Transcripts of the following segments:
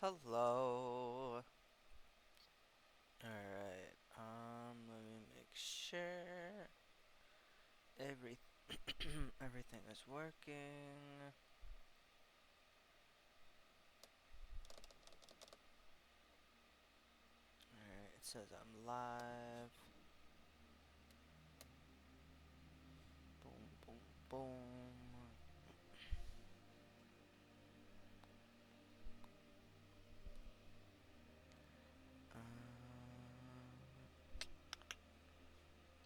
Hello. Alright, let me make sure every everything is working. Alright, it says I'm live. Boom, boom, boom.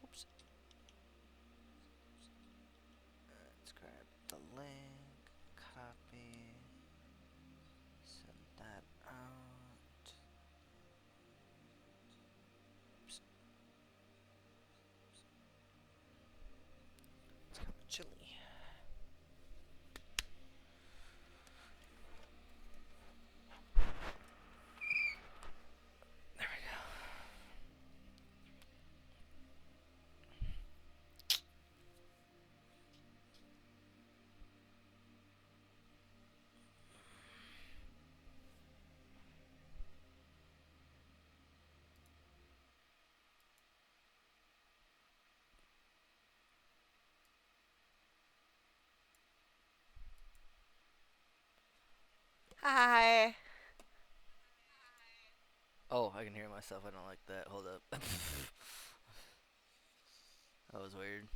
Oops. Let's grab the link, copy, send that out. Oops. It's kind of chilly. There we go. Hi. Oh, I can hear myself. I don't like that. Hold up. That was weird.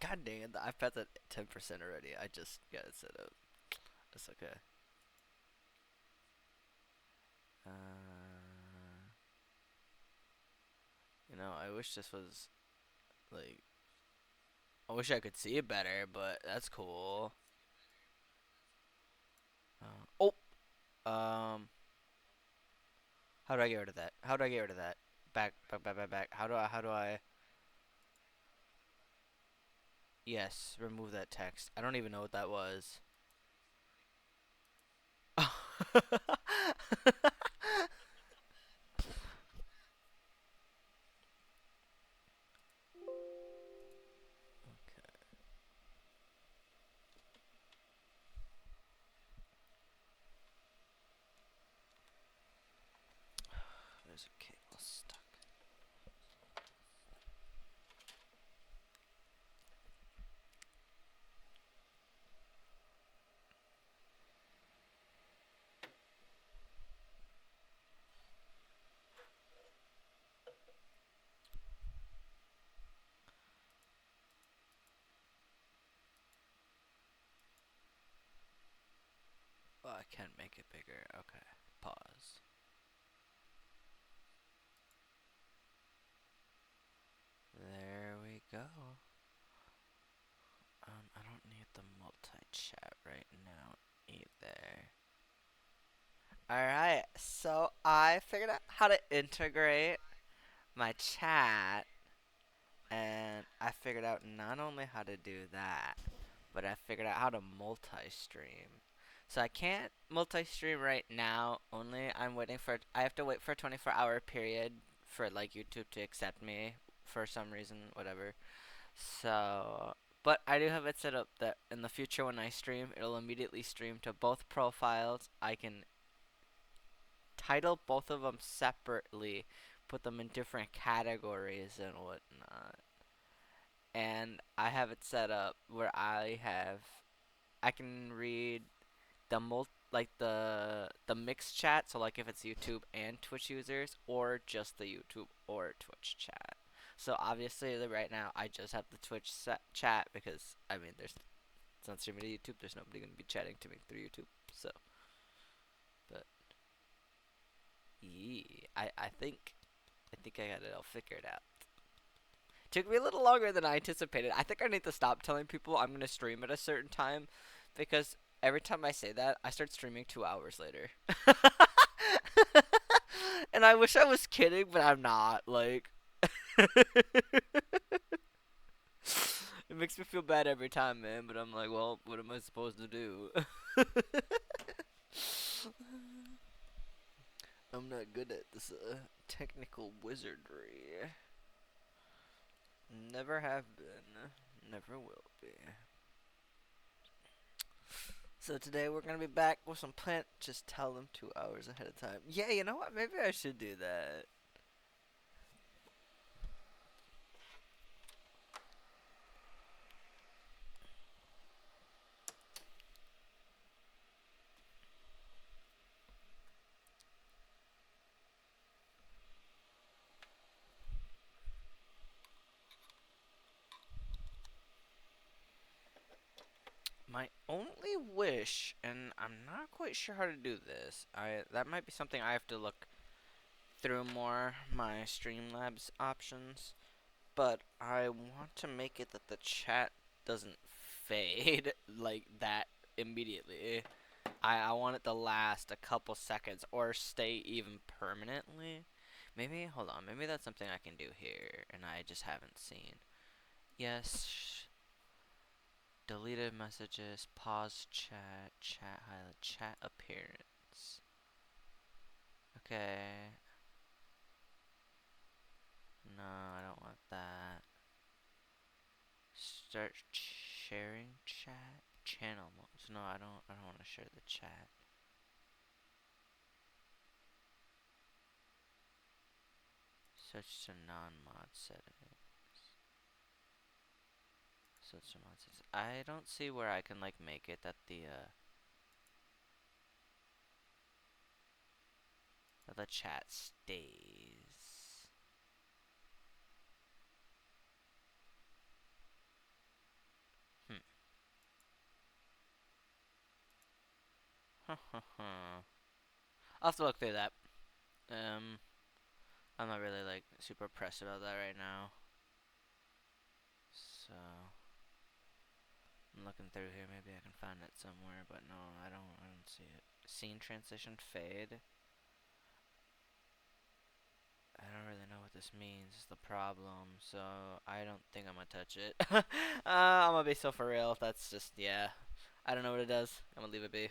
God dang it, the iPad's at 10% already. I just got it set up. It's okay. Uh, I wish this was like. I wish I could see it better, but that's cool. Oh, how do I get rid of that? How do I get rid of that? Back, back, back, back, back. How do I? Yes, remove that text. I don't even know what that was. There's a cable stuck. Oh, I can't make it bigger. Okay, pause. There we go. I don't need the multi-chat right now either. Alright, so I figured out how to integrate my chat, and I figured out not only how to do that, but I figured out how to multi-stream. So I can't multi-stream right now, only I have to wait for a 24-hour period for like YouTube to accept me for some reason, whatever. So, but I do have it set up that in the future when I stream, it'll immediately stream to both profiles. I can title both of them separately, put them in different categories and whatnot. And I have it set up where I can read like the mixed chat, so like if it's YouTube and Twitch users, or just the YouTube or Twitch chat. So obviously right now I just have the Twitch chat because I mean it's not streaming to YouTube. There's nobody gonna be chatting to me through YouTube. So, but yeah, I think I got it all figured out. Took me a little longer than I anticipated. I think I need to stop telling people I'm gonna stream at a certain time because every time I say that, I start streaming 2 hours later. And I wish I was kidding, but I'm not. Like, it makes me feel bad every time, man. But I'm like, well, what am I supposed to do? I'm not good at this technical wizardry. Never have been. Never will be. So today we're gonna be back with some plant. Just tell them 2 hours ahead of time. Yeah, you know what? Maybe I should do that. My only wish, and I'm not quite sure how to do this. That might be something I have to look through more my Streamlabs options. But I want to make it that the chat doesn't fade like that immediately. I want it to last a couple seconds or stay even permanently. Maybe, hold on, maybe that's something I can do here and I just haven't seen. Yes, deleted messages, pause chat, chat highlight, chat appearance. Okay. No, I don't want that. Start sharing chat, channel modes. No, I don't want to share the chat. Switch to non-mod settings. Switch to mod settings. I don't see where I can like make it that the chat stays. Hmm. I'll have to look through that. Um, I'm not really like super pressed about that right now. So I'm looking through here. Maybe I can find it somewhere, but no, I don't see it. Scene transition fade. I don't really know what this means. Is the problem. So I don't think I'm gonna touch it. I'm gonna be so for real. That's just yeah. I don't know what it does. I'm gonna leave it be.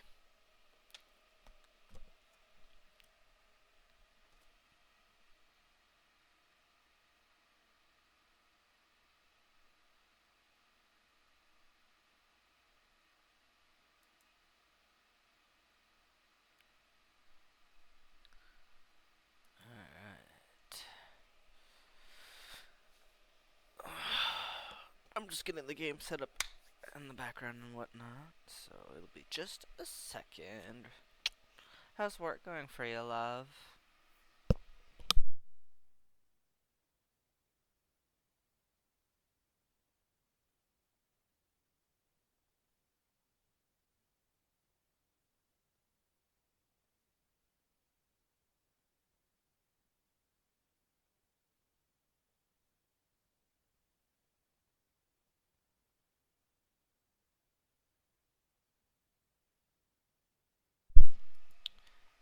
Alright. I'm just getting the game set up in the background and whatnot, so it'll be just a second. How's work going for you, love?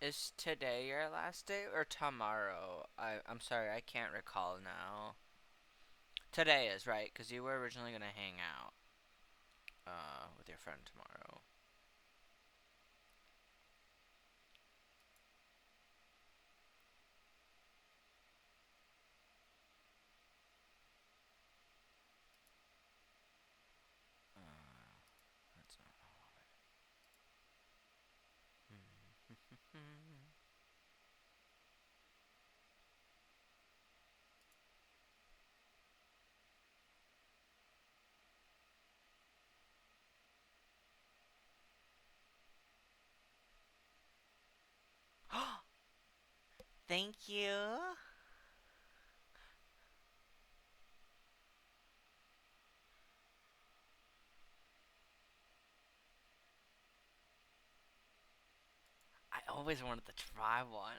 Is today your last day or tomorrow? I'm sorry, I can't recall now. Today is right, because you were originally gonna hang out with your friend tomorrow. That's not Thank you. I always wanted to try one.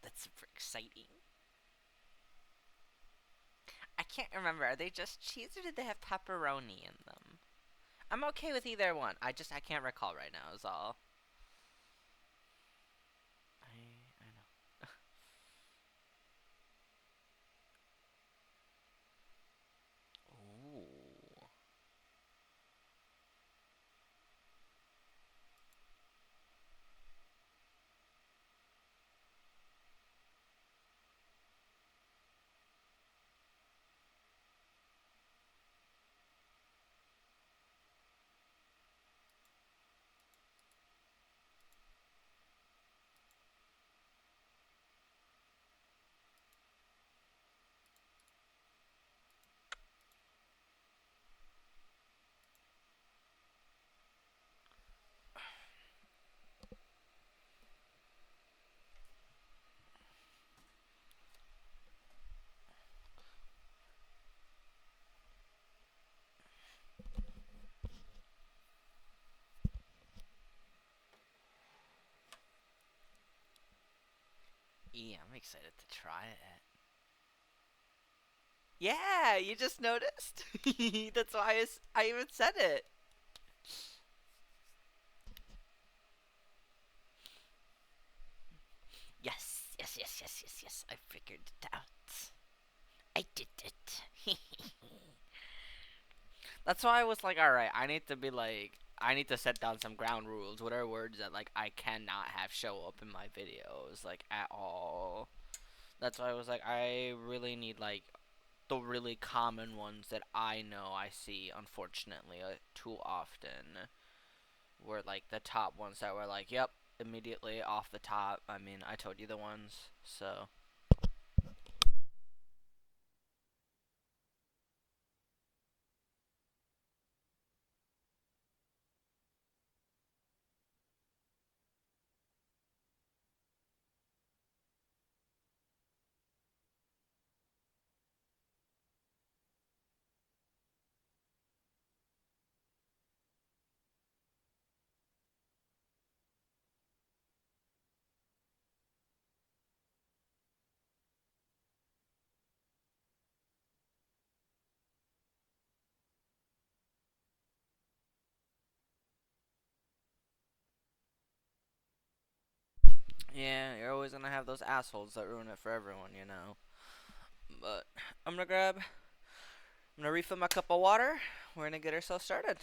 That's super exciting. I can't remember. Are they just cheese or did they have pepperoni in them? I'm okay with either one. I can't recall right now. Is all. I know. Ooh. Yeah, I'm excited to try it. Yeah, you just noticed? That's why I even said it. Yes, yes, yes, yes, yes, yes. I figured it out. I did it. That's why I was like, alright, I need to be like, I need to set down some ground rules. What are words that like I cannot have show up in my videos like at all? That's why I was like, I really need like the really common ones that I know I see, unfortunately, too often. Were like the top ones that were like, yep, immediately off the top. I mean, I told you the ones, so. Yeah, you're always gonna have those assholes that ruin it for everyone, you know. But I'm gonna refill my cup of water. We're gonna get ourselves started.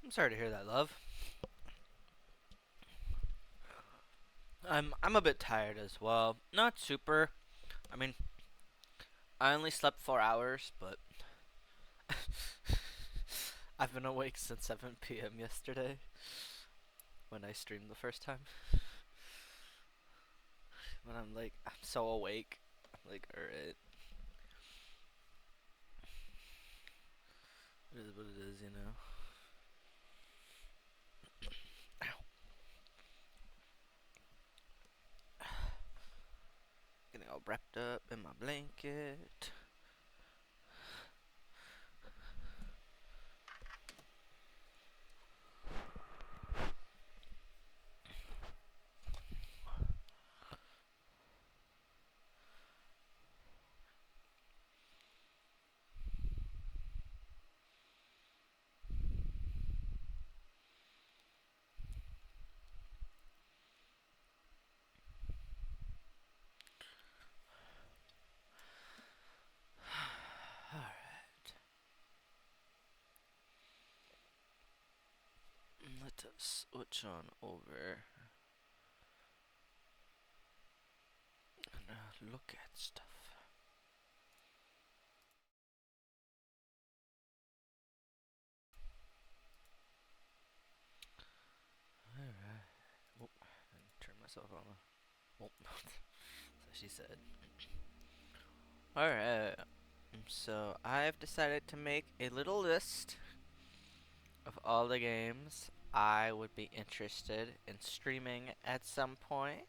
I'm sorry to hear that, love. I'm a bit tired as well. Not super. I mean, I only slept 4 hours, but I've been awake since 7 p.m. yesterday when I streamed the first time. When I'm so awake. I'm like, alright. It is what it is, you know. Getting all wrapped up in my blanket. Alright. Let us switch on over and look at stuff. Alright. Oh, I turned myself on. Oh, so she said. Alright. So I've decided to make a little list of all the games I would be interested in streaming at some point.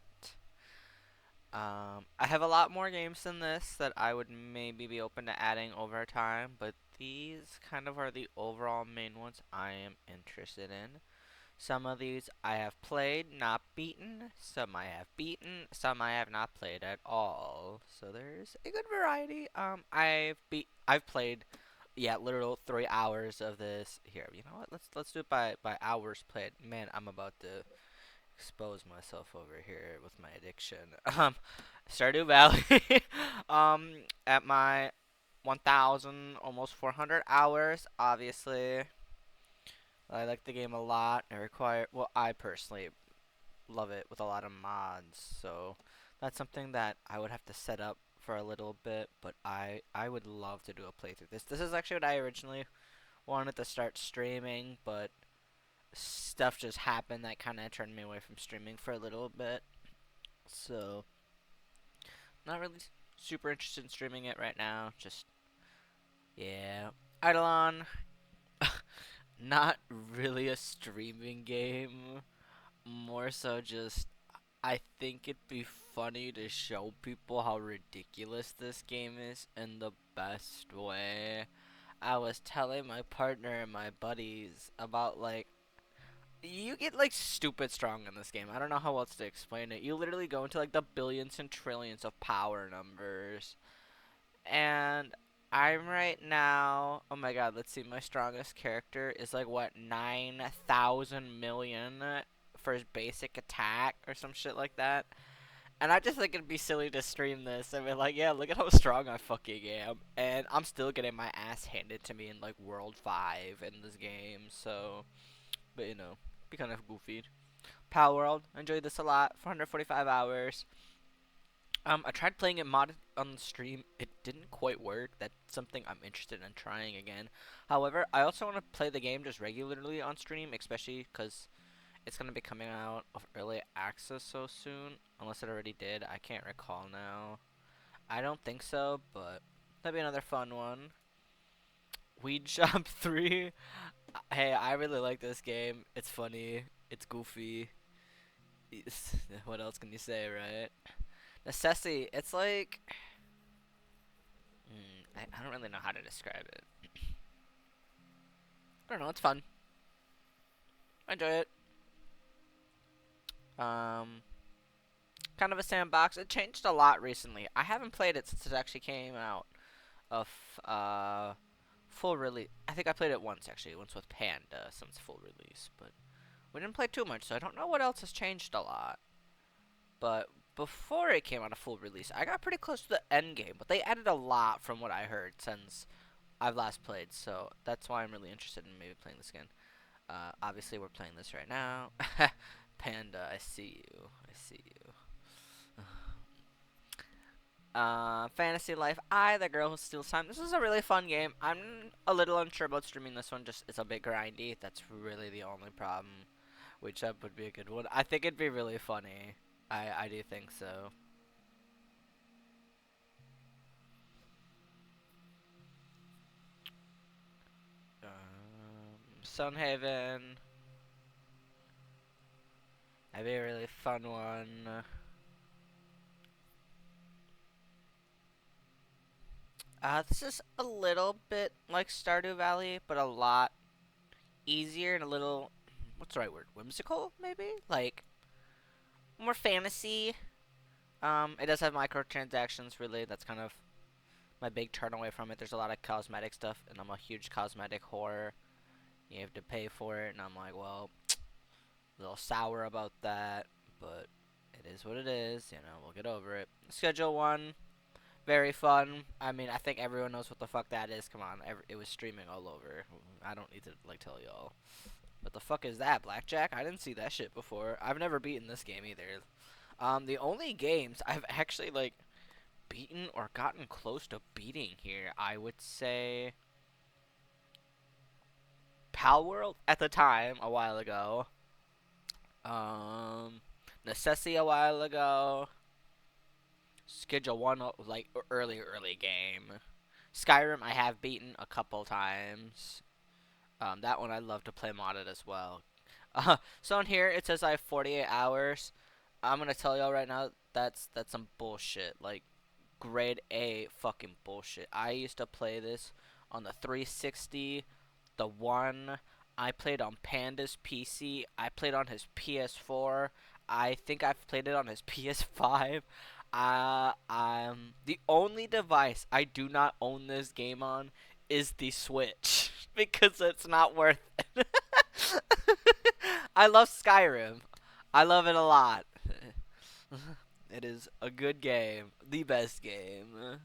I have a lot more games than this that I would maybe be open to adding over time, but these kind of are the overall main ones I am interested in. Some of these I have played, not beaten. Some I have beaten. Some I have not played at all. So there's a good variety. I've played, yeah, literal 3 hours of this. Here, you know what? Let's do it by hours played. Man, I'm about to expose myself over here with my addiction. Stardew Valley. At my 1,000, almost 400 hours. Obviously, I like the game a lot. Well, I personally love it with a lot of mods. So that's something that I would have to set up for a little bit. But I would love to do a playthrough. This is actually what I originally wanted to start streaming, but stuff just happened that kind of turned me away from streaming for a little bit. So, not really super interested in streaming it right now. Just, yeah. Eidolon, not really a streaming game. More so just, I think it'd be funny to show people how ridiculous this game is in the best way. I was telling my partner and my buddies about, like, you get like stupid strong in this game. I don't know how else to explain it. You literally go into like the billions and trillions of power numbers. And I'm right now, oh my god, let's see, my strongest character is like what, 9,000 million for his basic attack or some shit like that. And I just think it'd be silly to stream this and be like, yeah, look at how strong I fucking am. And I'm still getting my ass handed to me in like World 5 in this game, so, but you know, be kind of goofy. Pal World, I enjoyed this a lot. 445 hours. I tried playing it modded on the stream. It didn't quite work. That's something I'm interested in trying again. However, I also want to play the game just regularly on stream, especially because it's going to be coming out of early access so soon. Unless it already did. I can't recall now. I don't think so, but that'd be another fun one. Weed Shop 3. Hey, I really like this game. It's funny. It's goofy. What else can you say, right? Necessity. It's like, I don't really know how to describe it. I don't know. It's fun. I enjoy it. Um, kind of a sandbox. It changed a lot recently. I haven't played it since it actually came out of full release. I think I played it once actually, once with Panda since full release, but we didn't play too much, so I don't know what else has changed a lot. But before it came out of full release, I got pretty close to the end game, but they added a lot from what I heard since I've last played, so that's why I'm really interested in maybe playing this again. Obviously, we're playing this right now. Panda, I see you. I see you. Fantasy Life. The Girl Who Steals Time. This is a really fun game. I'm a little unsure about streaming this one. Just it's a bit grindy. That's really the only problem. Which up would be a good one. I think it'd be really funny. I do think so. Sunhaven. That'd be a really fun one. This is a little bit like Stardew Valley, but a lot easier and a little, what's the right word? Whimsical, maybe? Like, more fantasy. It does have microtransactions, really. That's kind of my big turn away from it. There's a lot of cosmetic stuff, and I'm a huge cosmetic whore. You have to pay for it, and I'm like, well, a little sour about that, but it is what it is. You know, we'll get over it. Schedule 1, very fun. I mean, I think everyone knows what the fuck that is. Come on, it was streaming all over. I don't need to like tell y'all. What the fuck is that, Blackjack? I didn't see that shit before. I've never beaten this game either. The only games I've actually like beaten or gotten close to beating here, I would say Pal World at the time a while ago. Necessity a while ago. Schedule 1 like early game. Skyrim I have beaten a couple times. That one I'd love to play modded as well. So in here it says I have 48 hours. I'm gonna tell y'all right now that's some bullshit. Like grade A fucking bullshit. I used to play this on the 360, the one. I played on Panda's PC. I played on his PS4. I think I've played it on his PS5. The only device I do not own this game on is the Switch because it's not worth it. I love Skyrim. I love it a lot. It is a good game, the best game.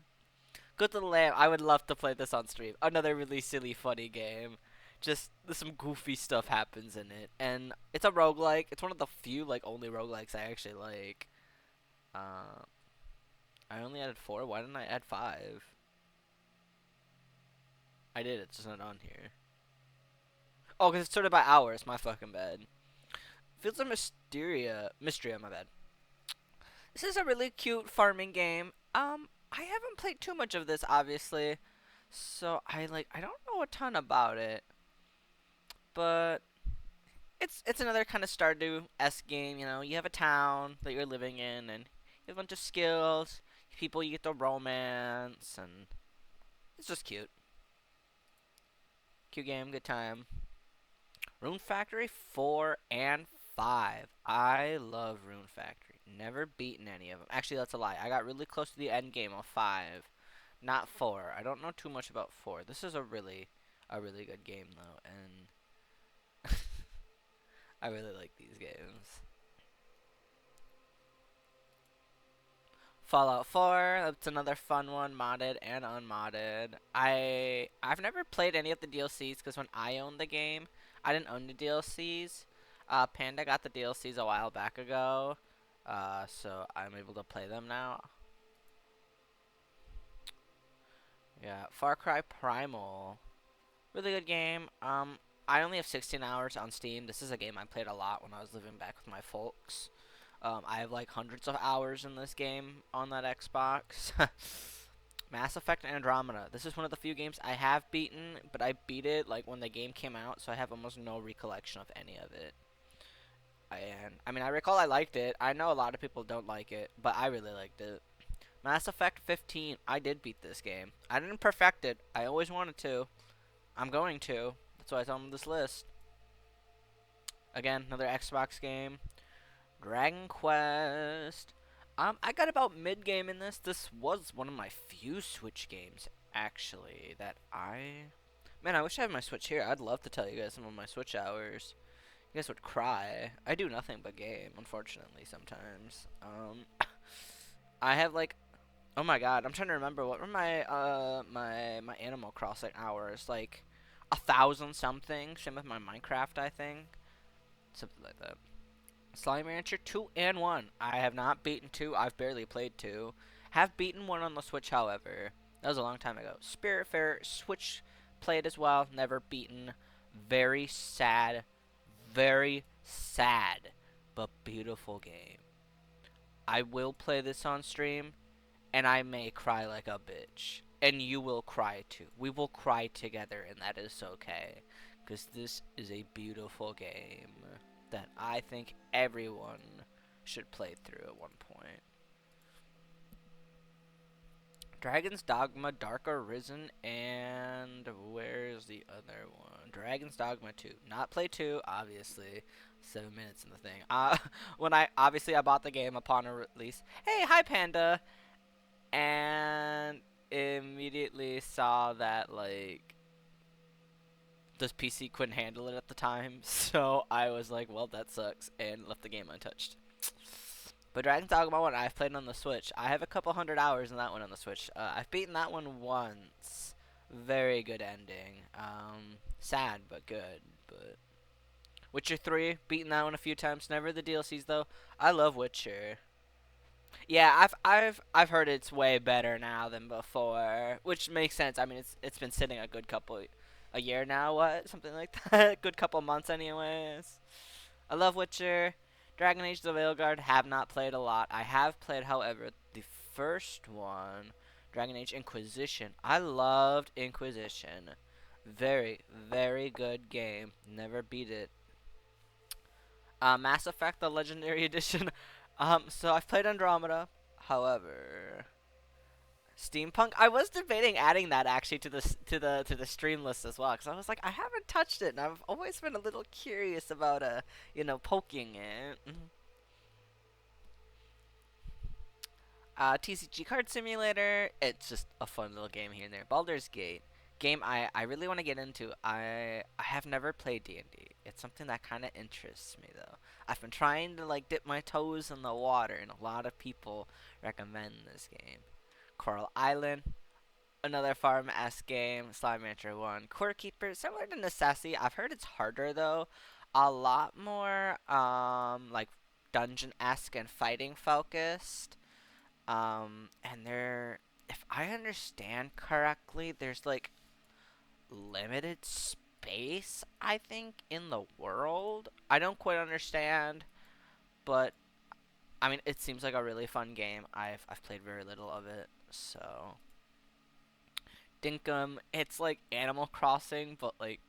Go to the Lamb. I would love to play this on stream. Another really silly, funny game. Just some goofy stuff happens in it, and it's a roguelike. It's one of the few like only roguelikes I actually like. Uh, I only added 4. Why didn't I add 5? I did. It's just not on here. Oh, because it's sorted by hours. My fucking bad. Fields of Mysteria, my bad. This is a really cute farming game. I haven't played too much of this, obviously, so I don't know a ton about it, but it's another kind of Stardew-esque game. You know, you have a town that you're living in, and you have a bunch of skills, people you get to romance, and it's just cute. Cute game, good time. Rune Factory 4 and 5. I love Rune Factory. Never beaten any of them. Actually, that's a lie. I got really close to the end game of 5, not 4. I don't know too much about 4. This is a really good game though, and I really like these games. Fallout 4, that's another fun one, modded and unmodded. I've never played any of the DLCs because when I owned the game, I didn't own the DLCs. Panda got the DLCs a while back ago, so I'm able to play them now. Yeah, Far Cry Primal, really good game. I only have 16 hours on Steam. This is a game I played a lot when I was living back with my folks. I have like hundreds of hours in this game on that Xbox. Mass Effect Andromeda. This is one of the few games I have beaten, but I beat it like when the game came out, so I have almost no recollection of any of it. And I mean, I recall I liked it. I know a lot of people don't like it, but I really liked it. Mass Effect 15. I did beat this game. I didn't perfect it. I always wanted to. I'm going to. That's why it's on this list. Again, another Xbox game. Dragon Quest. I got about mid-game in this. This was one of my few Switch games, actually, that Man, I wish I had my Switch here. I'd love to tell you guys some of my Switch hours. You guys would cry. I do nothing but game, unfortunately, sometimes. I have, like... Oh my god, I'm trying to remember. What were my Animal Crossing hours? Like, 1,000 something. Same with my Minecraft, I think. Something like that. Slime Rancher 2 and 1. I have not beaten 2. I've barely played 2. Have beaten 1 on the Switch, however. That was a long time ago. Spiritfarer, Switch played as well. Never beaten. Very sad. Very sad. But beautiful game. I will play this on stream. And I may cry like a bitch. And you will cry too. We will cry together, and that is okay. Because this is a beautiful game that I think everyone should play through at one point. Dragon's Dogma, Dark Arisen, and where's the other one? Dragon's Dogma 2. Not play 2, obviously. 7 minutes in the thing. When I bought the game upon a release. Hey, hi Panda. And immediately saw that like this PC couldn't handle it at the time, so I was like, well, that sucks, and left the game untouched. But Dragon's Dogma 1, I've played on the Switch. I have a couple hundred hours in that one on the Switch. I've beaten that one once. Very good ending. Sad, but good. But Witcher 3, beaten that one a few times. Never the DLCs though. I love Witcher. Yeah, I've heard it's way better now than before, which makes sense. I mean, it's been sitting a year now, what, something like that. Good couple months, anyways. I love Witcher. Dragon Age: The Veilguard have not played a lot. I have played, however, the first one, Dragon Age Inquisition. I loved Inquisition. Very, very good game. Never beat it. Mass Effect: The Legendary Edition. So I've played Andromeda. However, Steampunk. I was debating adding that actually to the stream list as well, because I was like, I haven't touched it, and I've always been a little curious about poking it. TCG Card Simulator. It's just a fun little game here and there. Baldur's Gate. Game I really want to get into. I have never played D&D. It's something that kind of interests me though. I've been trying to like dip my toes in the water, and a lot of people recommend this game. Coral Island, another farm-esque game. Slime Rancher 1. Core Keeper, similar to Necessity. I've heard it's harder though. A lot more like dungeon-esque and fighting focused. And if I understand correctly, there's like limited space, I think, in the world. I don't quite understand, but I mean, it seems like a really fun game. I've played very little of it, so Dinkum. It's like Animal Crossing, but like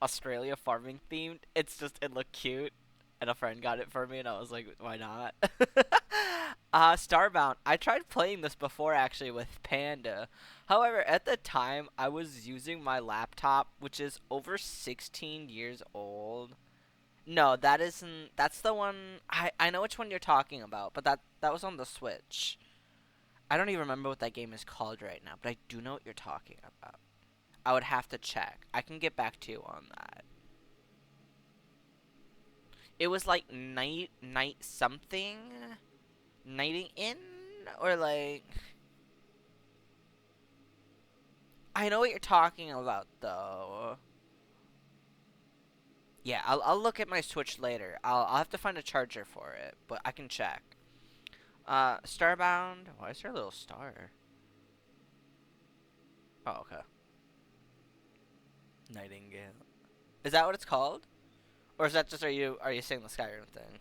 Australia farming themed. It looked cute, and a friend got it for me, and I was like, why not? Starbound. I tried playing this before actually with Panda. However, at the time, I was using my laptop, which is over 16 years old. No, that isn't. That's the one. I know which one you're talking about, but that was on the Switch. I don't even remember what that game is called right now, but I do know what you're talking about. I would have to check. I can get back to you on that. It was like night something, nighting in, or like. I know what you're talking about though. Yeah, I'll look at my Switch later. I'll have to find a charger for it, but I can check. Starbound. Why is there a little star? Oh, okay. Nightingale. Is that what it's called? Or is that just are you saying the Skyrim thing?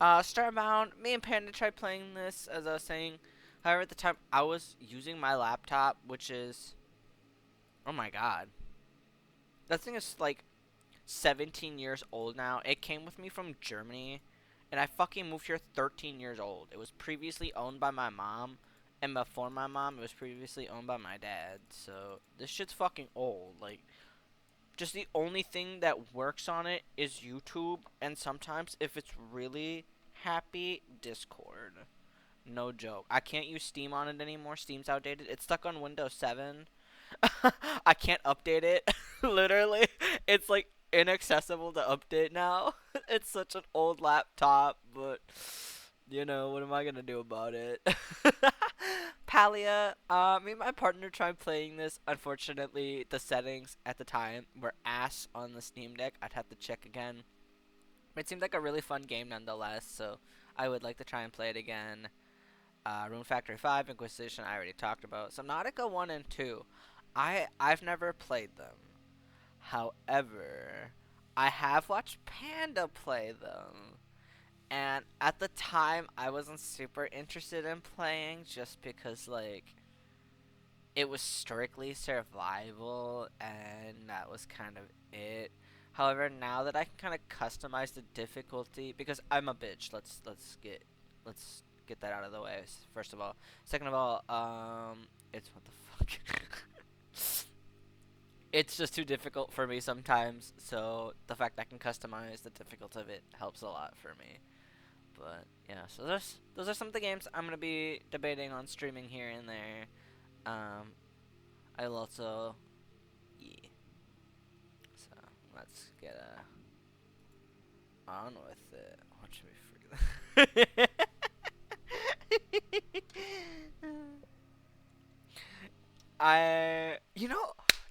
Starbound. Me and Panda tried playing this, as I was saying. However, at the time I was using my laptop, which is, oh my god, that thing is like 17 years old now. It came with me from Germany, and I fucking moved here 13 years old. It was previously owned by my mom, and before my mom, it was previously owned by my dad. So this shit's fucking old. Like, just the only thing that works on it is YouTube, and sometimes if it's really happy, Discord. No joke. I can't use Steam on it anymore. Steam's outdated. It's stuck on Windows 7. I can't update it. Literally. It's like inaccessible to update now. It's such an old laptop, but you know, what am I gonna do about it? Palia, me and my partner tried playing this. Unfortunately, the settings at the time were ass on the Steam Deck. I'd have to check again. It seemed like a really fun game nonetheless, so I would like to try and play it again. Rune Factory 5, Inquisition, I already talked about. Subnautica 1 and 2. I've never played them. However, I have watched Panda play them. And at the time, I wasn't super interested in playing just because, like, it was strictly survival, and that was kind of it. However, now that I can kind of customize the difficulty, because I'm a bitch. Let's get that out of the way. First of all, second of all, it's what the fuck. It's just too difficult for me sometimes. So the fact that I can customize the difficulty of it helps a lot for me. But yeah, so those are some of the games I'm gonna be debating on streaming here and there. I'll also, yeah. So let's get on with it. Watch me freak.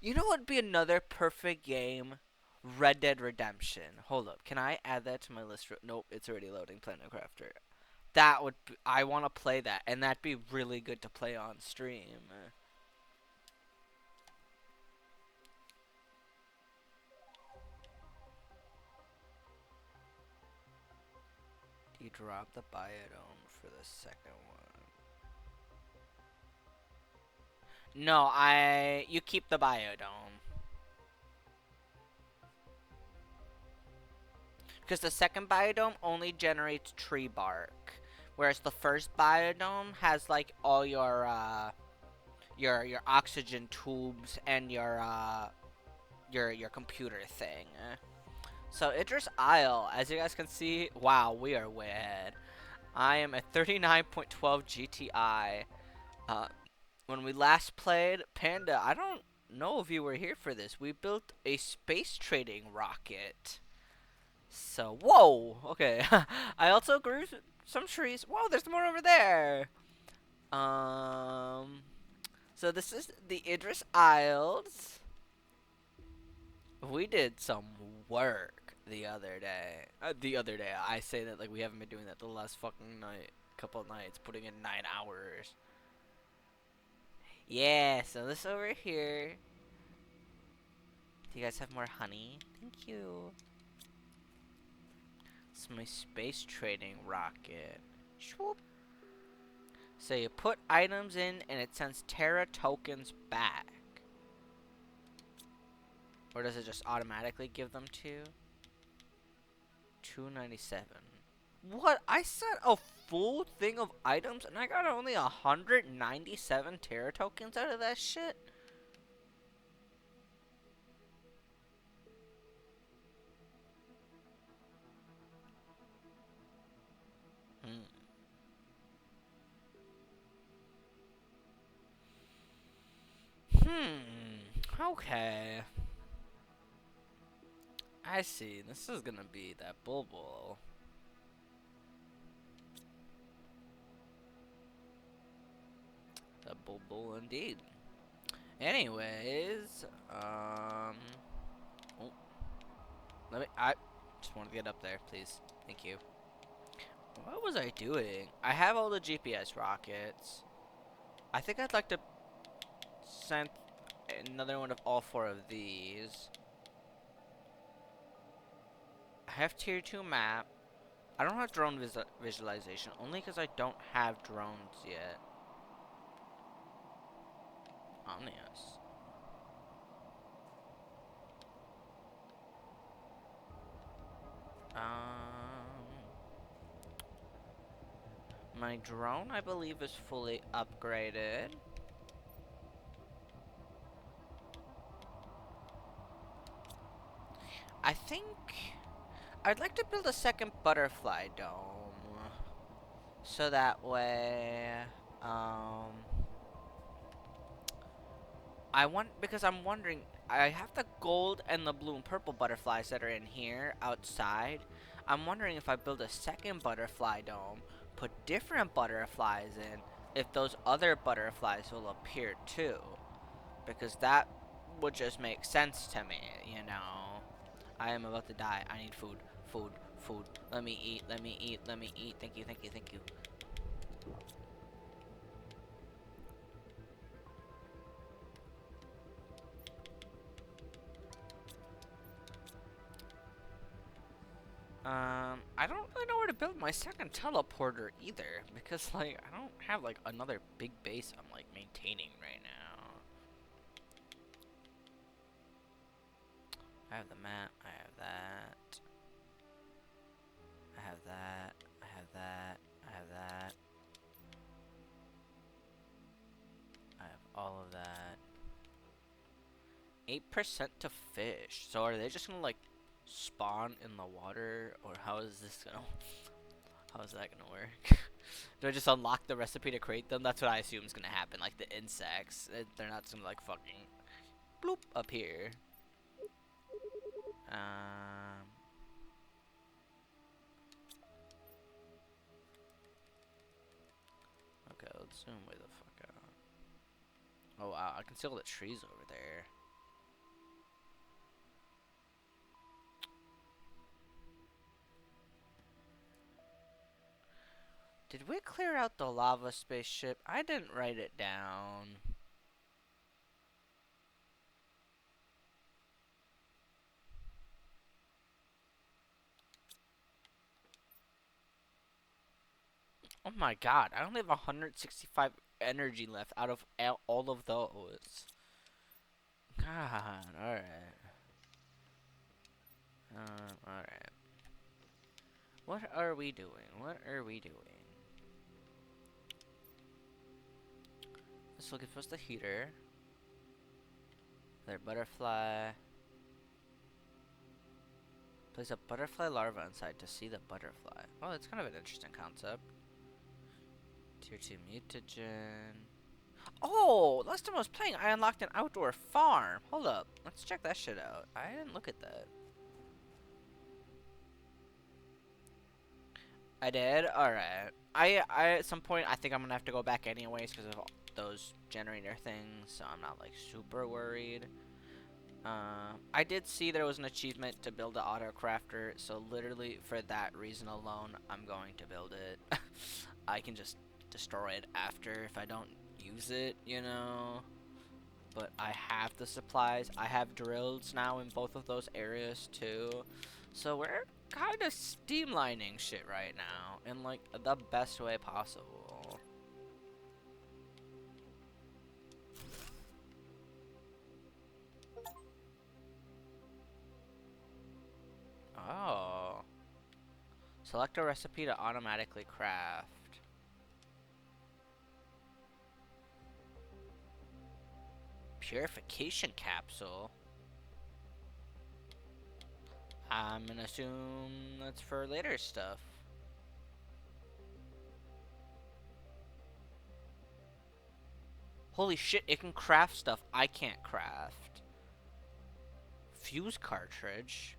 You know what'd be another perfect game? Red Dead Redemption. Hold up, can I add that to my list? Nope, it's already loading. Planet Crafter. That would I want to play that, and that'd be really good to play on stream. You drop the biodome for the second one. No, you keep the biodome. Because the second biodome only generates tree bark, whereas the first biodome has like all your oxygen tubes and your computer thing. So Idris Isle, as you guys can see, wow, we are way ahead. I am at 39.12 GTI. When we last played Panda, I don't know if you were here for this. We built a space trading rocket. So, whoa, okay. I also grew some trees. Whoa, there's more over there. So this is the Idris Isles. We did some work the other day. I say that like we haven't been doing that the last fucking couple of nights, putting in 9 hours. Yeah, so this over here. Do you guys have more honey? Thank you. It's my space trading rocket. Swoop. So you put items in and it sends Terra tokens back. Or does it just automatically give them to you? 297. What? I sent a full thing of items and I got only 197 Terra tokens out of that shit? Okay. I see. This is gonna be that Bulbul. That Bulbul indeed. Anyways, oh. I just want to get up there, please. Thank you. What was I doing? I have all the GPS rockets. I think I'd like to send another one of all 4 of these. I have tier 2 map. I don't have drone visualization, only because I don't have drones yet. Omnius. My drone, I believe, is fully upgraded. I think I'd like to build a second butterfly dome. So that way, because I'm wondering, I have the gold and the blue and purple butterflies that are in here outside. I'm wondering if I build a second butterfly dome, put different butterflies in, if those other butterflies will appear too. Because that would just make sense to me, you know. I am about to die. I need food. Food. Food. Let me eat. Let me eat. Let me eat. Thank you. Thank you. Thank you. I don't really know where to build my second teleporter either, because like I don't have like another big base I'm like maintaining right now. I have the map, I have that. I have that, I have that, I have that. I have all of that. 8% to fish. So are they just gonna like spawn in the water, or how is this gonna how is that gonna work? Do I just unlock the recipe to create them? That's what I assume is gonna happen. Like the insects, they're not just gonna like fucking bloop up here. Okay, let's zoom way the fuck out. Oh wow, I can see all the trees over there. Did we clear out the lava spaceship? I didn't write it down. Oh my god, I only have 165 energy left out of all of those. God, alright. Alright. What are we doing? What are we doing? Let's look at first the heater. Their butterfly. Place a butterfly larva inside to see the butterfly. Oh, that's kind of an interesting concept. Tier 2 mutagen. Oh, last time I was playing, I unlocked an outdoor farm. Hold up. Let's check that shit out. I didn't look at that. I did? Alright. I at some point, I think I'm gonna have to go back anyways because of those generator things, so I'm not like super worried. I did see there was an achievement to build an auto crafter, so literally for that reason alone, I'm going to build it. I can just destroy it after if I don't use it, you know. But I have the supplies. I have drills now in both of those areas too. So we're kind of streamlining shit right now in like the best way possible. Oh. Select a recipe to automatically craft. Purification capsule. I'm gonna assume that's for later stuff. Holy shit, it can craft stuff I can't craft. Fuse cartridge.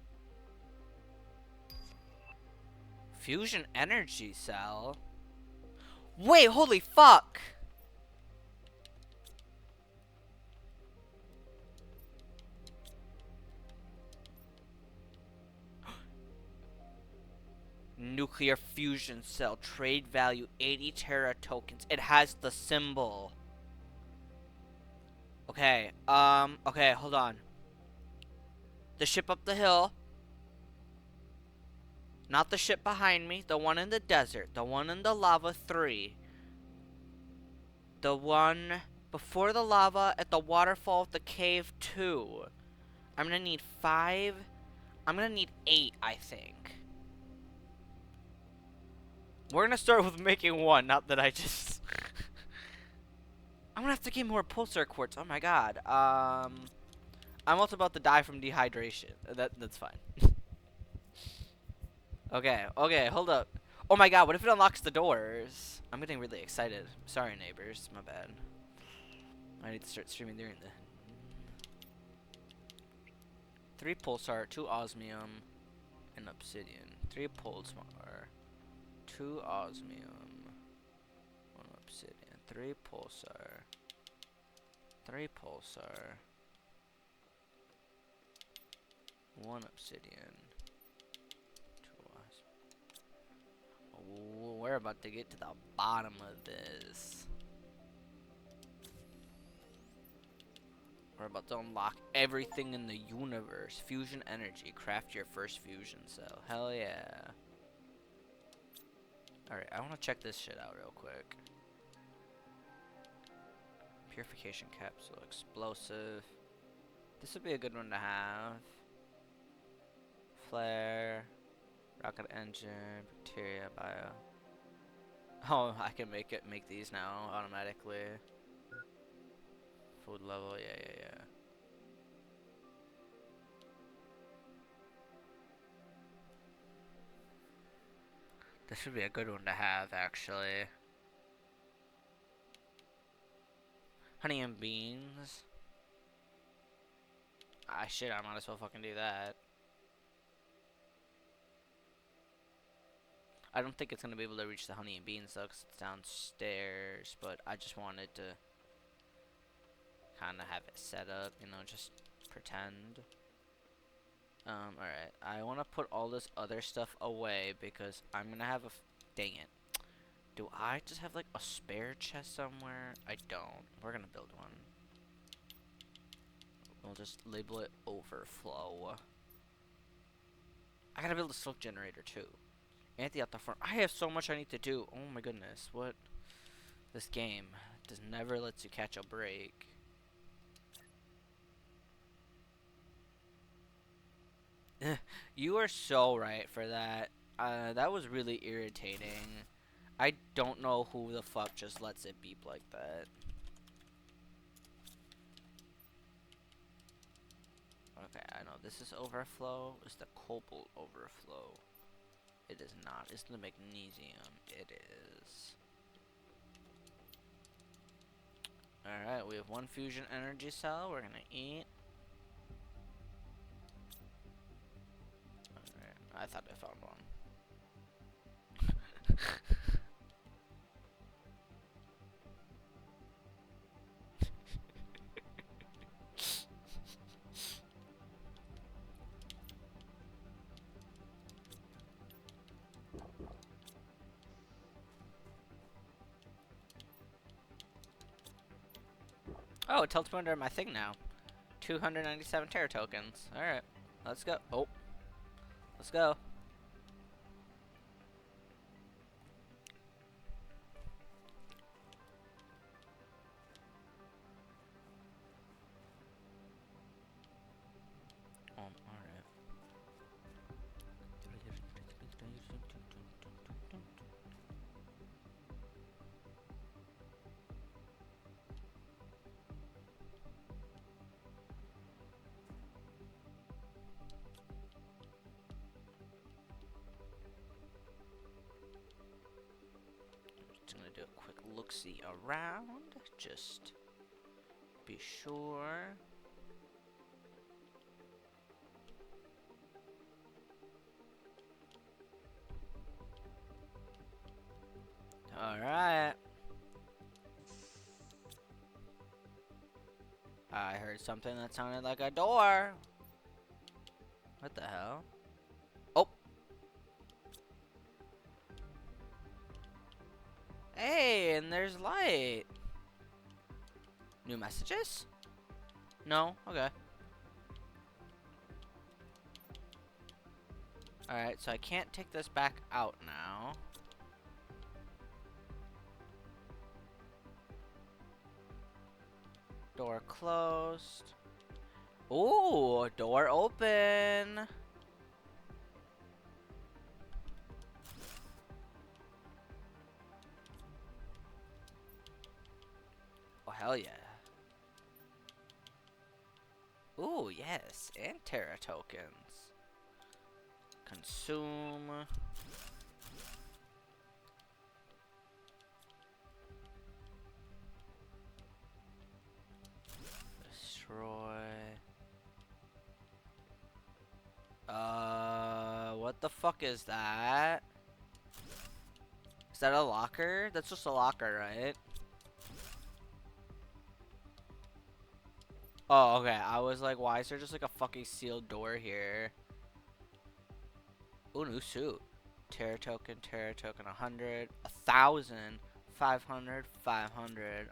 Fusion energy cell. Wait, holy fuck! Nuclear fusion cell, trade value 80 Terra tokens. It has the symbol. Okay, okay, hold on. The ship up the hill. Not the ship behind me, the one in the desert, the one in the lava 3. The one before the lava at the waterfall of the cave 2. I'm gonna need 5. I'm gonna need 8, I think. We're gonna start with making 1, not that I just... I'm gonna have to get more pulsar quartz, oh my god. I'm also about to die from dehydration. That's fine. Okay, hold up. Oh my god, what if it unlocks the doors? I'm getting really excited. Sorry, neighbors. My bad. I need to start streaming during the... 3 pulsar, 2 osmium, and obsidian. 3 pulsar, 2 osmium, 1 obsidian. 3 pulsar. 3 pulsar. 1 obsidian. 2 wasp. Ooh, we're about to get to the bottom of this. We're about to unlock everything in the universe. Fusion energy. Craft your first fusion cell. Hell yeah. Alright, I want to check this shit out real quick. Purification capsule. Explosive. This would be a good one to have. Flare. Rocket engine. Bacteria. Bio. Oh, I can make these now automatically. Food level. Yeah. This should be a good one to have, actually. Honey and beans. Ah, shit, I might as well fucking do that. I don't think it's gonna be able to reach the honey and beans, though, because it's downstairs, but I just wanted to kind of have it set up, you know, just pretend. Alright, I want to put all this other stuff away, because I'm gonna have a... Dang it. Do I just have, like, a spare chest somewhere? I don't. We're gonna build one. We'll just label it overflow. I gotta build a silk generator, too. Anti out the front. I have so much I need to do. Oh my goodness. What? This game does never lets you catch a break. You are so right for that. That was really irritating. I don't know who the fuck just lets it beep like that. Okay, I know this is overflow. It's the cobalt overflow. It is not. It's the magnesium. It is. Alright, we have 1 fusion energy cell. We're gonna eat. Alright, I thought I found one. Oh, it tells me under my thing now. 297 Terra tokens. Alright, let's go. Oh, let's go. Alright. Just gonna do a quick look-see around, just be sure. Alright. I heard something that sounded like a door. What the hell? Oh. Hey, and there's light. New messages? No? Okay. Alright, so I can't take this back out now. Door closed. Ooh, door open. Oh, hell yeah. Ooh, yes, and Terra tokens. Consume. Destroy. What the fuck is that? Is that a locker? That's just a locker, right? Oh, okay. I was like, why is there just like a fucking sealed door here? Ooh, new suit. Terra token, 100, 1,000, 500, 500.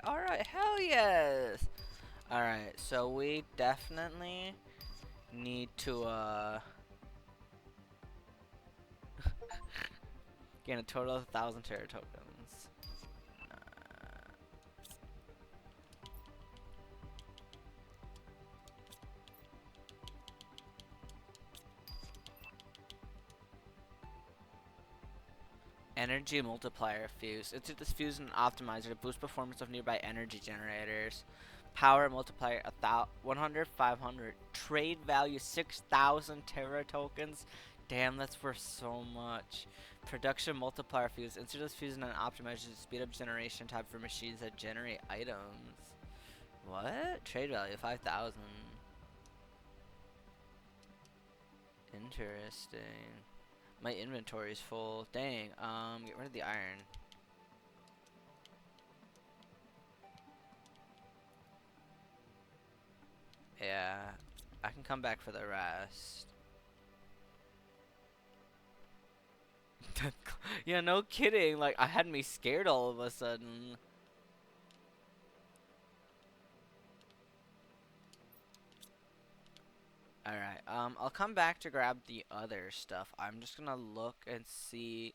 Alright, hell yes! Alright, so we definitely need to, gain a total of 1,000 Terra tokens. Energy multiplier fuse. Insert this fuse in an optimizer to boost performance of nearby energy generators. Power multiplier 100, 500. Trade value 6,000 Terra tokens. Damn, that's worth so much. Production multiplier fuse. Insert this fuse in an optimizer to speed up generation time for machines that generate items. What? Trade value 5,000. Interesting. My inventory's full. Dang. Get rid of the iron. Yeah. I can come back for the rest. Yeah, no kidding. Like, I had me scared all of a sudden. Alright, I'll come back to grab the other stuff. I'm just gonna look and see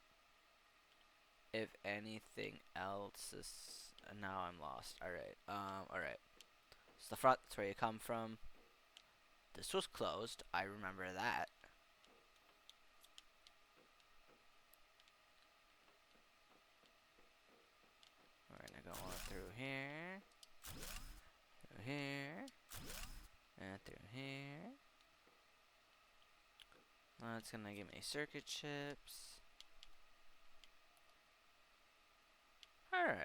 if anything else is... Now I'm lost. Alright, alright. So the front, that's where you come from. This was closed. I remember that. We're gonna go on through here. Through here. And through here. That's gonna give me circuit chips. Alright,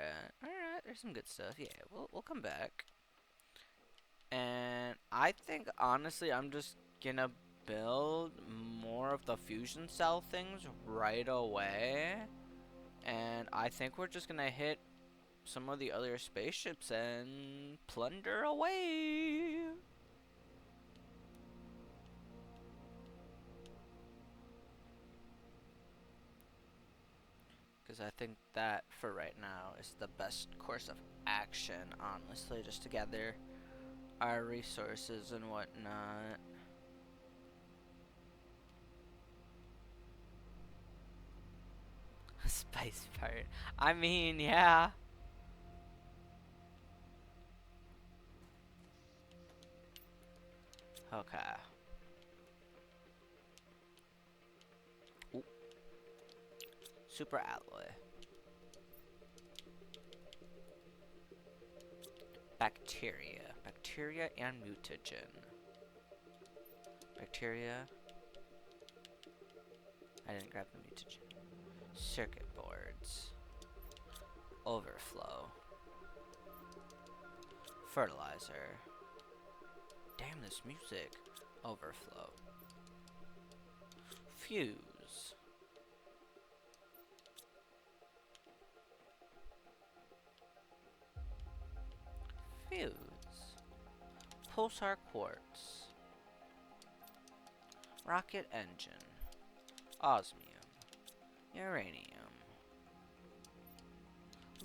there's some good stuff. Yeah, we'll come back. And I think honestly I'm just gonna build more of the fusion cell things right away. And I think we're just gonna hit some of the other spaceships and plunder away. Because I think that, for right now, is the best course of action, honestly, just to gather our resources and whatnot. Spice part. I mean, yeah. Okay. Ooh. Super alloy. Bacteria and mutagen. Bacteria. I didn't grab the mutagen. Circuit boards. Overflow. Fertilizer. Damn, this music. Overflow. Fuse. Fuse. Pulsar quartz. Rocket engine. Osmium. Uranium.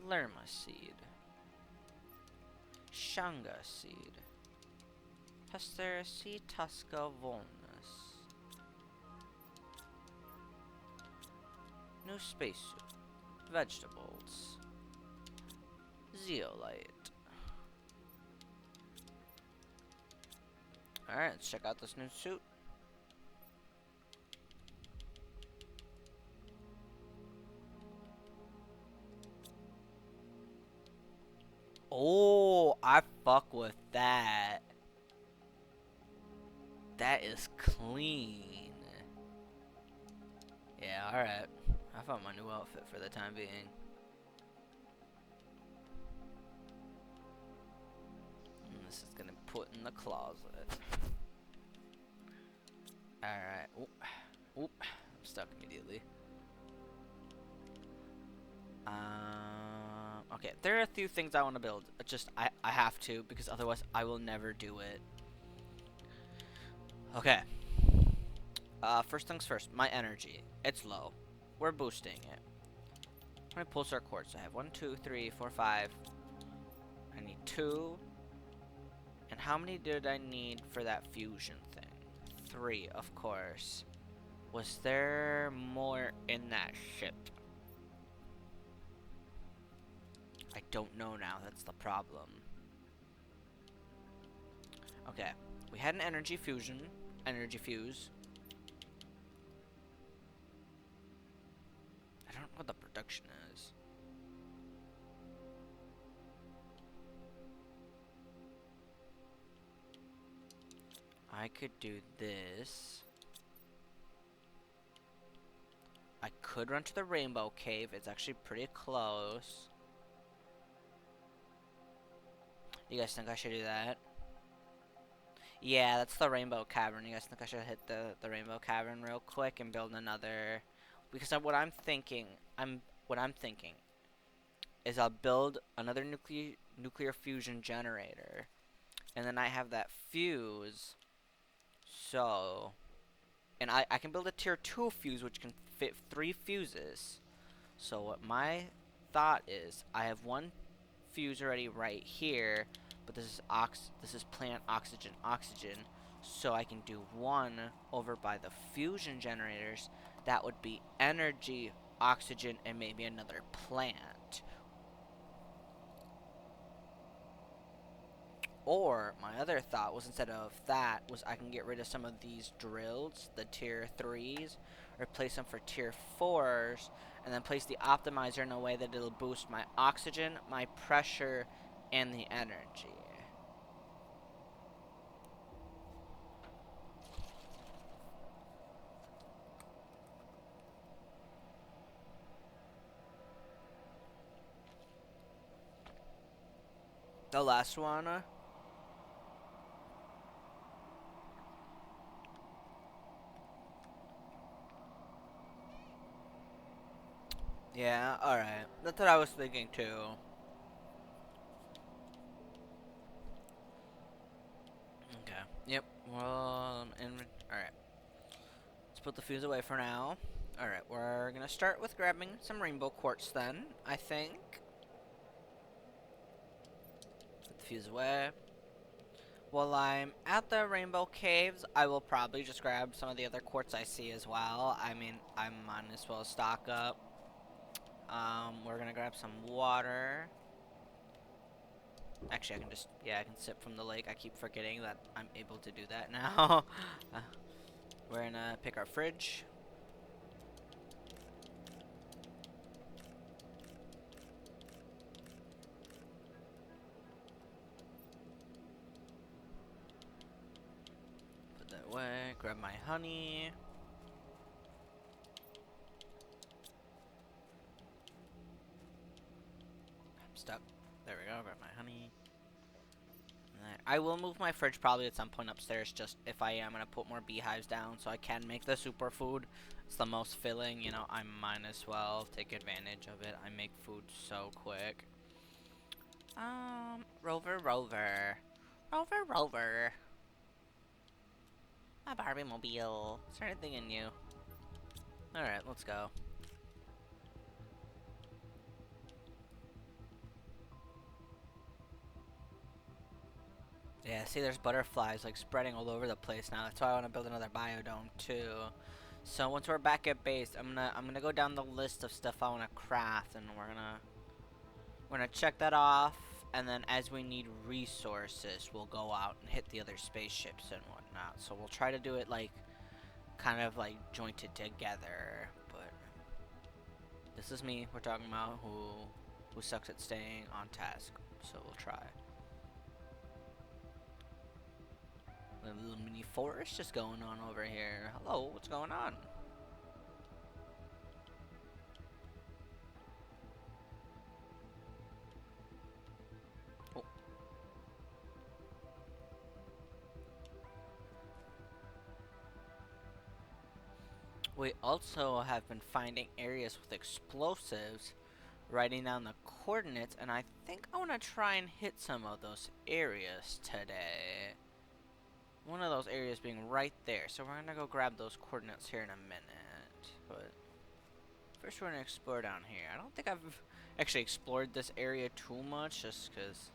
Lerma seed. Shanga seed. Hesteraceae tusca volnus. New spacesuit. Vegetables. Zeolite. Alright, let's check out this new suit. Oh, I fuck with that. That is clean. Yeah, alright. I found my new outfit for the time being. And this is gonna put in the closet. Alright. Oop. I'm stuck immediately. Okay, there are a few things I want to build. A It's just I have to, because otherwise I will never do it. Okay. First things first, my energy. It's low. We're boosting it. How many pulsar quartz do I have? 1, 2, 3, 4, 5. I need 2. And how many did I need for that fusion thing? 3, of course. Was there more in that ship? I don't know now, that's the problem. Okay, we had an energy fuse. I don't know what the production is. I could do this. I could run to the Rainbow Cave. It's actually pretty close. You guys think I should do that? Yeah, that's the Rainbow Cavern. You guys think I should hit the Rainbow Cavern real quick and build another? Because what I'm thinking is I'll build another nuclear fusion generator, and then I have that fuse. So, and I can build a tier 2 fuse which can fit 3 fuses. So what my thought is, I have one fuse already right here, but this is plant oxygen. So I can do one over by the fusion generators. That would be energy, oxygen, and maybe another plant. Or my other thought was, instead of that, was I can get rid of some of these drills, the tier 3s, replace them for tier 4s, and then place the optimizer in a way that it'll boost my oxygen, my pressure, and the energy. The last one. Yeah, alright. That's what I was thinking too. Okay. Yep. Well, alright. Let's put the fuse away for now. Alright, we're gonna start with grabbing some rainbow quartz then, I think. Put the fuse away. While I'm at the rainbow caves, I will probably just grab some of the other quartz I see as well. I mean, I might as well stock up. We're gonna grab some water. Actually, I can sip from the lake. I keep forgetting that I'm able to do that now. We're gonna pick our fridge. Put that away. Grab my honey. I'm stuck. There we go. Grab my honey. I will move my fridge probably at some point upstairs, just if I am going to put more beehives down so I can make the superfood. It's the most filling, you know, I might as well take advantage of it. I make food so quick. Rover. My Barbie mobile. Is there anything in you? Alright, let's go. Yeah, see, there's butterflies like spreading all over the place now. That's why I want to build another biodome too. So once we're back at base, I'm gonna go down the list of stuff I want to craft, and we're gonna check that off. And then as we need resources, we'll go out and hit the other spaceships and whatnot. So we'll try to do it like kind of like jointed together. But this is me we're talking about, who sucks at staying on task. So we'll try. A little mini forest just going on over here. Hello, what's going on? Oh. We also have been finding areas with explosives writing down the coordinates, and I think I want to try and hit some of those areas today. One of those areas being right there, so we're gonna go grab those coordinates here in a minute. But first we're gonna explore down here. I don't think I've actually explored this area too much, just because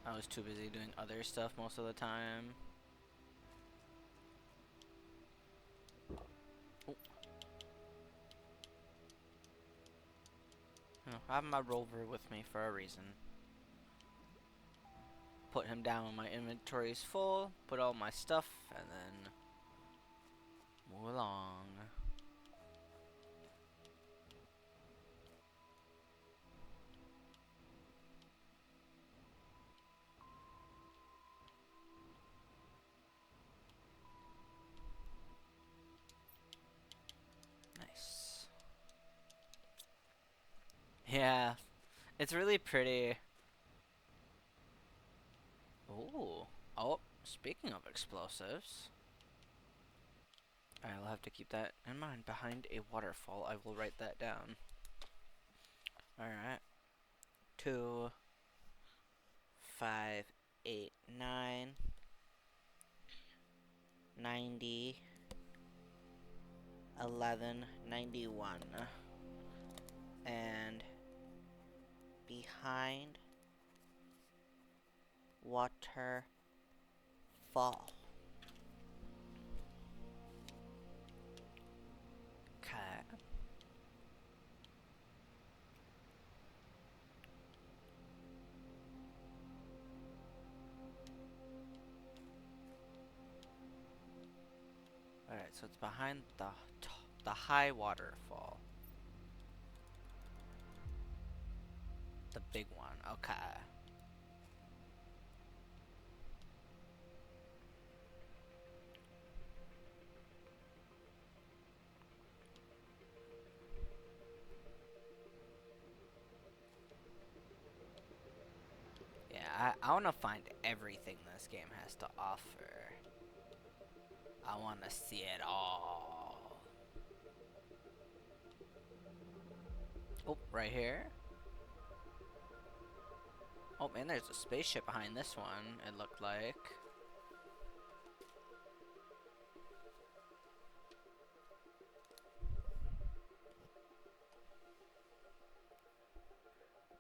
I was too busy doing other stuff most of the time. Oh. I have my rover with me for a reason. Put him down when my inventory is full, put all my stuff, and then move along. Nice. Yeah, it's really pretty. Ooh. Oh, speaking of explosives. I'll have to keep that in mind. Behind a waterfall, I will write that down. Alright. 2, 5, 8, 9, 90, 11, 91. And behind waterfall. Okay. Alright, so it's behind the high waterfall. The big one, okay. Yeah, I want to find everything this game has to offer. I want to see it all. Oh, right here. Oh man, there's a spaceship behind this one, it looked like.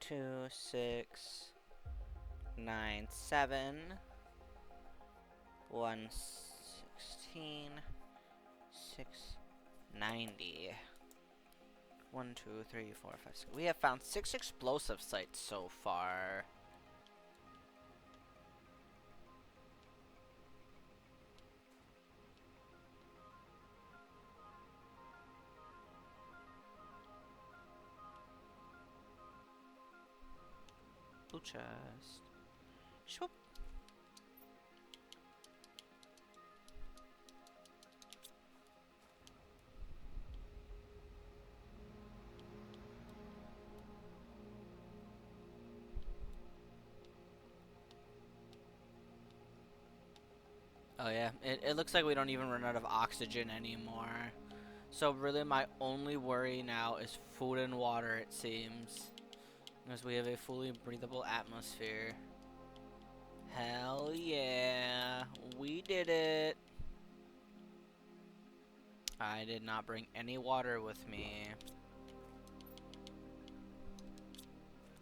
Two, 6, 9, 7, 1, 16, 6, 90. 1, 2, 3, 4, 5, 6. We have found 6 explosive sites so far. Blue chest. Shoop. Oh yeah, it looks like we don't even run out of oxygen anymore. So really my only worry now is food and water, it seems. Because we have a fully breathable atmosphere. Hell yeah, we did it. I did not bring any water with me.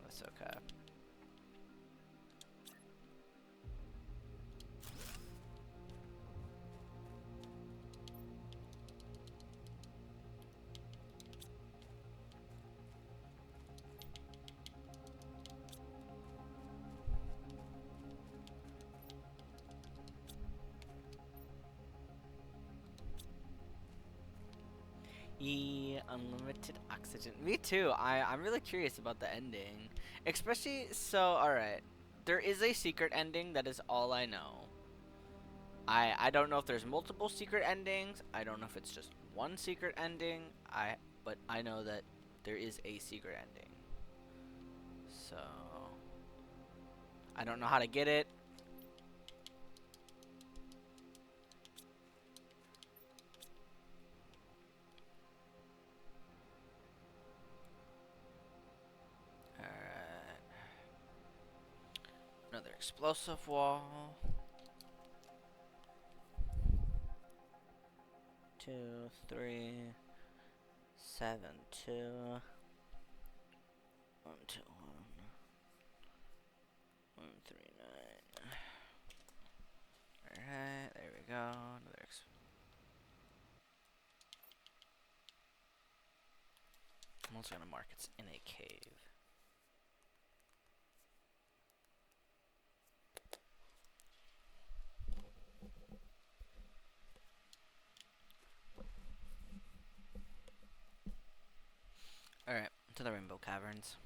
That's okay. Yeah, unlimited oxygen. Me too. I'm really curious about the ending. Especially, so, alright. There is a secret ending, that is all I know. I don't know if there's multiple secret endings. I don't know if it's just one secret ending. But I know that there is a secret ending. So I don't know how to get it. Another explosive wall. 2, 3, 7, 2, 1, 2, 1, 3, 9. Alright, there we go. Another I'm also gonna mark it's in a cave. Alright, to the Rainbow Caverns.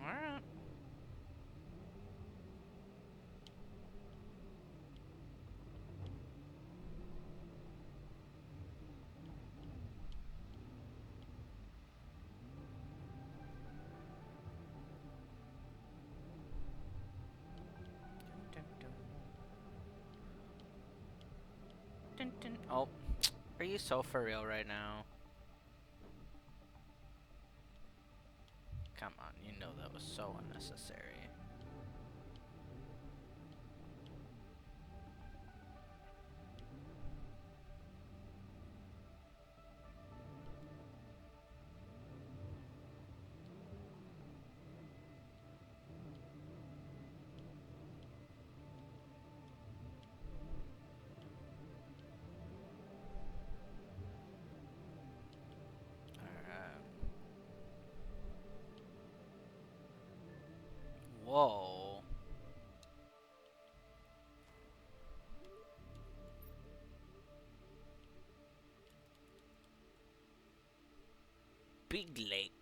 Alright. Dun, dun. Oh, are you so for real right now? Come on, you know that was so unnecessary. Alright. Whoa. Big lake.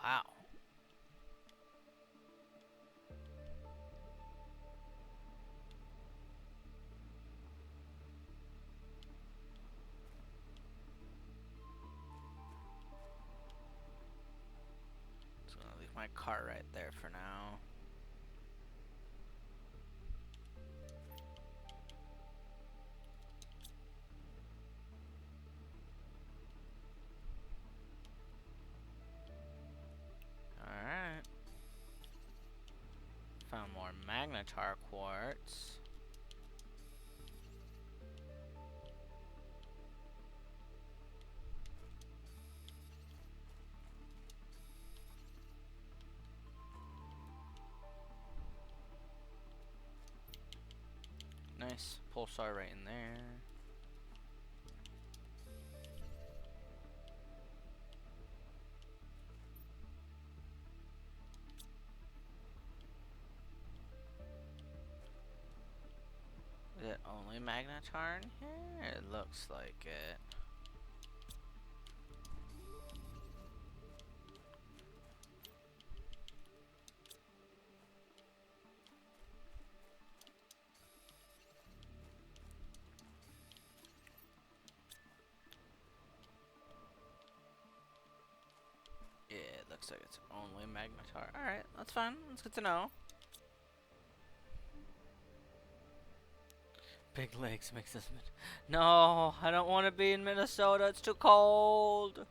Wow. Just gonna leave my car right there for now. Alright. Found more magnetar quartz. Nice. Pulsar right in there. Is it only magnetar in here? It looks like it. Yeah, it looks like it's only magnetar. Alright, that's fine. That's good to know. Big Lakes makes this... No, I don't want to be in Minnesota. It's too cold.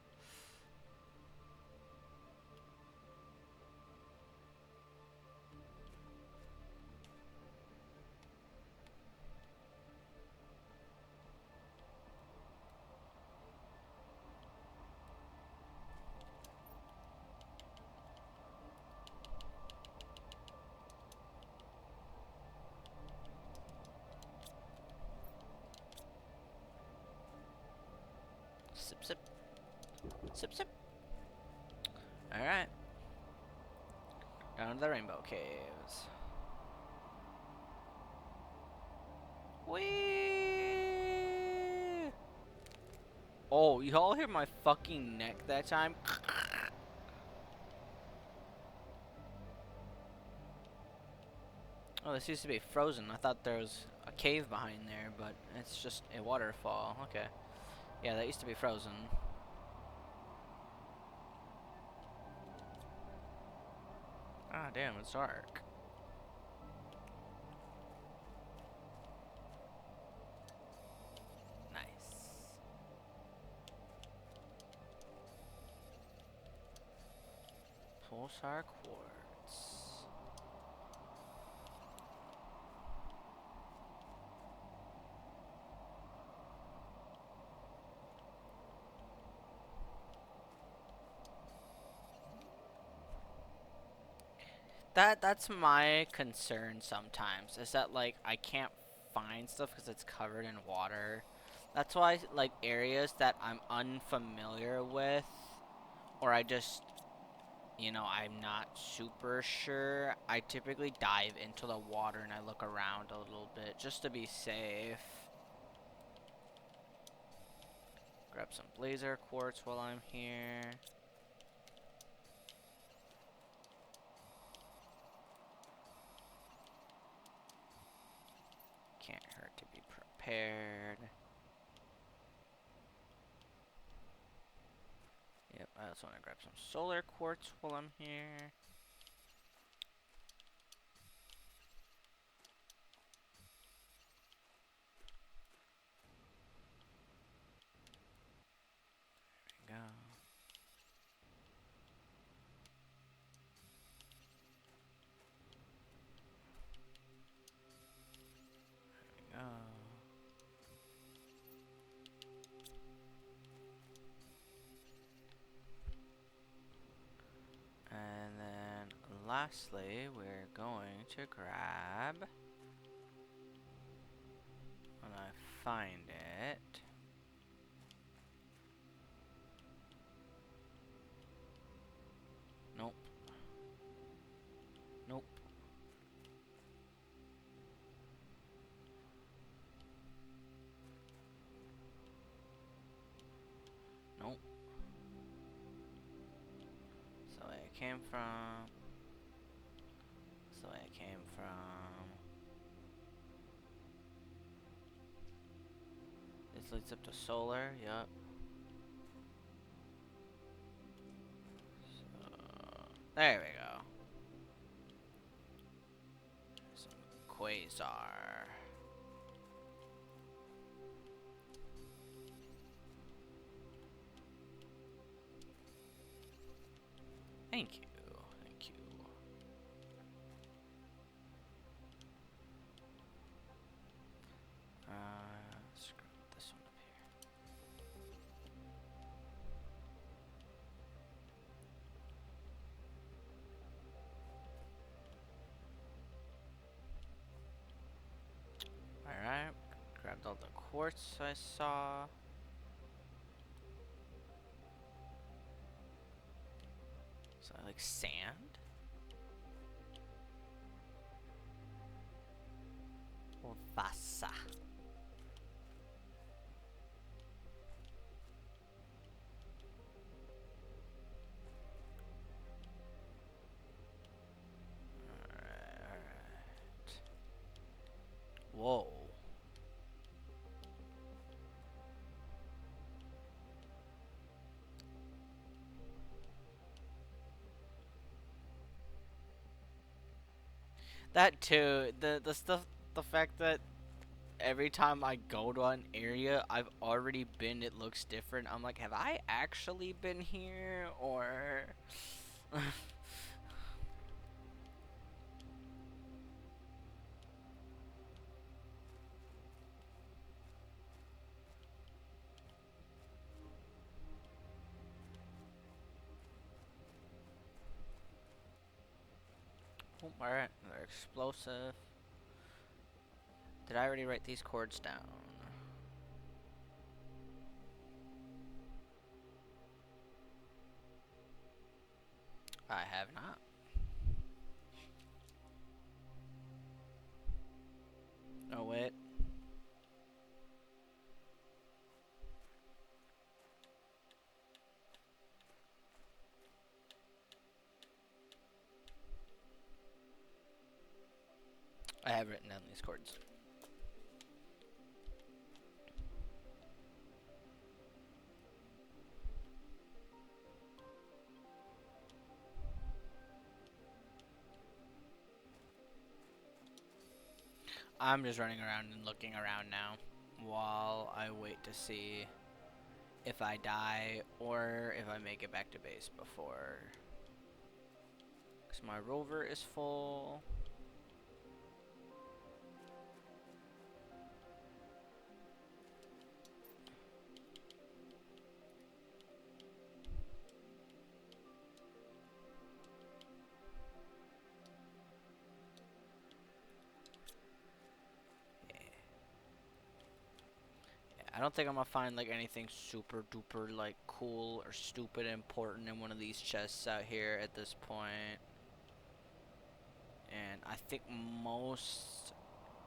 Sip, sip. Sip, sip. Alright. Down to the Rainbow Caves. Whee! Oh, y'all hear my fucking neck that time? Oh, this used to be frozen. I thought there was a cave behind there, but it's just a waterfall. Okay. Yeah, that used to be frozen. Ah, damn, it's dark. Nice. Pulsar quartz. That's my concern sometimes. Is that like I can't find stuff because it's covered in water. That's why like areas that I'm unfamiliar with, or I just I'm not super sure. I typically dive into the water and I look around a little bit just to be safe. Grab some blazer quartz while I'm here. Can't hurt to be prepared. Yep, I also want to grab some solar quartz while I'm here. There we go. There we go. And then lastly, we're going to grab, when I find it, nope, nope, nope. So I came from, so I came from, this leads up to solar, yup. So, there we go. Some quasar. Thank you, thank you. Let's grab this one up here. Alright, grabbed all the quartz I saw. So I like sand. Or vasa. Alright. Whoa. That too, the stuff, the fact that every time I go to an area I've already been, it looks different. I'm like, have I actually been here, or oh, alright, another explosive. Did I already write these chords down? I have not. Oh wait. I have written down these chords. I'm just running around and looking around now while I wait to see if I die or if I make it back to base before. Because my rover is full. I don't think I'm gonna find like anything super duper like cool or stupid important in one of these chests out here at this point. And I think most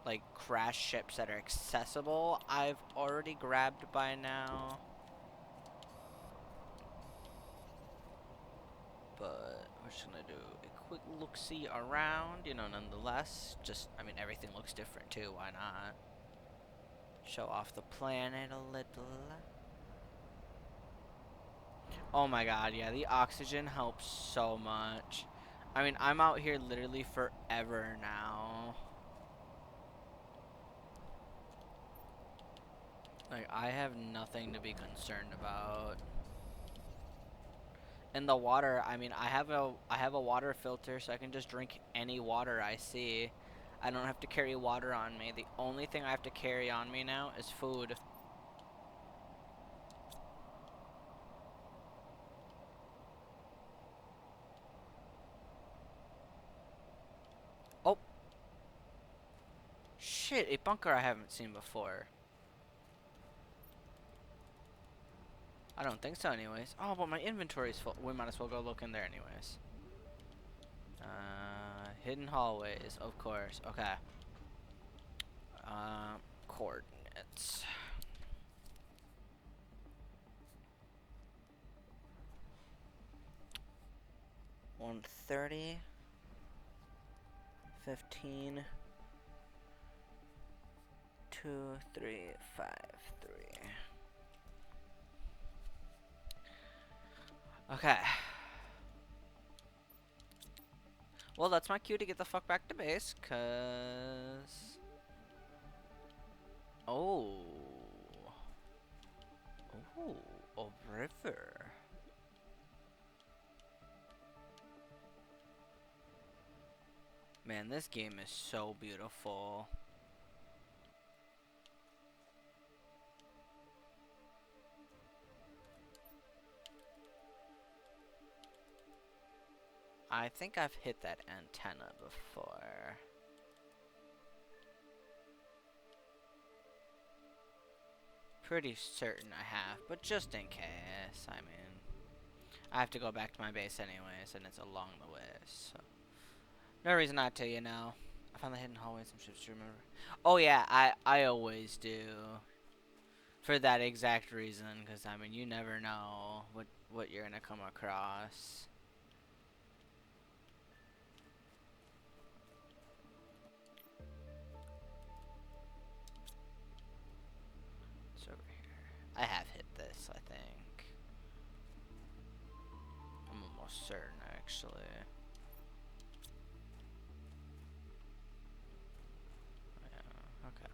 like crash ships that are accessible I've already grabbed by now. But we're just gonna do a quick look-see around, you know, nonetheless. Just, I mean, everything looks different too, why not? Show off the planet a little. Oh my god, yeah, the oxygen helps so much. I mean, I'm out here literally forever now. Like, I have nothing to be concerned about. And the water, I mean, I have a water filter, so I can just drink any water I see. I don't have to carry water on me. The only thing I have to carry on me now is food. Oh. Shit, a bunker I haven't seen before. I don't think so anyways. Oh, but my inventory's full. We might as well go look in there anyways. Hidden hallways, of course. Okay. Coordinates. One 30, 15, 2, 3, 5, 3. Okay. Well, that's my cue to get the fuck back to base, cause... Oh. Oh, a river. Man, this game is so beautiful. I think I've hit that antenna before. Pretty certain I have, but just in case, I mean, I have to go back to my base anyways, and it's along the way, so no reason not to, you know. I found the hidden hallways and ships to remember. Oh yeah, I always do. For that exact reason, because I mean, you never know what you're gonna come across. It's over here. I have hit this, I think. I'm almost certain, actually. Yeah, okay.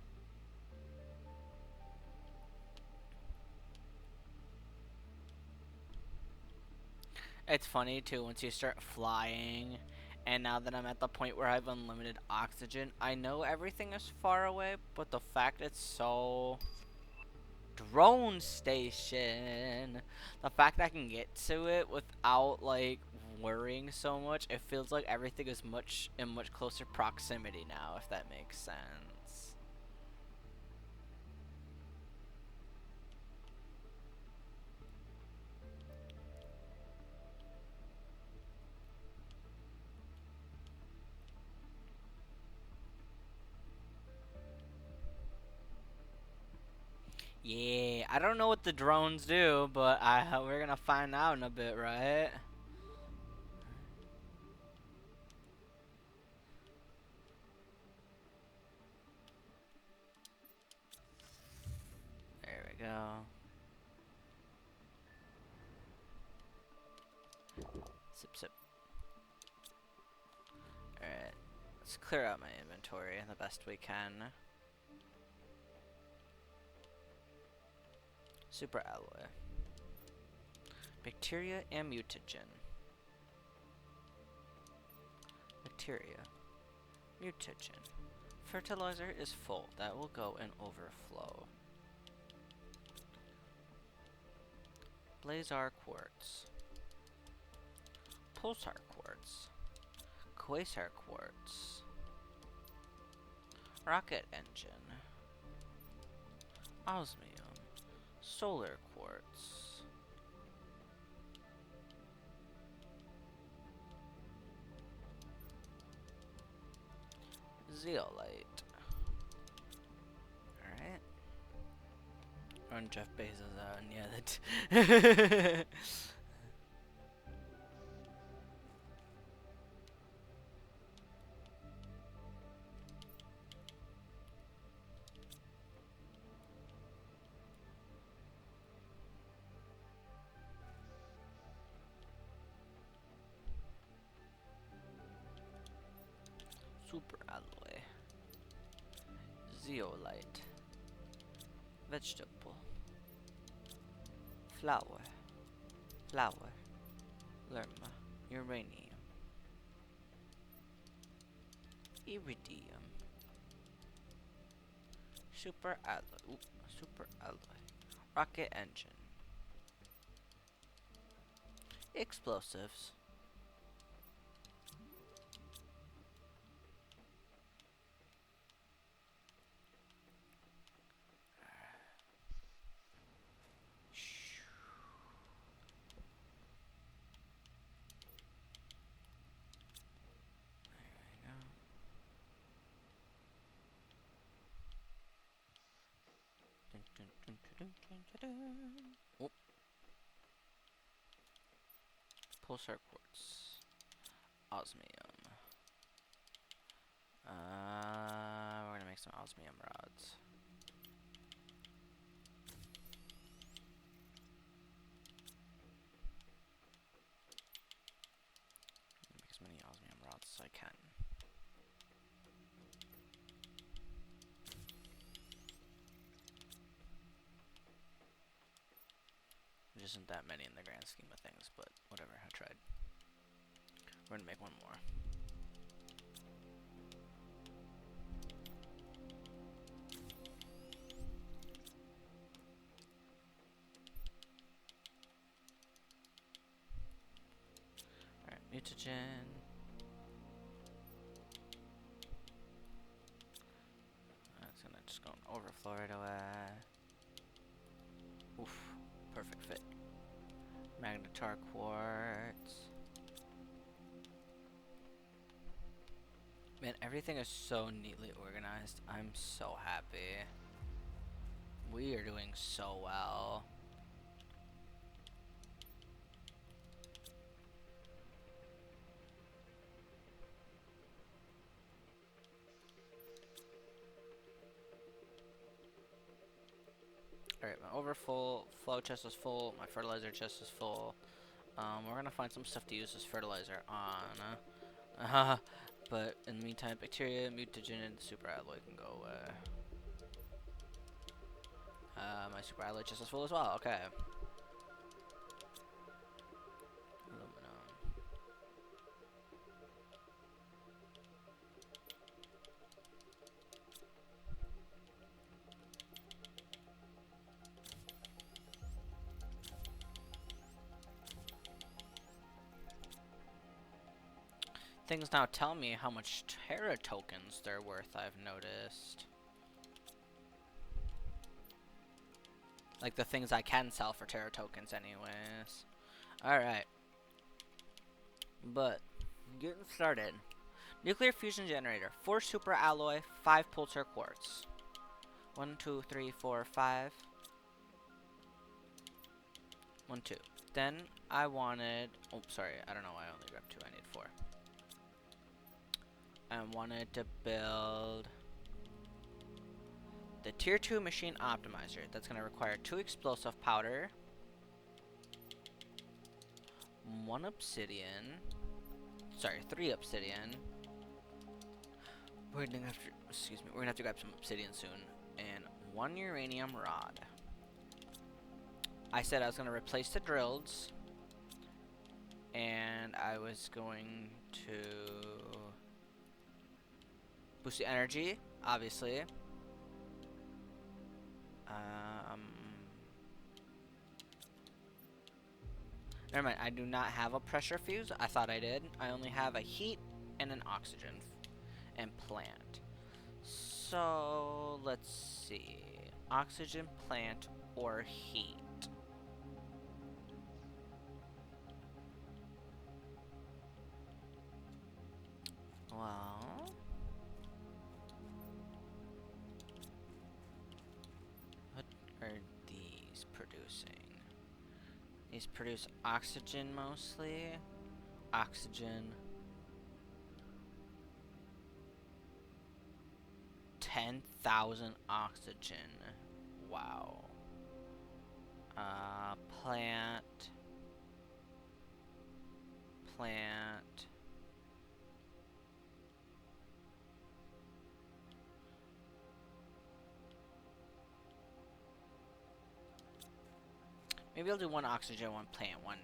It's funny too once you start flying, and now that I'm at the point where I have unlimited oxygen, I know everything is far away, but the fact it's so drone station, the fact that I can get to it without like worrying so much, it feels like everything is in much closer proximity now, if that makes sense. Yeah, I don't know what the drones do, but we're gonna find out in a bit, right? go. Sip, sip. Alright. Let's clear out my inventory the best we can. Super alloy. Bacteria and mutagen. Bacteria. Mutagen. Fertilizer is full. That will go in overflow. Blazar quartz. Pulsar quartz. Quasar quartz. Rocket engine. Osmium. Solar quartz. Zeolite. Alright. Run Jeff Bezos out, and yeah, that. Super alloy. Zeolite. Vegetable. Flower. Flower. Lerma. Uranium. Iridium. Super alloy. Oop, super alloy. Rocket engine. Explosives. Oh. Pulsar quartz. Osmium. We're gonna make some osmium rods. Make as many osmium rods as I can. There isn't that many in the grand scheme of things, but whatever, I tried. We're gonna make one more. Alright, mutagen. That's gonna just go and overflow right away. Oof, perfect fit. Magnetar quartz. Man, everything is so neatly organized. I'm so happy. We are doing so well. Alright, my overflow chest is full, my fertilizer chest is full. We're gonna find some stuff to use this fertilizer on. But in the meantime, bacteria, mutagen, and the super alloy can go away. My super alloy chest is full as well, okay. Aluminum. Things now tell me how much Terra tokens they're worth, I've noticed. Like the things I can sell for Terra tokens anyways. Alright. But, getting started. Nuclear fusion generator. 4 super alloy, 5 pulsar quartz. 1, 2, 3, 4, 5. 1, 2. Then I wanted... Oh, sorry. I don't know why I only grabbed 2. I need 4. I wanted to build the tier 2 machine optimizer. That's going to require 2 explosive powder, 1 obsidian, sorry, 3 obsidian. We're gonna have to, excuse me, we're gonna have to grab some obsidian soon, and 1 uranium rod. I said I was gonna replace the drills, and I was going to boost the energy, obviously. Never mind, I do not have a pressure fuse. I thought I did. I only have a heat and an oxygen and plant. So, let's see. Oxygen, plant, or heat. Well, what are these producing? These produce oxygen mostly. Oxygen. 10,000 oxygen. Wow. Plant. Plant. Maybe I'll do 1 oxygen, 1 plant, 1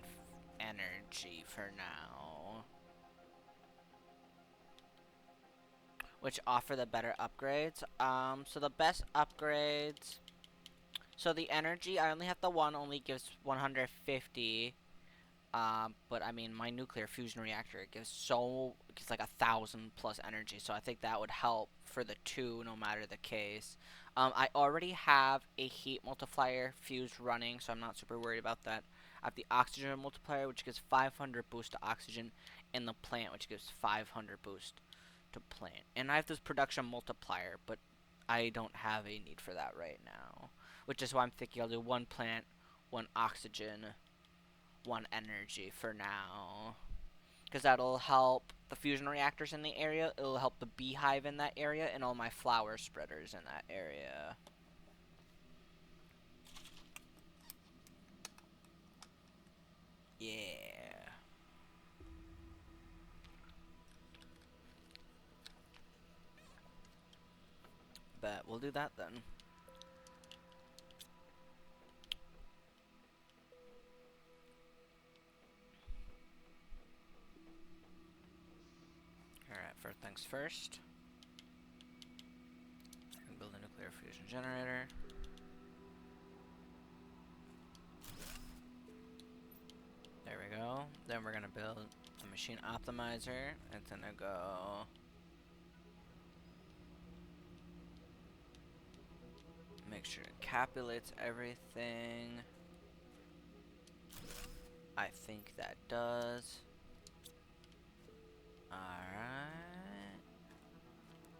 energy for now. Which offer the better upgrades. So the best upgrades. So the energy, I only have the 1, only gives 150. But I mean, my nuclear fusion reactor gives like 1,000 plus energy. So I think that would help for the 2, no matter the case. I already have a heat multiplier fuse running, so I'm not super worried about that. I have the oxygen multiplier, which gives 500 boost to oxygen, and the plant, which gives 500 boost to plant. And I have this production multiplier, but I don't have a need for that right now. Which is why I'm thinking I'll do 1 plant, 1 oxygen, 1 energy for now. Because that'll help the fusion reactors in the area, it'll help the beehive in that area, and all my flower spreaders in that area. Yeah. But we'll do that then. Alright, first things first. I can build a nuclear fusion generator. There we go. Then we're gonna build a machine optimizer. It's gonna go make sure it encapsulates everything. I think that does. Alright.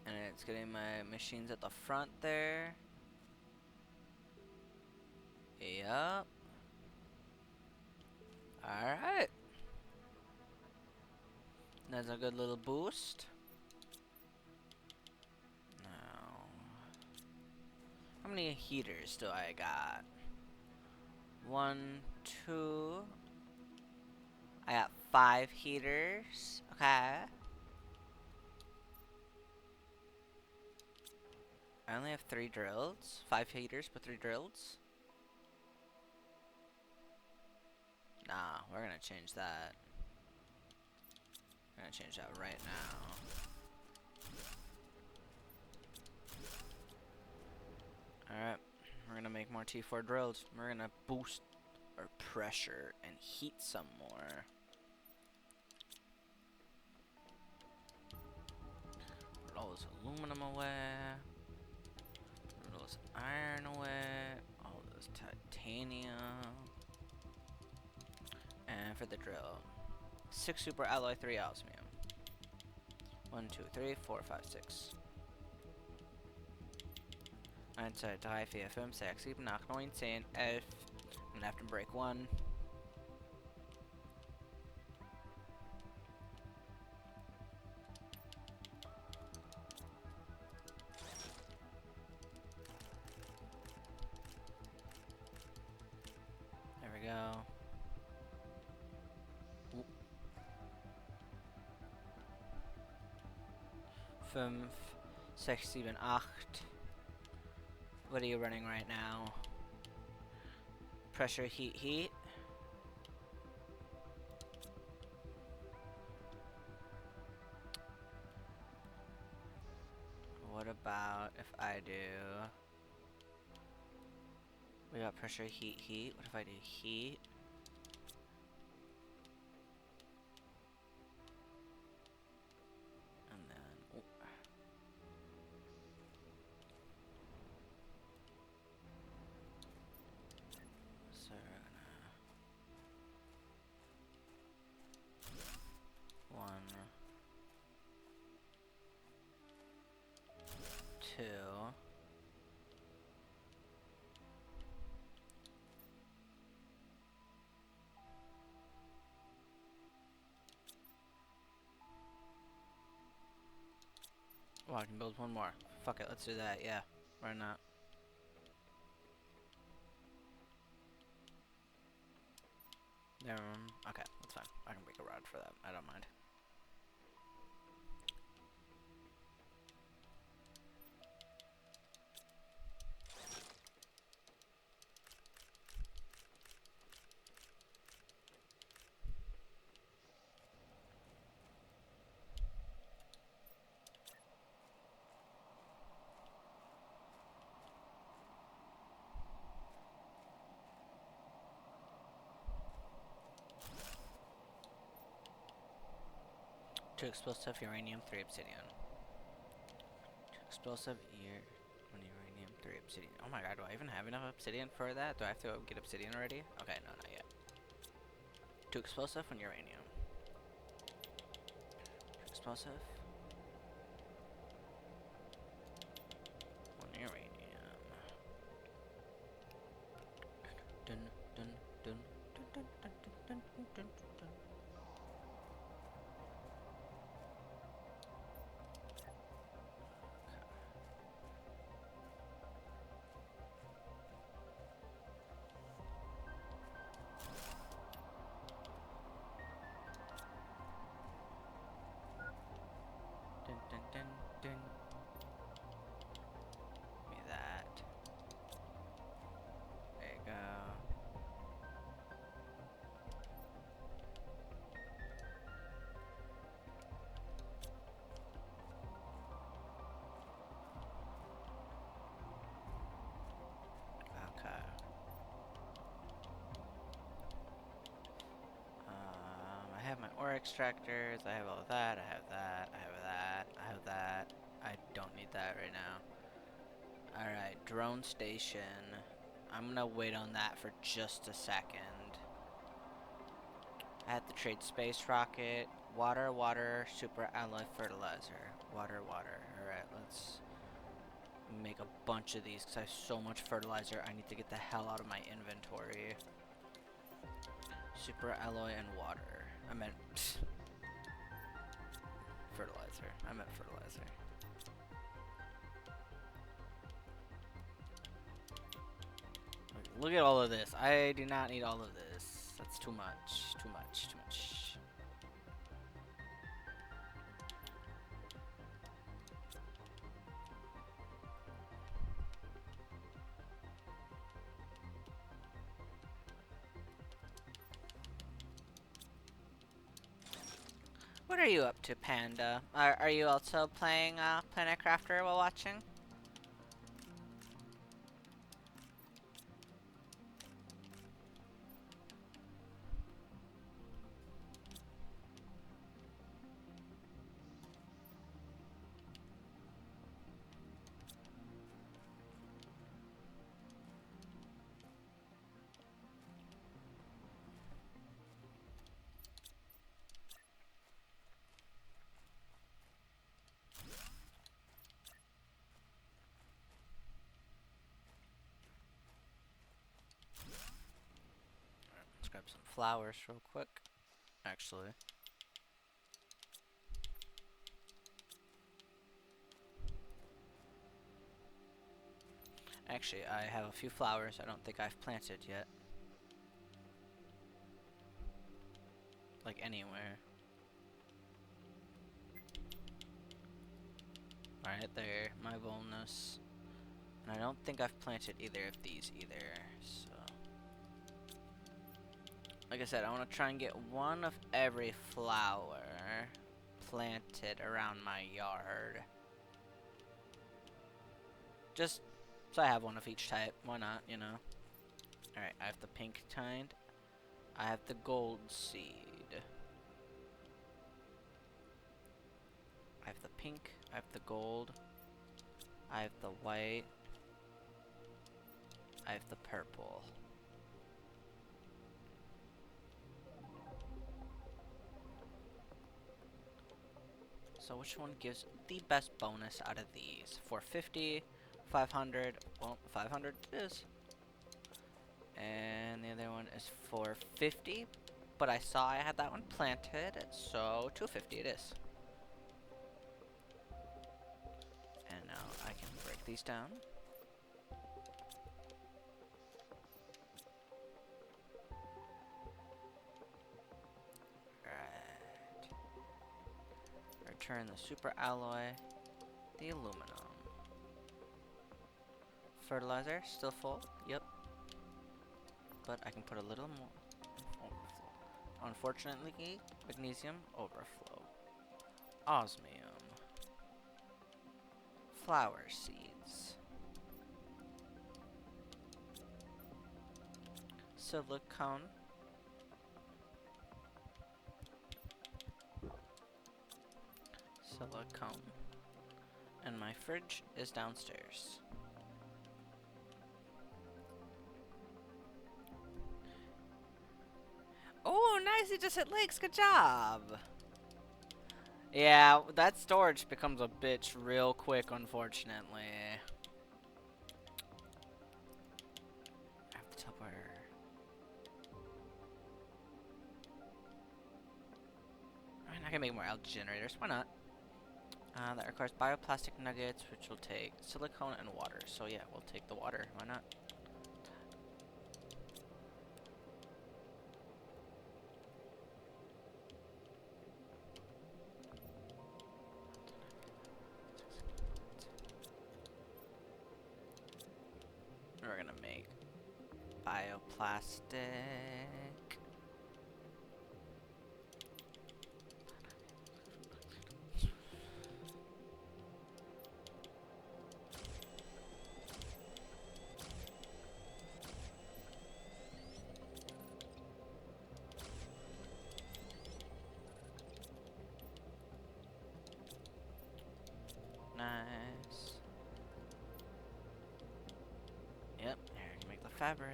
And it's getting my machines at the front there. Yup. Alright. That's a good little boost. Now, how many heaters do I got? 1, 2. I got 5 heaters. Okay. I only have 3 drills. 5 heaters, but 3 drills. Nah, we're gonna change that. We're gonna change that right now. Alright, we're gonna make more T4 drills. We're gonna boost our pressure and heat some more. Put all this aluminum away. Put all this iron away. All this titanium. And for the drill, 6 super alloy, 3 osmium. 1, 2, 3, 4, 5, 6. Alltså, det här är 4, 5, 6, 7, 8, 9, 10, 11. I'm gonna have to break 1. 5, 6, 7, 8. What are you running right now? Pressure, heat. What about if I do... We got pressure, heat. What if I do heat? And then... So we're gonna... 1, 2... Oh, I can build one more. Fuck it, let's do that, yeah. Why not? Okay, that's fine. I can break a rod for that. I don't mind. Two explosive uranium, 3 obsidian. 2 explosive uranium, 3 obsidian. Oh my god, do I even have enough obsidian for that? Do I have to get obsidian already? Okay, no, not yet. 2 explosive and uranium. 2 explosive. 1 uranium. Dun dun dun dun dun dun dun dun dun dun. Dun dun dun dun. Give me that. There you go. Okay. I have my ore extractors. I have all of that. I have that. I have that. I have that. I don't need that right now. Alright, drone station. I'm gonna wait on that for just a second. I have to trade space rocket, water, super alloy fertilizer. Water. Alright, let's make a bunch of these because I have so much fertilizer. I need to get the hell out of my inventory. Super alloy and water. I meant fertilizer. I meant fertilizer. Look at all of this. I do not need all of this. That's too much. Too much. Too much. What are you up to, Panda? Are you also playing Planet Crafter while watching? Let's grab some flowers real quick. Actually. I have a few flowers I don't think I've planted yet. Like anywhere. Right there, my Volnus. And I don't think I've planted either of these either, so... Like I said, I want to try and get one of every flower planted around my yard. Just so I have one of each type. Why not, you know? Alright, I have the pink kind. I have the gold seed. I have the pink. I have the gold. I have the white. I have the purple. So which one gives the best bonus out of these? 450, 500, well, 500 it is. And the other one is 450, but I saw I had that one planted, so 250 it is. And now I can break these down. Right. Return the super alloy, the aluminum. Fertilizer, still full, yep. But I can put a little more overflow. Unfortunately, magnesium overflow. Osmium. Flower seeds. Silicone. Silicone. And my fridge is downstairs. Oh, nice! You just hit lakes. Good job. Yeah, that storage becomes a bitch real quick, unfortunately. I have to tell where. I mean, I can make more algae generators. Why not? That requires bioplastic nuggets, which will take silicone and water. So yeah, we'll take the water. Why not? We're gonna make bioplastic. Nice. Yep, there you can make the fabric.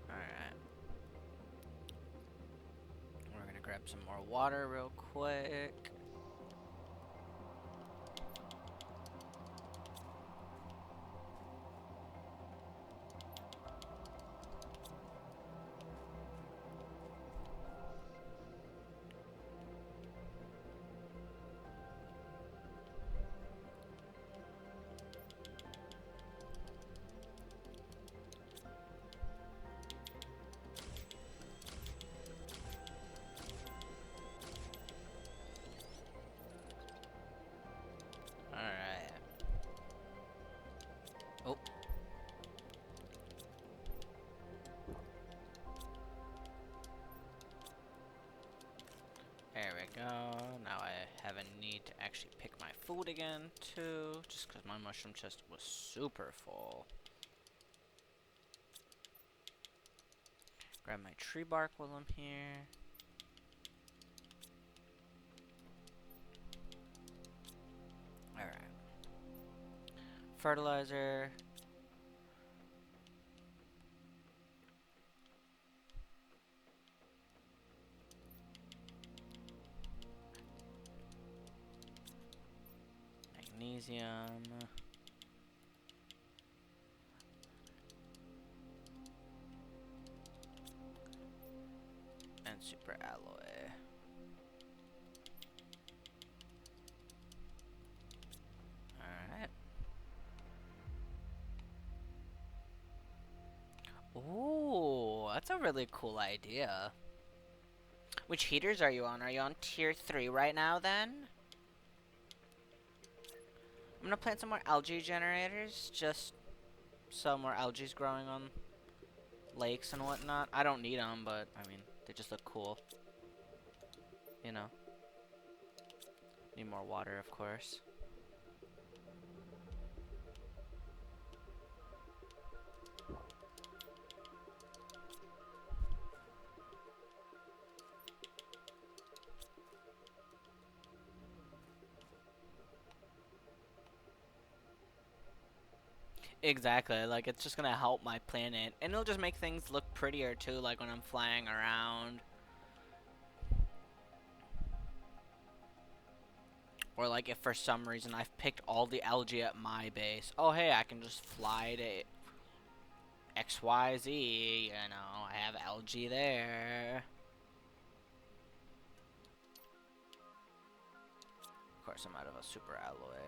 Alright. We're gonna grab some more water real quick. Alright. Oh. There we go. Now I have a need to actually pick my food again, too. Just because my mushroom chest was super full. Grab my tree bark while I'm here. Alright. Fertilizer. Magnesium. And super alloy. Alright. Ooh, that's a really cool idea. Which heaters are you on? Are you on tier 3 right now then? I'm gonna plant some more algae generators, just so more algae's growing on lakes and whatnot. I don't need them, but I mean, they just look cool. You know. Need more water, of course. Exactly, like it's just gonna help my planet, and it'll just make things look prettier too, like when I'm flying around. Or like if for some reason I've picked all the algae at my base. Oh hey, I can just fly to XYZ, you know, I have algae there. Of course I'm out of a super alloy.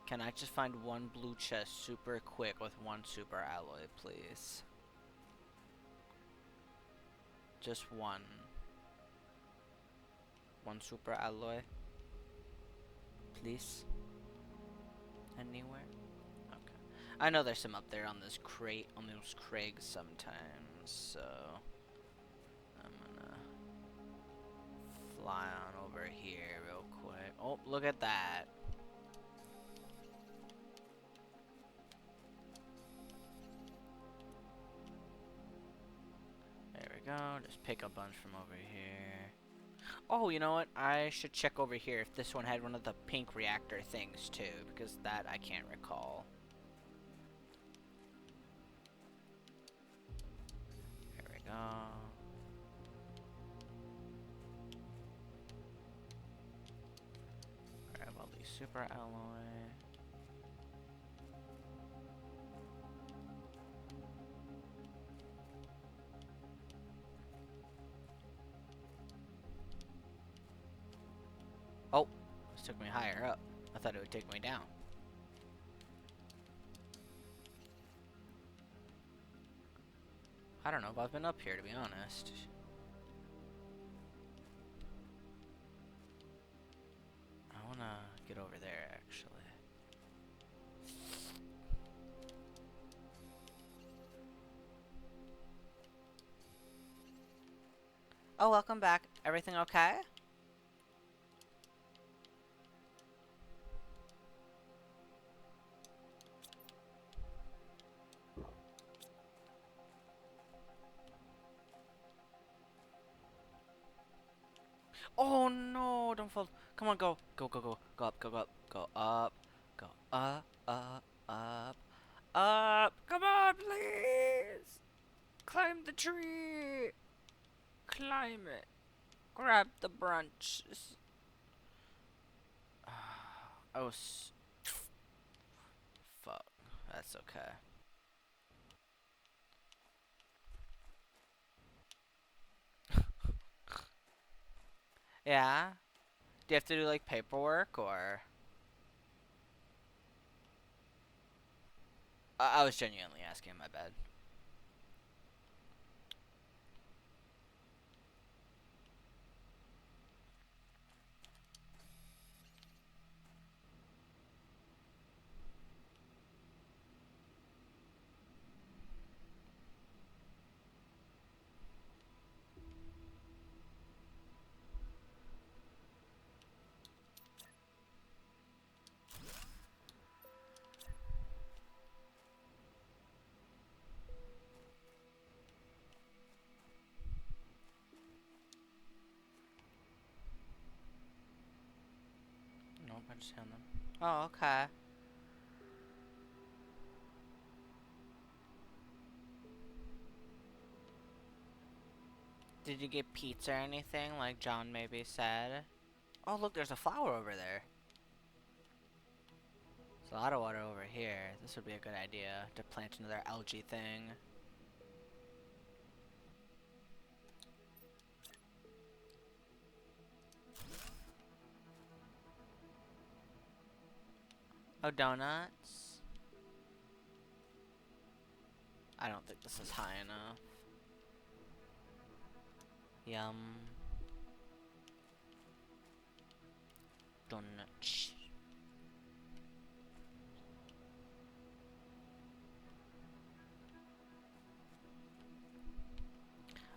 Can I just find one blue chest super quick with one super alloy, please? Just one. One super alloy. Please? Anywhere? Okay. I know there's some up there on this crate, on those crags sometimes, so I'm gonna fly on over here real quick. Oh, look at that. There we go. Just pick a bunch from over here. Oh, you know what? I should check over here if this one had one of the pink reactor things too, because that I can't recall. There we go. Grab all these super alloy. Oh, this took me higher up. I thought it would take me down. I don't know if I've been up here, to be honest. I wanna get over there, actually. Oh, welcome back. Everything okay? Oh no, don't fall. Come on, go. Go, go, go. Go up, go up, go up. Go up, up, up, up. Come on, please. Climb the tree. Climb it. Grab the branches. Oh, fuck. That's okay. Yeah? Do you have to do like paperwork or? I was genuinely asking, my bad. Nope, I just found them. Oh, okay. Did you get pizza or anything, like John maybe said? Oh, look, there's a flower over there. There's a lot of water over here. This would be a good idea to plant another algae thing. Oh, donuts? I don't think this is high enough. Yum. Donuts.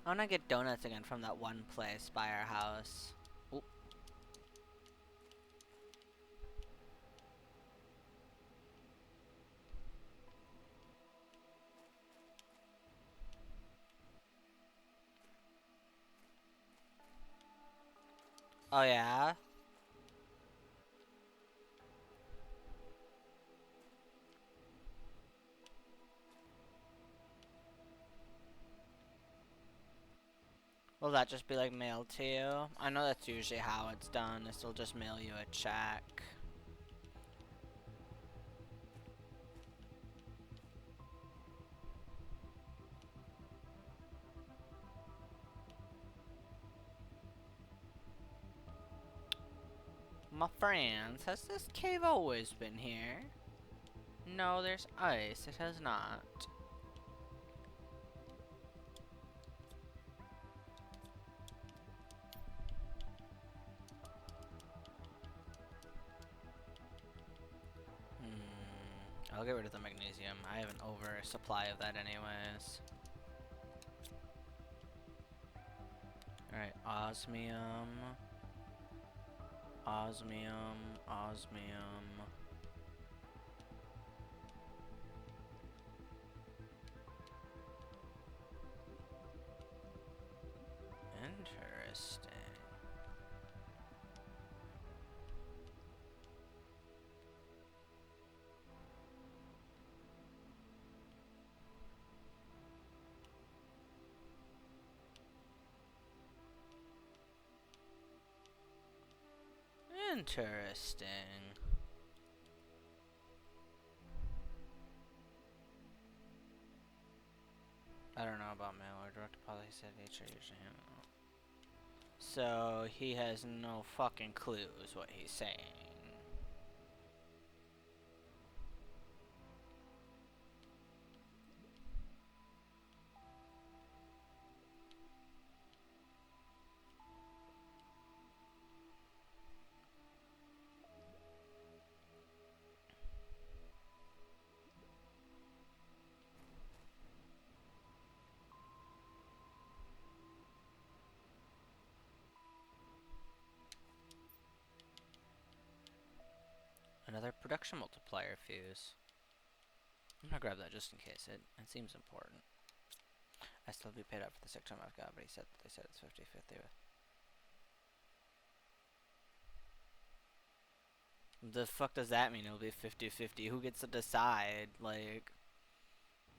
I wanna get donuts again from that one place by our house. Ooh. Oh yeah? Will that just be like mailed to you? I know that's usually how it's done, is they'll just mail you a check. My friends, has this cave always been here? No, there's ice. It has not. I'll get rid of the magnesium. I have an oversupply of that anyways. Alright, osmium. Osmium. Osmium. Interesting. Interesting. I don't know about mail or direct deposit. He said HR usually handle. So he has no fucking clue is what he's saying. Another production multiplier fuse. I'm gonna grab that just in case. It seems important. I still be paid out for the sick time I've got, but they said it's 50-50 with. The fuck does that mean? It'll be 50-50. Who gets to decide? Like,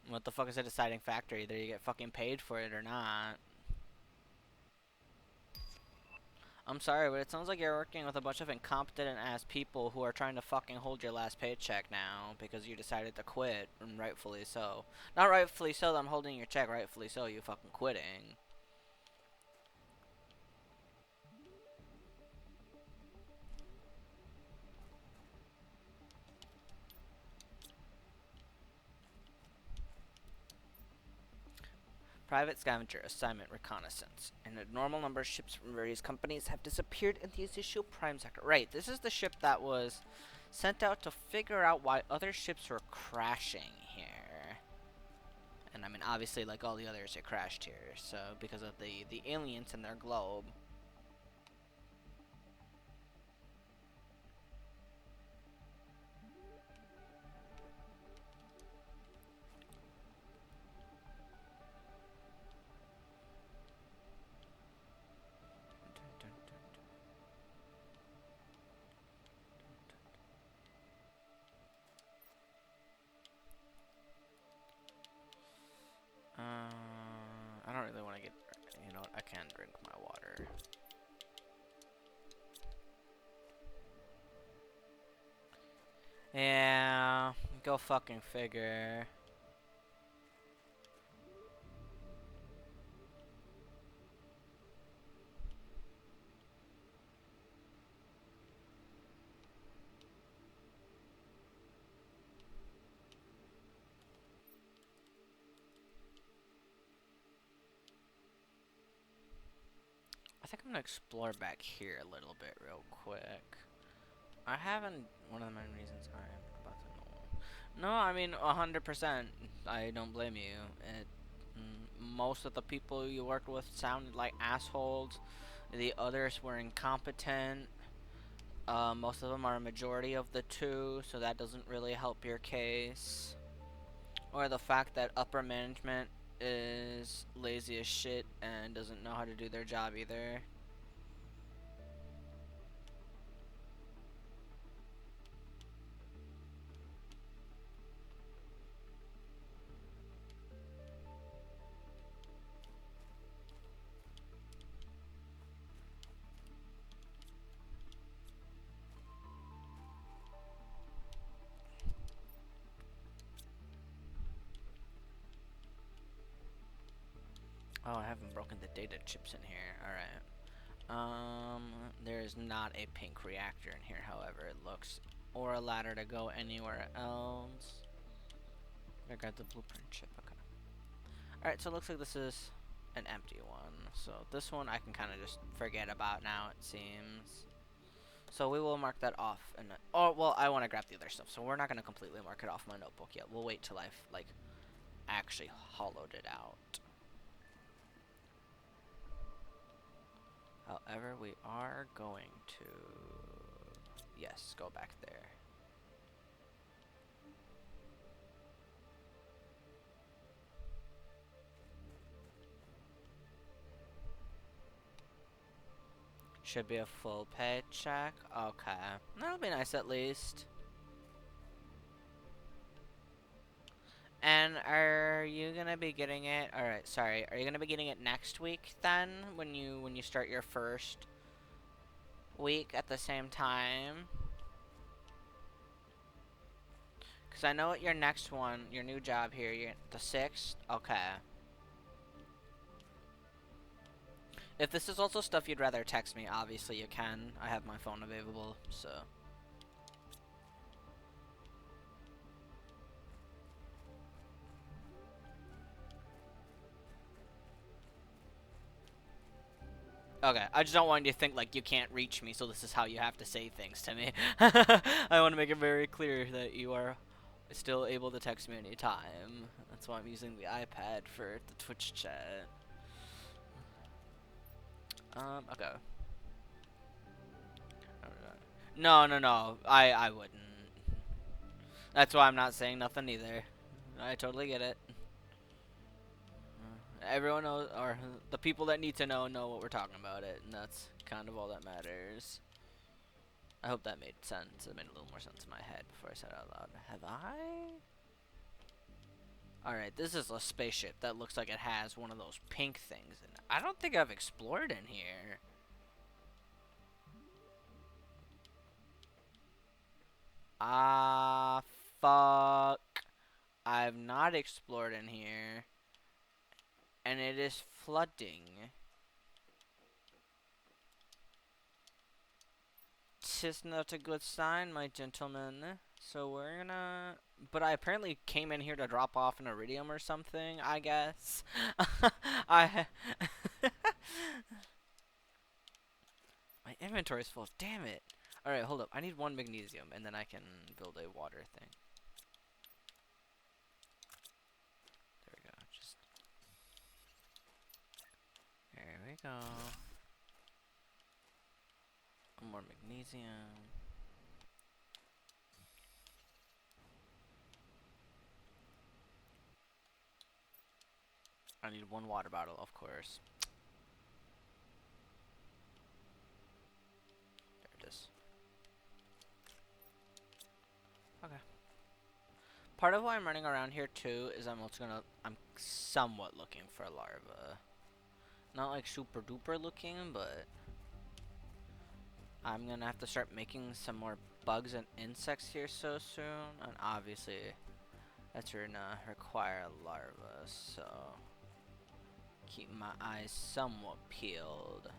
what the fuck is a deciding factor? Either you get fucking paid for it or not. I'm sorry, but it sounds like you're working with a bunch of incompetent ass people who are trying to fucking hold your last paycheck now because you decided to quit, and rightfully so. Not rightfully so that I'm holding your check, rightfully so you fucking quitting. Private scavenger assignment reconnaissance. And a normal number of ships from various companies have disappeared in the Azizio Prime sector. Right, this is the ship that was sent out to figure out why other ships were crashing here. And I mean, obviously, like all the others, it crashed here. So, because of the aliens and their globe. I don't really want to get. You know what? I can drink my water. Yeah, go fucking figure. think I'm gonna explore back here a little bit real quick. I haven't. One of the main reasons I'm about to know. No, I mean 100%. I don't blame you. Most of the people you worked with sounded like assholes. The others were incompetent. Most of them are a majority of the two, so that doesn't really help your case. Or the fact that upper management is lazy as shit and doesn't know how to do their job either. Oh, I haven't broken the data chips in here. Alright. There is not a pink reactor in here, however, it looks. Or a ladder to go anywhere else. I got the blueprint chip, okay. Alright, so it looks like this is an empty one. So this one I can kind of just forget about now, it seems. So we will mark that off. Oh, well, I want to grab the other stuff, so we're not going to completely mark it off my notebook yet. We'll wait till I've, like, actually hollowed it out. However, we are going to, yes, go back there. Should be a full paycheck. Okay, that'll be nice at least. And are you gonna be getting it? All right, sorry. Are you gonna be getting it next week then, when you start your first week at the same time? Cause I know at your next one, your new job here, you're the 6th. Okay. If this is also stuff you'd rather text me, obviously you can. I have my phone available, so. Okay, I just don't want you to think like you can't reach me, so this is how you have to say things to me. I want to make it very clear that you are still able to text me anytime. That's why I'm using the iPad for the Twitch chat. Okay. No, no, no. I wouldn't. That's why I'm not saying nothing either. I totally get it. Everyone knows, or the people that need to know what we're talking about it, and that's kind of all that matters. I hope that made sense. It made a little more sense in my head before I said it out loud. Have I? Alright, this is a spaceship that looks like it has one of those pink things in it. I don't think I've explored in here. Ah, fuck. I've not explored in here. And it is flooding. 'Tis not a good sign, my gentlemen. So we're gonna... But I apparently came in here to drop off an iridium or something, I guess. I... My inventory's full. Damn it. Alright, hold up. I need 1 magnesium, and then I can build a water thing. There we go. Just... There we go. More magnesium. I need 1 water bottle, of course. There it is. Okay. Part of why I'm running around here too is I'm somewhat looking for larvae. Not like super duper looking, but I'm gonna have to start making some more bugs and insects here so soon, and obviously that's gonna require larvae, so keep my eyes somewhat peeled.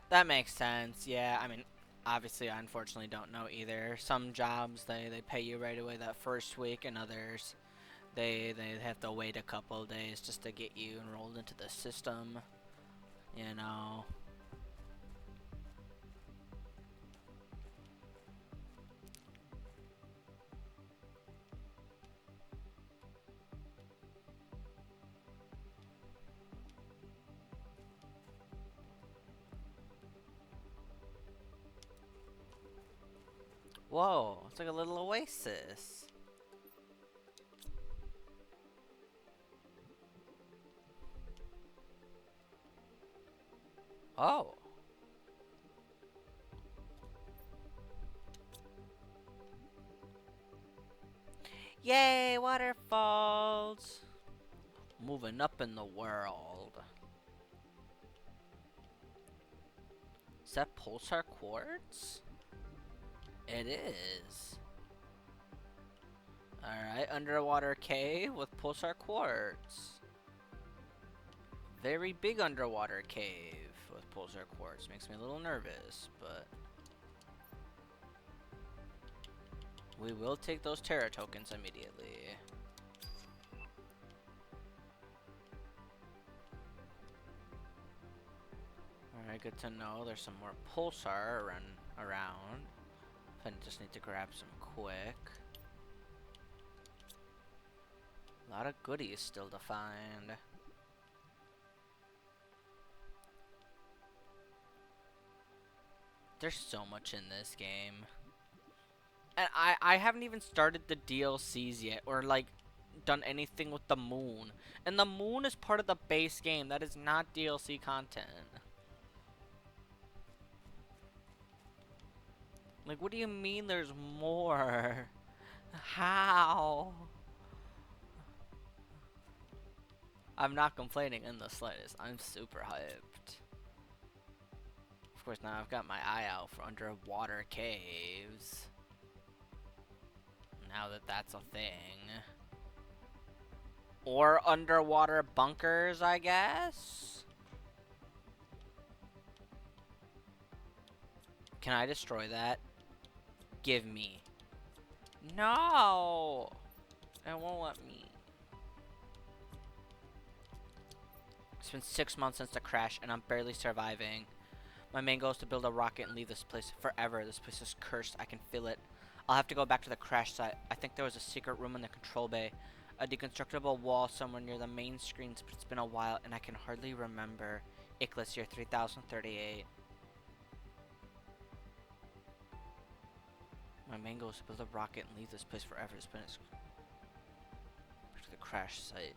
That makes sense. Yeah, I mean, obviously, I unfortunately don't know either. Some jobs they pay you right away that first week, and others they have to wait a couple of days just to get you enrolled into the system. You know. Whoa, it's like a little oasis. Oh. Yay, waterfalls! Moving up in the world. Is that pulsar quartz? It is. Alright, underwater cave with pulsar quartz. Very big underwater cave with pulsar quartz. Makes me a little nervous, but we will take those Terra tokens immediately. Alright, good to know. There's some more pulsar around. I just need to grab some quick. A lot of goodies still to find. There's so much in this game. And I haven't even started the DLCs yet, or like done anything with the moon. And the moon is part of the base game. That is not DLC content. Like, what do you mean there's more? How? I'm not complaining in the slightest. I'm super hyped. Of course, now I've got my eye out for underwater caves. Now that that's a thing. Or underwater bunkers, I guess? Can I destroy that? Give me. No! It won't let me. It's been 6 months since the crash, and I'm barely surviving. My main goal is to build a rocket and leave this place forever. This place is cursed. I can feel it. I'll have to go back to the crash site. I think there was a secret room in the control bay. A deconstructible wall somewhere near the main screens, but it's been a while, and I can hardly remember. Ichthys, year 3038. My main goal is to build a rocket and leave this place forever. It's been back to the crash site.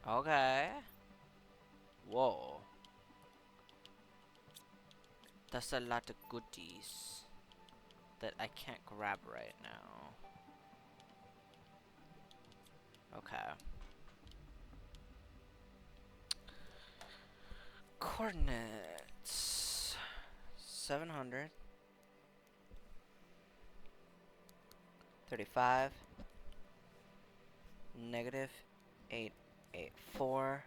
Okay. Whoa. That's a lot of goodies that I can't grab right now. Okay. Coordinates. 700. 35. Negative 884.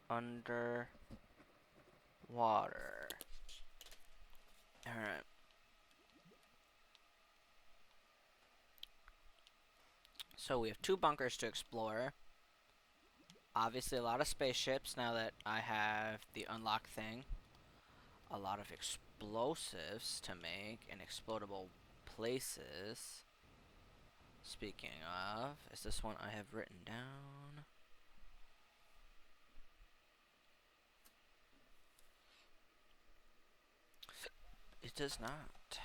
Under water. Alright. So we have 2 bunkers to explore. Obviously a lot of spaceships now that I have the unlock thing. A lot of explosives to make and explodable places. Speaking of, is this one I have written down? It does not.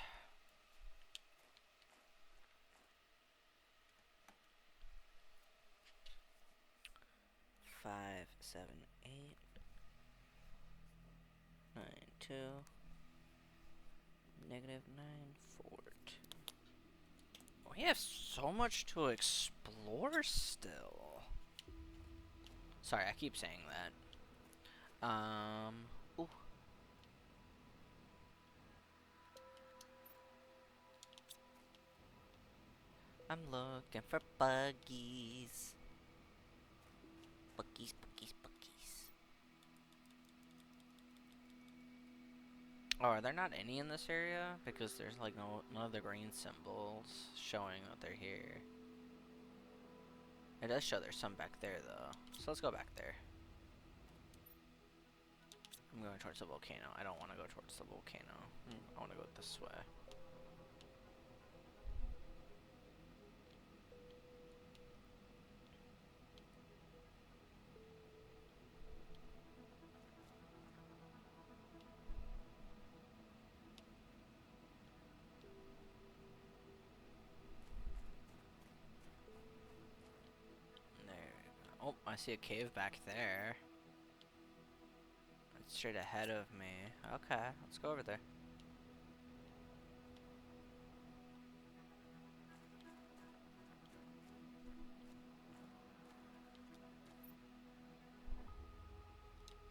5, 7, 8, 9, 2, negative 9, 4, 2. We have so much to explore still. Sorry, I keep saying that. Ooh. I'm looking for buggies. Buggies, buggies, buggies. Oh, are there not any in this area? Because there's like none of the green symbols showing that they're here. It does show there's some back there though. So let's go back there. I'm going towards the volcano. I don't want to go towards the volcano. I want to go this way. There we go. Oh, I see a cave back there. It's straight ahead of me. Okay, let's go over there.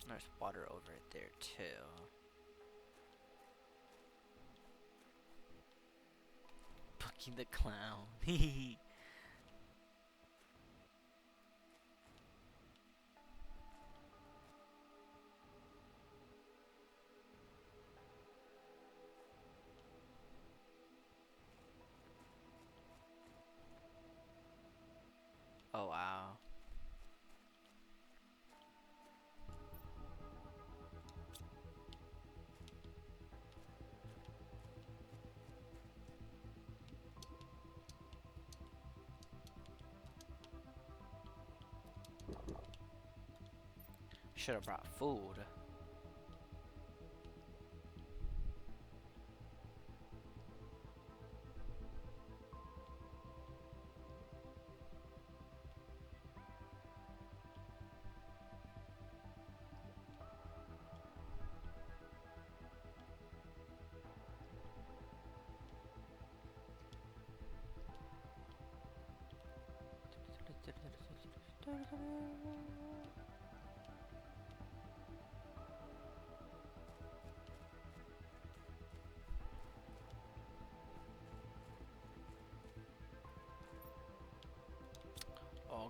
There's water over there too. Bucky the Clown. Oh wow. Should have brought food.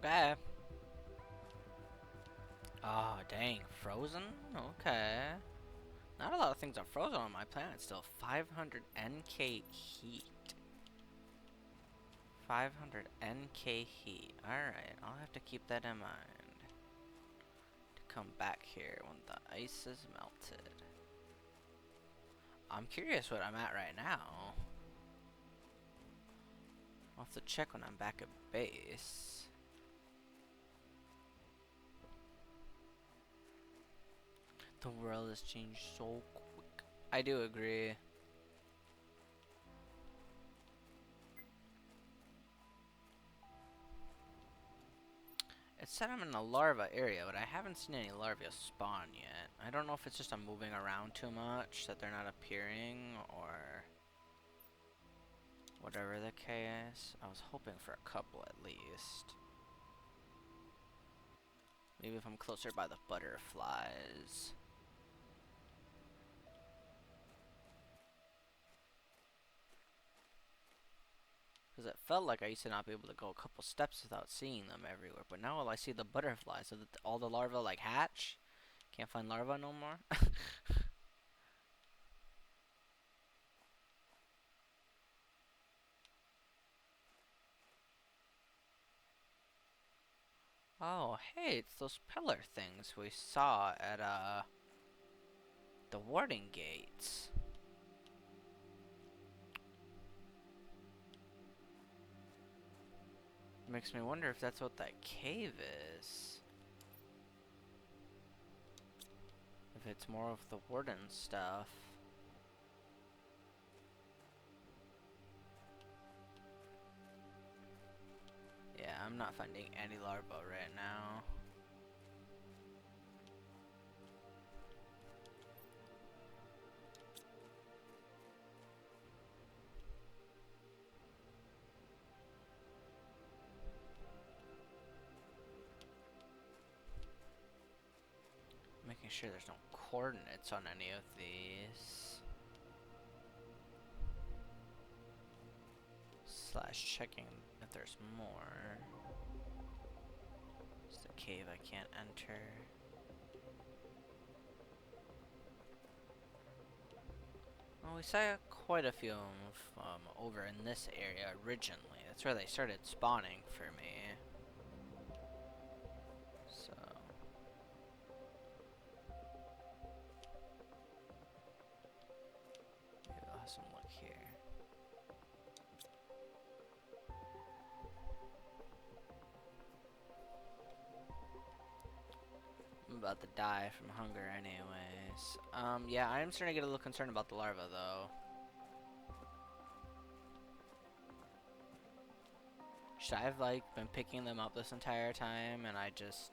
Okay. Oh, dang. Frozen? Okay. Not a lot of things are frozen on my planet still. 500 NK heat. 500 NK heat. Alright, I'll have to keep that in mind. To come back here when the ice is melted. I'm curious what I'm at right now. I'll have to check when I'm back at base. The world has changed so quick. I do agree. It said I'm in the larva area, but I haven't seen any larvae spawn yet. I don't know if it's just I'm moving around too much that they're not appearing, or whatever the case. I was hoping for a couple at least. Maybe if I'm closer by the butterflies. Because it felt like I used to not be able to go a couple steps without seeing them everywhere. But now I see the butterflies. So that all the larvae like hatch. Can't find larvae no more. Oh, hey, it's those pillar things we saw at the warden gates. Makes me wonder if that's what that cave is. If it's more of the warden stuff. Yeah, I'm not finding any larvae right now. Making sure there's no coordinates on any of these. Slash checking if there's more. It's the cave I can't enter. Well, we saw quite a few of 'em from over in this area originally. That's where they started spawning for me. So, maybe I'll have some look here. I'm about to die from hunger anyways. Yeah, I'm starting to get a little concerned about the larva though. Should I have like been picking them up this entire time and I just...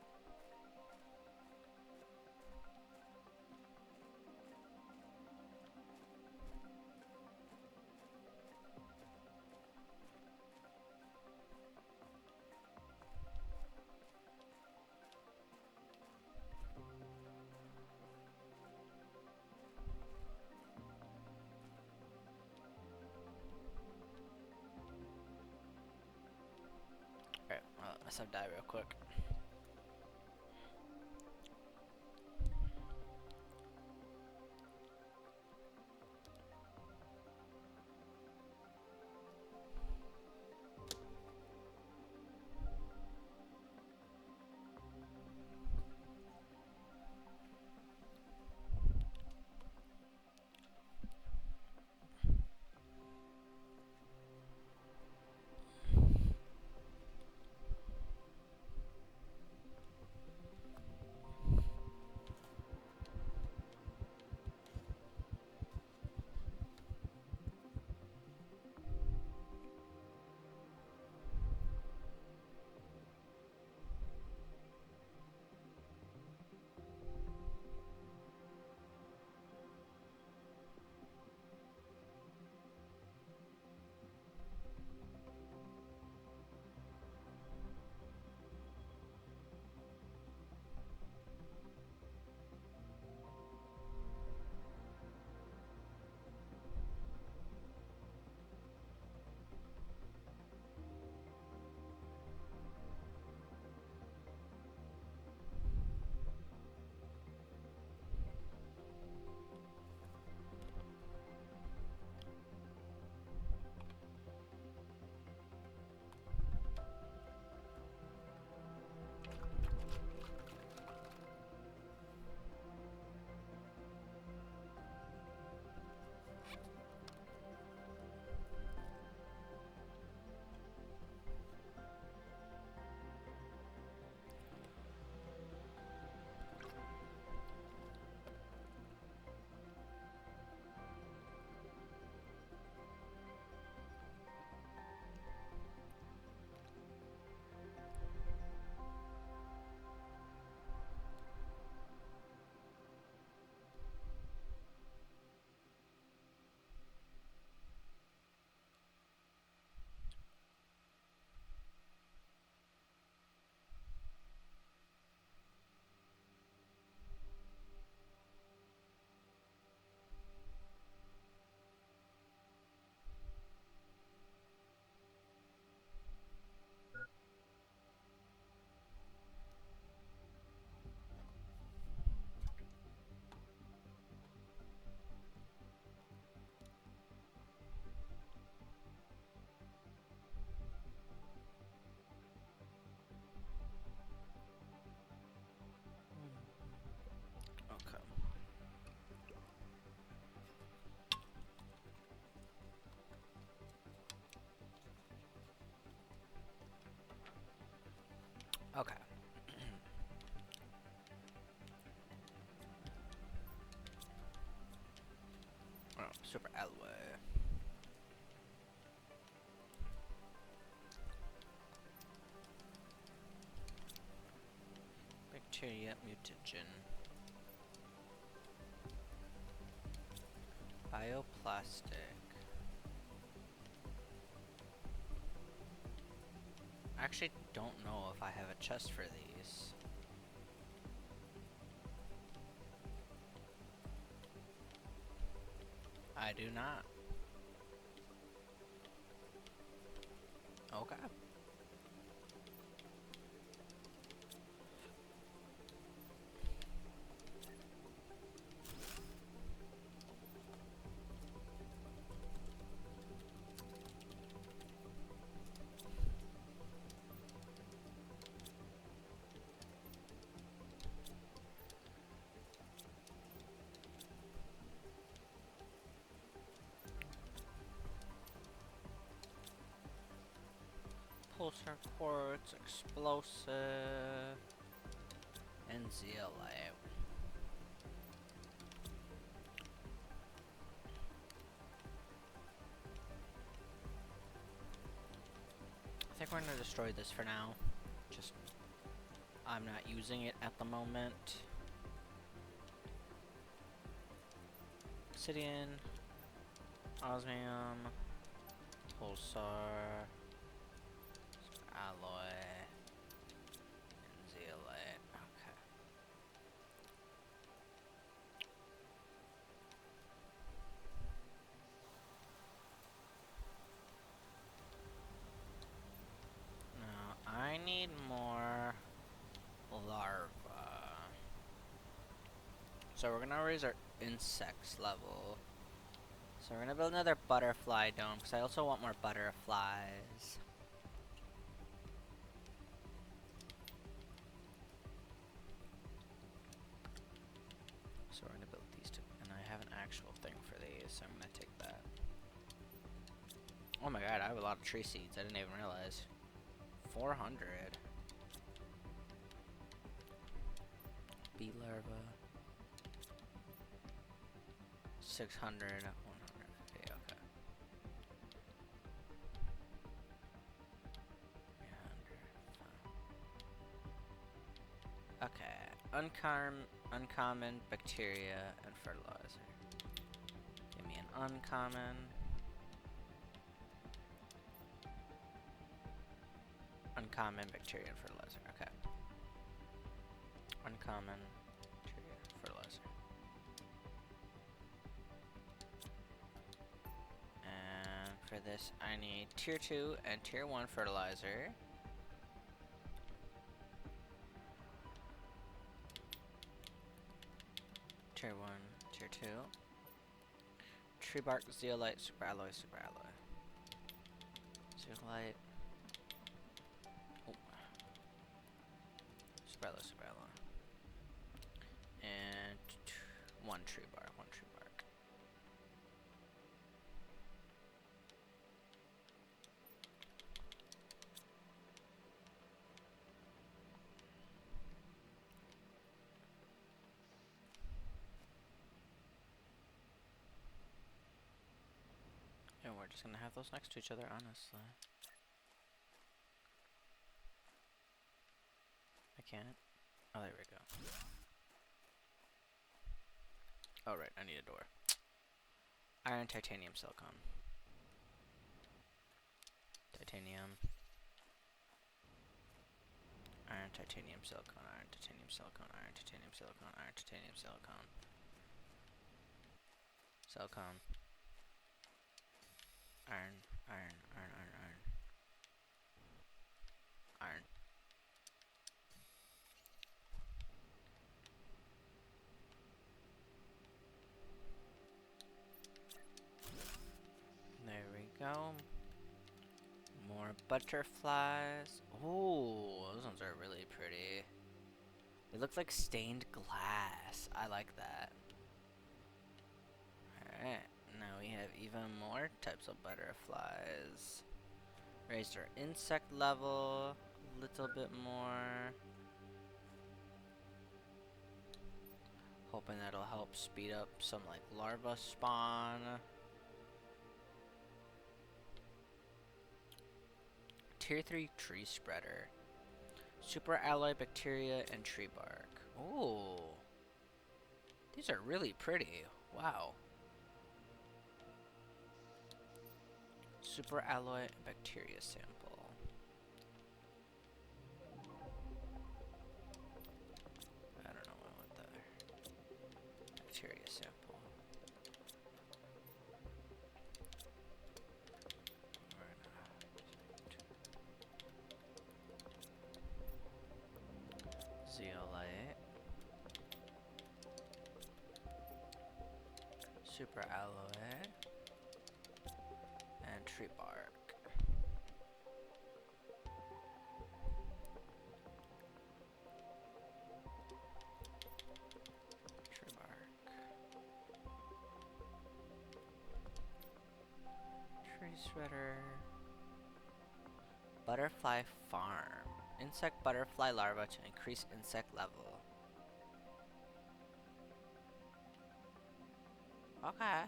Alright, well, let's have die real quick. Okay. Okay. Oh, super alloy. Bacteria mutagen. Bioplastic. I actually don't know if I have a chest for these. I do not. Okay. Pulsar Quartz, Explosive, and Zeolite. I think we're gonna destroy this for now. Just, I'm not using it at the moment. Obsidian, Osmium, Pulsar, Alloy, and Zeolite. Okay. Now, I need more larva. So we're gonna raise our insects level. So we're gonna build another butterfly dome, because I also want more butterflies. So we're gonna build these two, and I have an actual thing for these, so I'm gonna take that. Oh my god, I have a lot of tree seeds, I didn't even realize. 400. Bee larva. 600, 150, okay. 300, okay. Uncommon bacteria and fertilizer. Give me an uncommon. Uncommon bacteria and fertilizer, okay. Uncommon bacteria and fertilizer. And for this, I need tier 2 and tier 1 fertilizer. Tier 1, tier 2. Tree bark, zeolite, super alloy, super alloy. Zeolite. Oh. Super alloy, super alloy. And one tree bark, one tree bark. And we're just gonna have those next to each other, honestly. I can't. Oh, there we go. Oh, right, I need a door. Iron, titanium, silicon. Titanium. Iron, titanium, silicon, iron, titanium, silicon, iron, titanium, silicon, iron, titanium, silicon. Silicon. Iron, iron, iron, iron, iron. Iron. There we go. More butterflies. Ooh, those ones are really pretty. They look like stained glass. I like that. Alright, now we have even more types of butterflies. Raised our insect level a little bit more. Hoping that'll help speed up some like larva spawn. Tier 3 tree spreader. Super alloy bacteria and tree bark. Ooh. These are really pretty. Wow. Super alloy bacteria sample. I don't know what I want there. Bacteria sample. Zeolite. Super alloy. And tree bark. Tree bark. Tree spreader. Butterfly farm. Insect butterfly larva to increase insect level. Okay.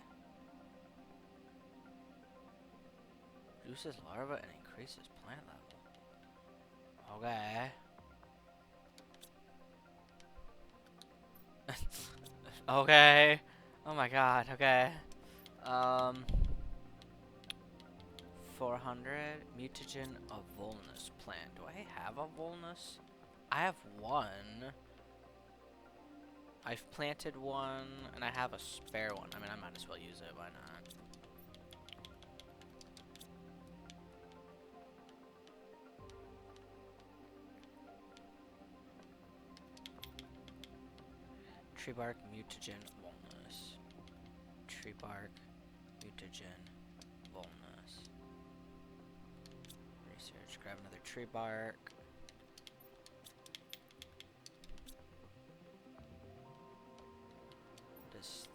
Reduces larva and increases plant level. Okay. Okay. Oh my god, okay. 400 mutagen of Volnus plant. Do I have a Volnus? I have one. I've planted one, and I have a spare one. I mean, I might as well use it. Why not? Tree bark mutagen Volnus. Tree bark mutagen Volnus. Research. Grab another tree bark. This.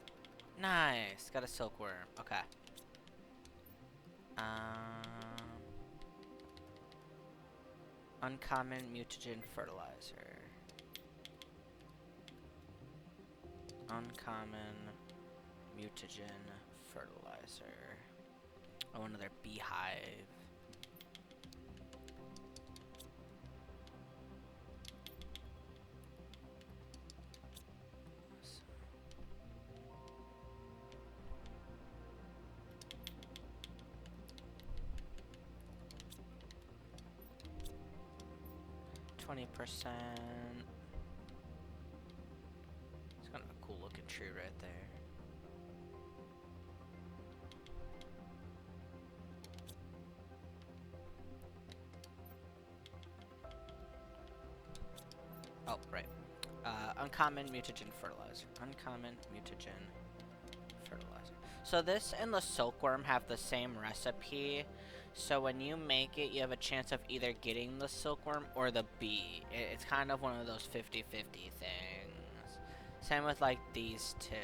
Nice. Got a silkworm. Okay. Uncommon mutagen fertilizer. Uncommon mutagen fertilizer. Oh, another beehive. %. It's kind of a cool looking tree right there. Oh, right. Uncommon mutagen fertilizer. Uncommon mutagen fertilizer. So this and the silkworm have the same recipe. So when you make it, you have a chance of either getting the silkworm or the bee. It's kind of one of those 50-50 things. Same with like these two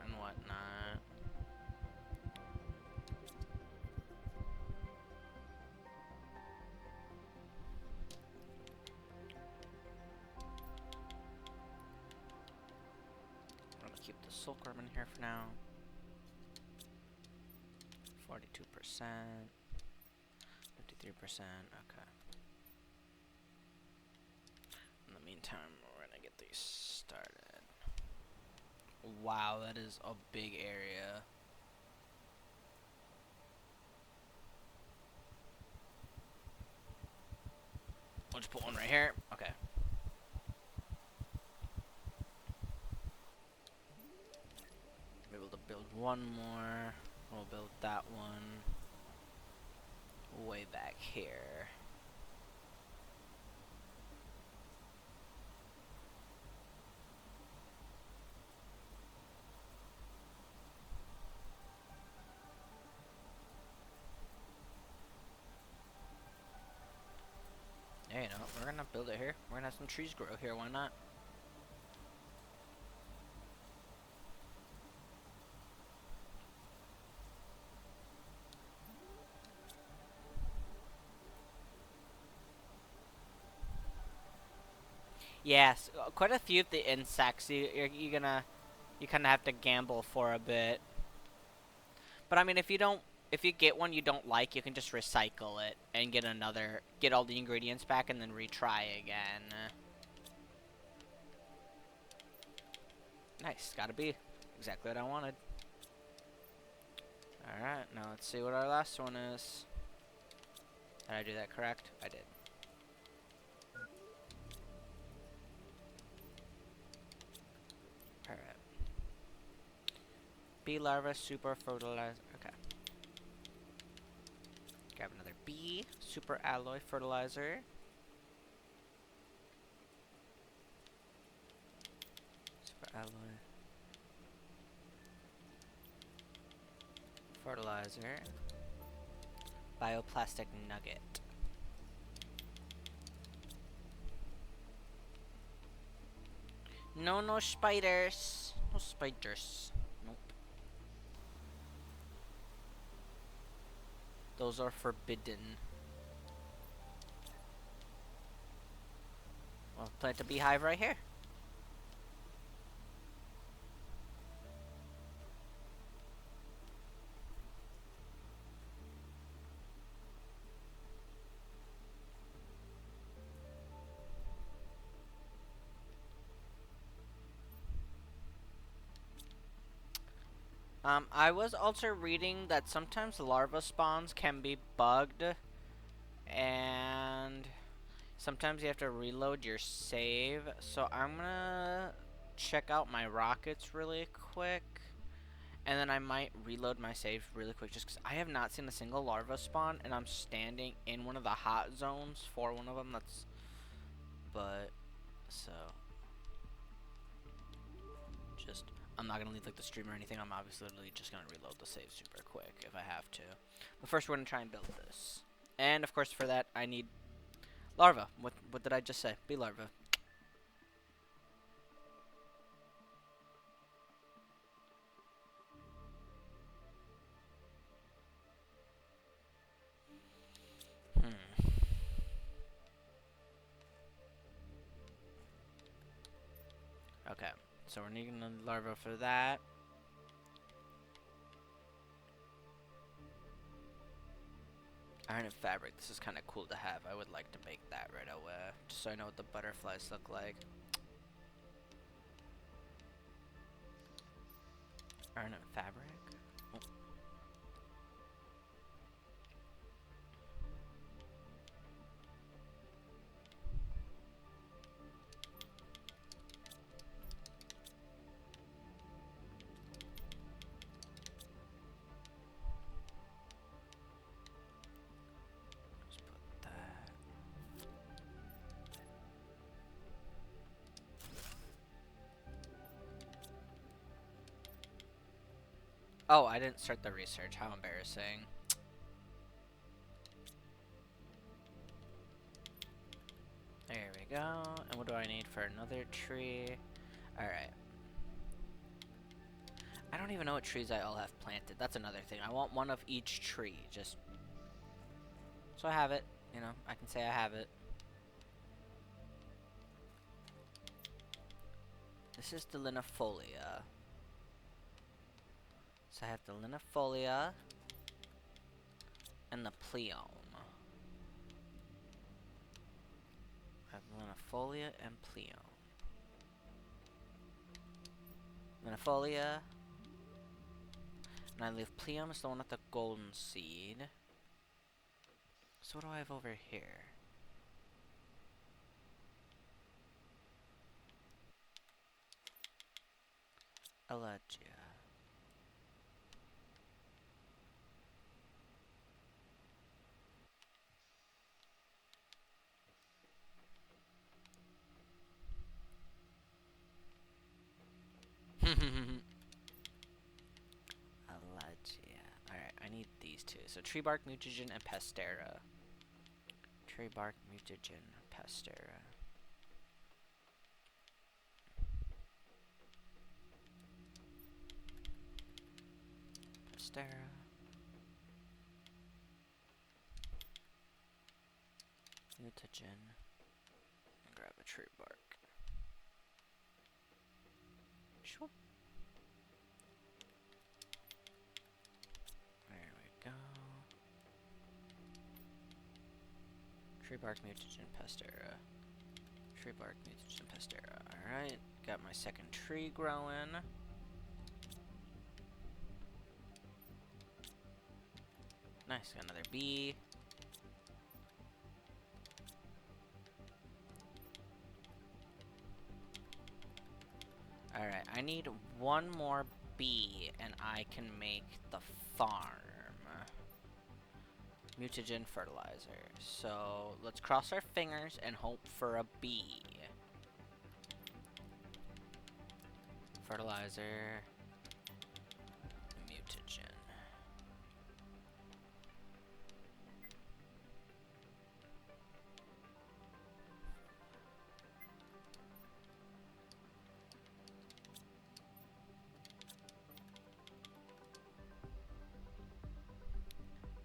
and whatnot. I'm gonna keep the silkworm in here for now. 42%. 53%, okay. In the meantime, we're gonna get these started. Wow, that is a big area. We'll just put one right here. Okay. Be able to build one more. We'll build that one way back here. Yeah, you know, we're gonna build it here. We're gonna have some trees grow here, why not? Yes, quite a few of the insects you kind of have to gamble for a bit. But I mean, if you get one you don't like, you can just recycle it and get all the ingredients back and then retry again. Nice, gotta be exactly what I wanted. Alright, now let's see what our last one is. Did I do that correct? I did. Alright. Bee larva super fertilizer. Okay. Grab another bee super alloy fertilizer. Super alloy fertilizer. Bioplastic nugget. No spiders. No spiders. Nope. Those are forbidden. plant a beehive right here. I was also reading that sometimes larva spawns can be bugged, and sometimes you have to reload your save. So I'm gonna check out my rockets really quick, and then I might reload my save really quick just because I have not seen a single larva spawn, and I'm standing in one of the hot zones for one of them. But, so, just, I'm not gonna leave like the stream or anything. I'm obviously literally just gonna reload the save super quick if I have to. But first, we're gonna try and build this, and of course, for that, I need larva. What did I just say? Bee larva. Hmm. Okay, so we're needing a larva for that. Iron and fabric. This is kind of cool to have. I would like to make that right away, just so I know what the butterflies look like. Iron and fabric. Oh. Just put that. Oh, I didn't start the research. How embarrassing. There we go. And what do I need for another tree? Alright. I don't even know what trees I all have planted. That's another thing. I want one of each tree. Just so I have it. You know, I can say I have it. This is the linifolia. So I have the linifolia and the pleome. I have linifolia and pleome. Linifolia. And I leave pleome is the one with the golden seed. So what do I have over here? Elegia. Elegia. Alright, I need these two. So tree bark, mutagen, and pastera. Tree bark, mutagen, pastera. Pastera. Mutagen. And grab a tree bark. Shoop. There we go. Tree bark, mutagen, pastera. Tree bark, mutagen, pastera. Alright, got my second tree growing. Nice, got another bee. Alright, I need one more bee and I can make the farm. Mutagen fertilizer. So let's cross our fingers and hope for a bee. Fertilizer. Mutagen.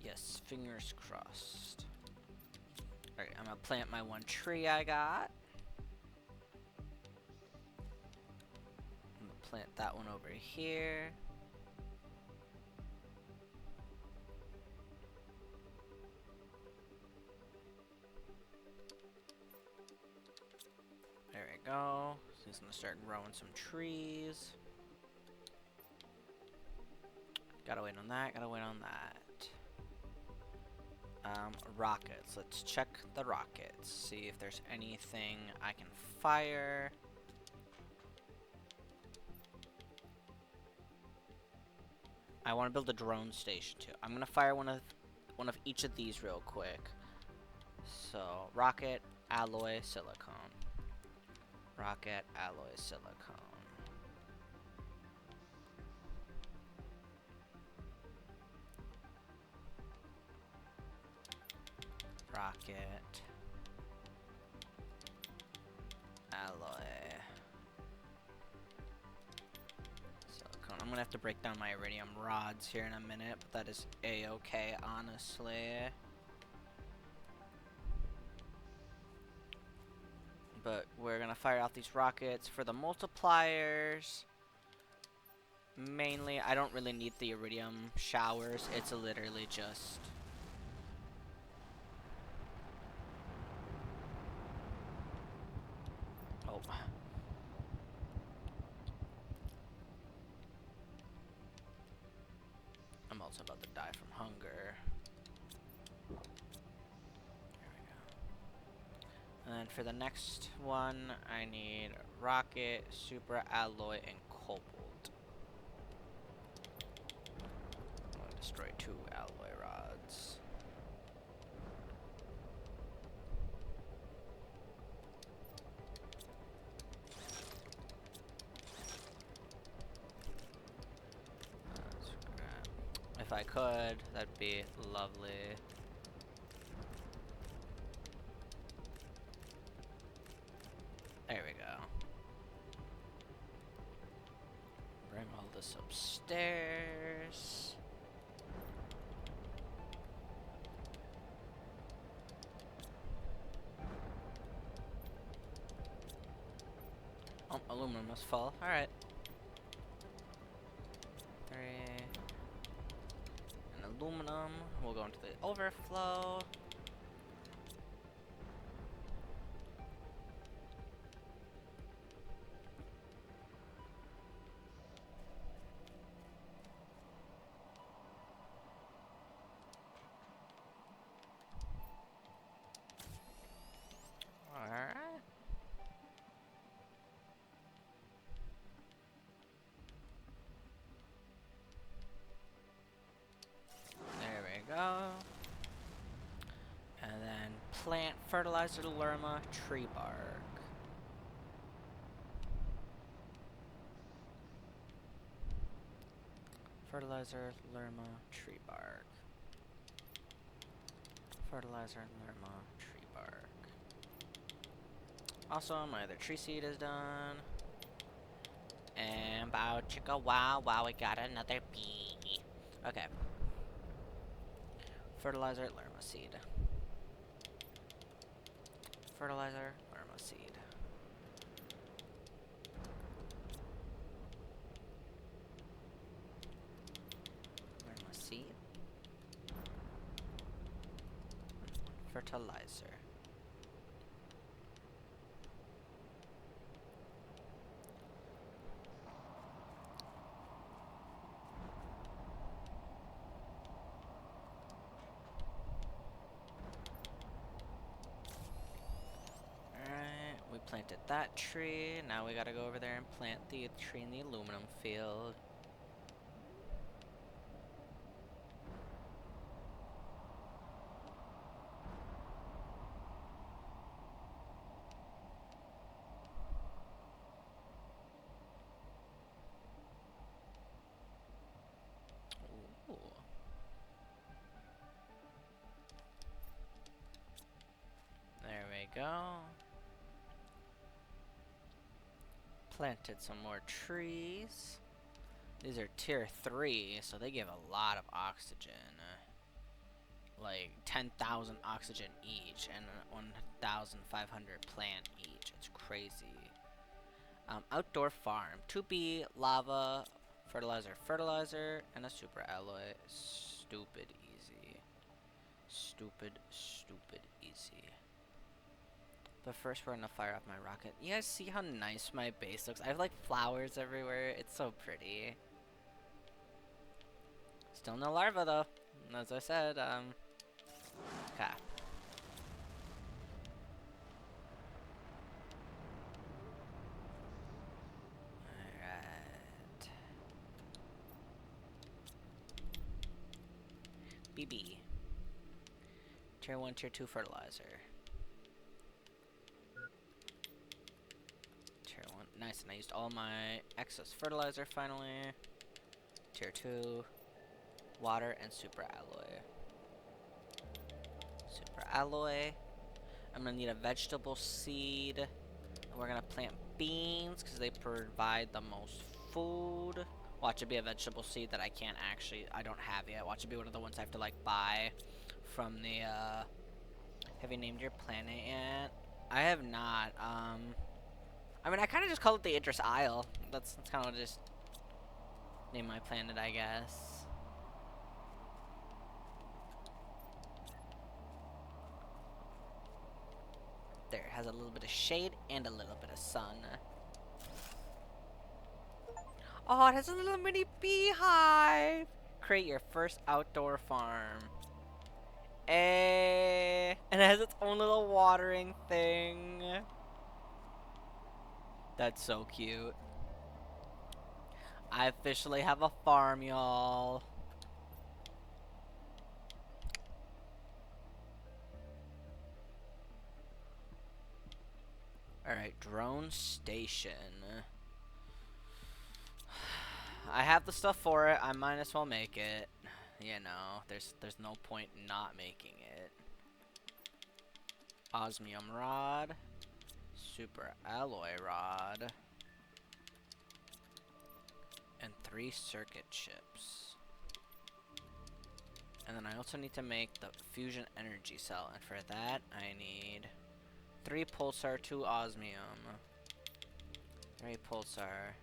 Yes, fingers crossed. Alright, I'm gonna plant my one tree I got. plant that one over here. There we go. So he's gonna start growing some trees. Gotta wait on that, gotta wait on that. Rockets. Let's check the rockets. See if there's anything I can fire. I want to build a drone station too. I'm gonna fire one of each of these real quick. So rocket, alloy, silicone. Rocket, alloy, silicone. Rocket, alloy, silicone. I'm gonna have to break down my iridium rods here in a minute, but that is a-okay, honestly. But we're gonna fire out these rockets for the multipliers. Mainly, I don't really need the iridium showers. It's literally just... Oh. I'm also about to die from hunger. There we go. And then for the next one, I need rocket, super alloy, and cobalt. I'm gonna destroy 2 alloy rods. If I could, that'd be lovely. There we go. Bring all this upstairs. Oh, aluminum must fall. Alright. 3. And aluminum. We'll go into the overflow. Alright. There we go. And then plant fertilizer lerma tree bark. Fertilizer lerma tree bark. Fertilizer lerma tree bark. Awesome, my other tree seed is done. And bow chicka wow wow, we got another bee. Okay. Fertilizer lerma seed. Fertilizer lerma seed. Lerma seed. Fertilizer. We planted that tree. Now we gotta go over there and plant the tree in the aluminum field. Ooh. There we go. Planted some more trees. These are tier 3, so they give a lot of oxygen. Like 10,000 oxygen each and 1,500 plant each. It's crazy. Outdoor farm. 2B, lava, fertilizer, and a super alloy. Stupid easy. Stupid easy. But first we're gonna fire up my rocket. You guys see how nice my base looks? I have like flowers everywhere. It's so pretty. Still no larva though. As I said, okay. Alright. BB. Tier 1, Tier 2 fertilizer. Tier 1. Nice, and I used all my excess fertilizer finally. Tier 2. Water and super alloy. Super alloy. I'm gonna need a vegetable seed. And we're gonna plant beans because they provide the most food. Watch it be a vegetable seed that I don't have yet. Watch it be one of the ones I have to like buy from the, have you named your planet yet? I have not, I mean, I kind of just call it the Idris Isle. That's kind of what I just named my planet, I guess. There, it has a little bit of shade and a little bit of sun. Oh, it has a little mini beehive! Create your first outdoor farm. And it has its own little watering thing. That's so cute. I officially have a farm, y'all. Alright, drone station. I have the stuff for it. I might as well make it. You know, there's no point in not making it. Osmium rod. Super alloy rod. And 3 circuit chips. And then I also need to make the fusion energy cell. And for that, I need 3 pulsar, 2 osmium. 3 pulsar.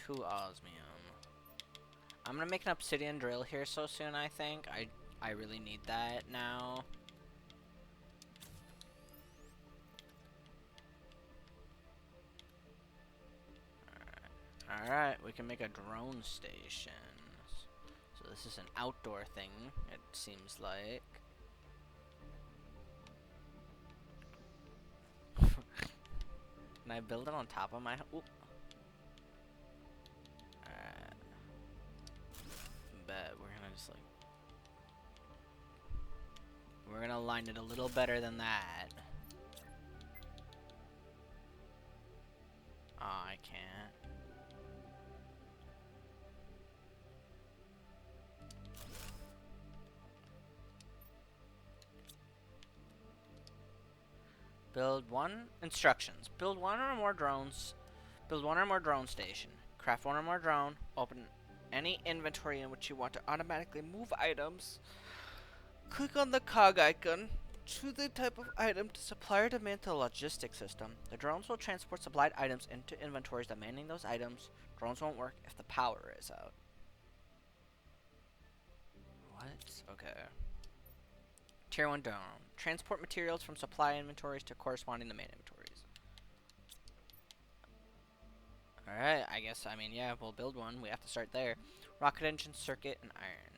2 osmium. I'm gonna make an obsidian drill here so soon, I think. I really need that now. Alright, we can make a drone station. So this is an outdoor thing, it seems like. Can I build it on top of my... Oop. Alright. Bet we're gonna just like... We're gonna line it a little better than that. Oh, I can't. Build one instructions. Build one or more drones. Build one or more drone station. Craft one or more drone. Open any inventory in which you want to automatically move items. Click on the cog icon. Choose the type of item to supply or demand to the logistics system. The drones will transport supplied items into inventories demanding those items. Drones won't work if the power is out. What? Okay. Tier 1 drone. Transport materials from supply inventories to corresponding to main inventories. Alright, I guess, I mean, yeah, we'll build one. We have to start there. Rocket engine, circuit, and iron.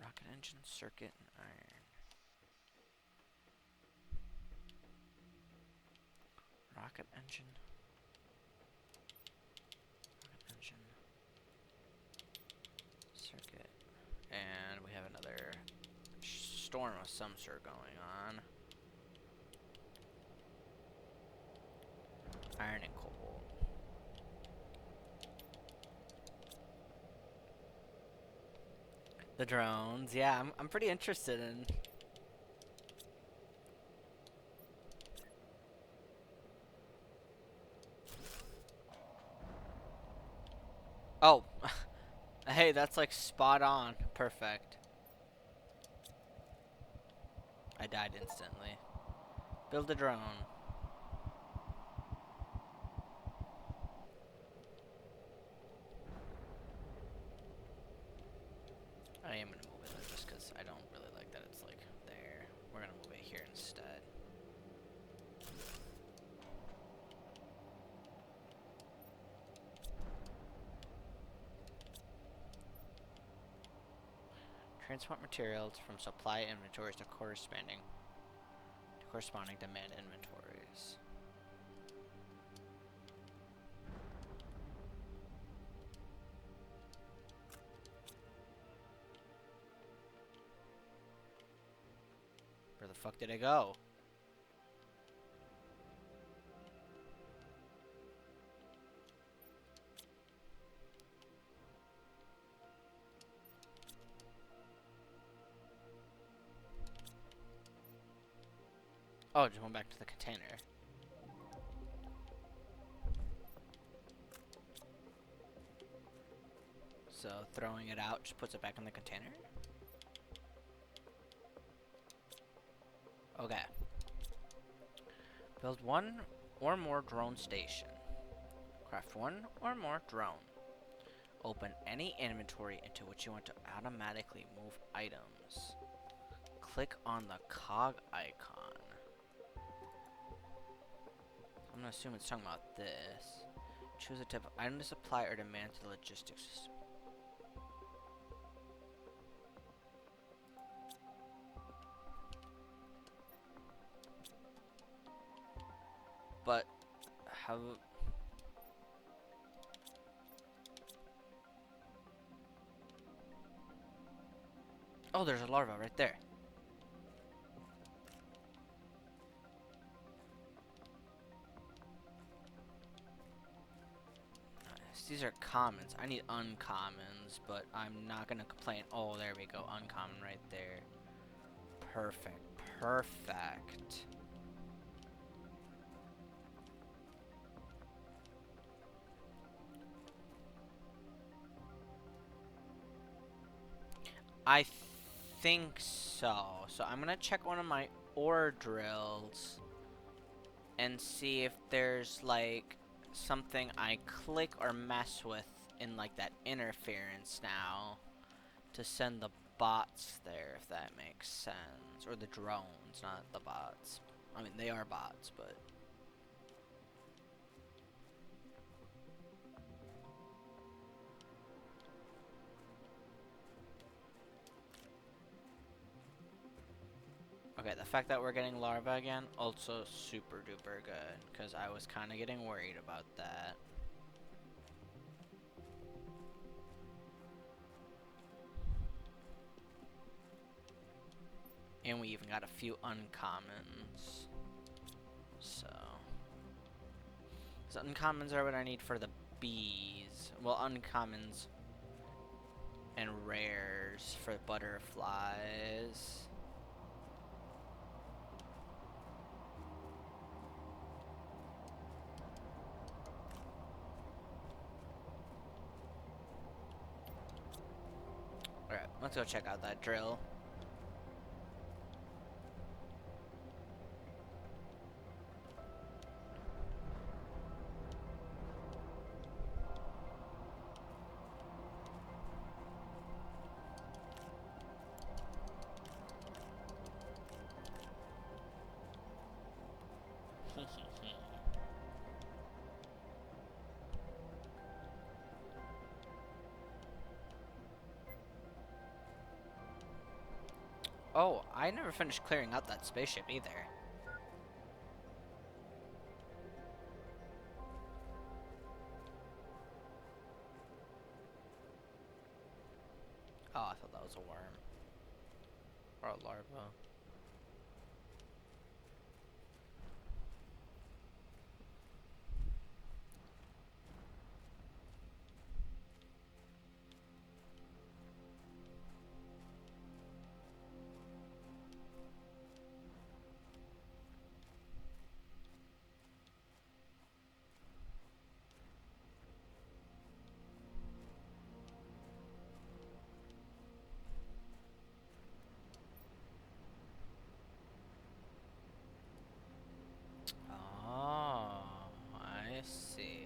Rocket engine, circuit, and iron. Rocket engine. Rocket engine. Circuit. And we have another storm of some sort going on. Iron and coal. The drones, yeah, I'm pretty interested in. Oh, hey, that's like spot on. Perfect. I died instantly. Build a drone. Transport materials from supply inventories to corresponding demand inventories. Where the fuck did it go? Oh, it just went back to the container. So throwing it out just puts it back in the container? Okay. Build one or more drone station. Craft one or more drone. Open any inventory into which you want to automatically move items. Click on the cog icon. I'm gonna assume it's talking about this. Choose a type of item to supply or demand to the logistics system. But how? Oh, there's a larva right there. Nice. These are commons. I need uncommons, but I'm not gonna complain. Oh, there we go. Uncommon right there. Perfect. Perfect. I think so. So I'm gonna check one of my ore drills and see if there's like something I click or mess with in like that interference now to send the bots there, if that makes sense. Or the drones, not the bots. I mean, they are bots, but... Okay, the fact that we're getting larvae again, also super duper good, because I was kind of getting worried about that. And we even got a few uncommons. So uncommons are what I need for the bees. Well, uncommons and rares for butterflies. Alright, let's go check out that drill. Oh, I never finished clearing out that spaceship either. Oh, I thought that was a worm. Or a larva. Oh, I see.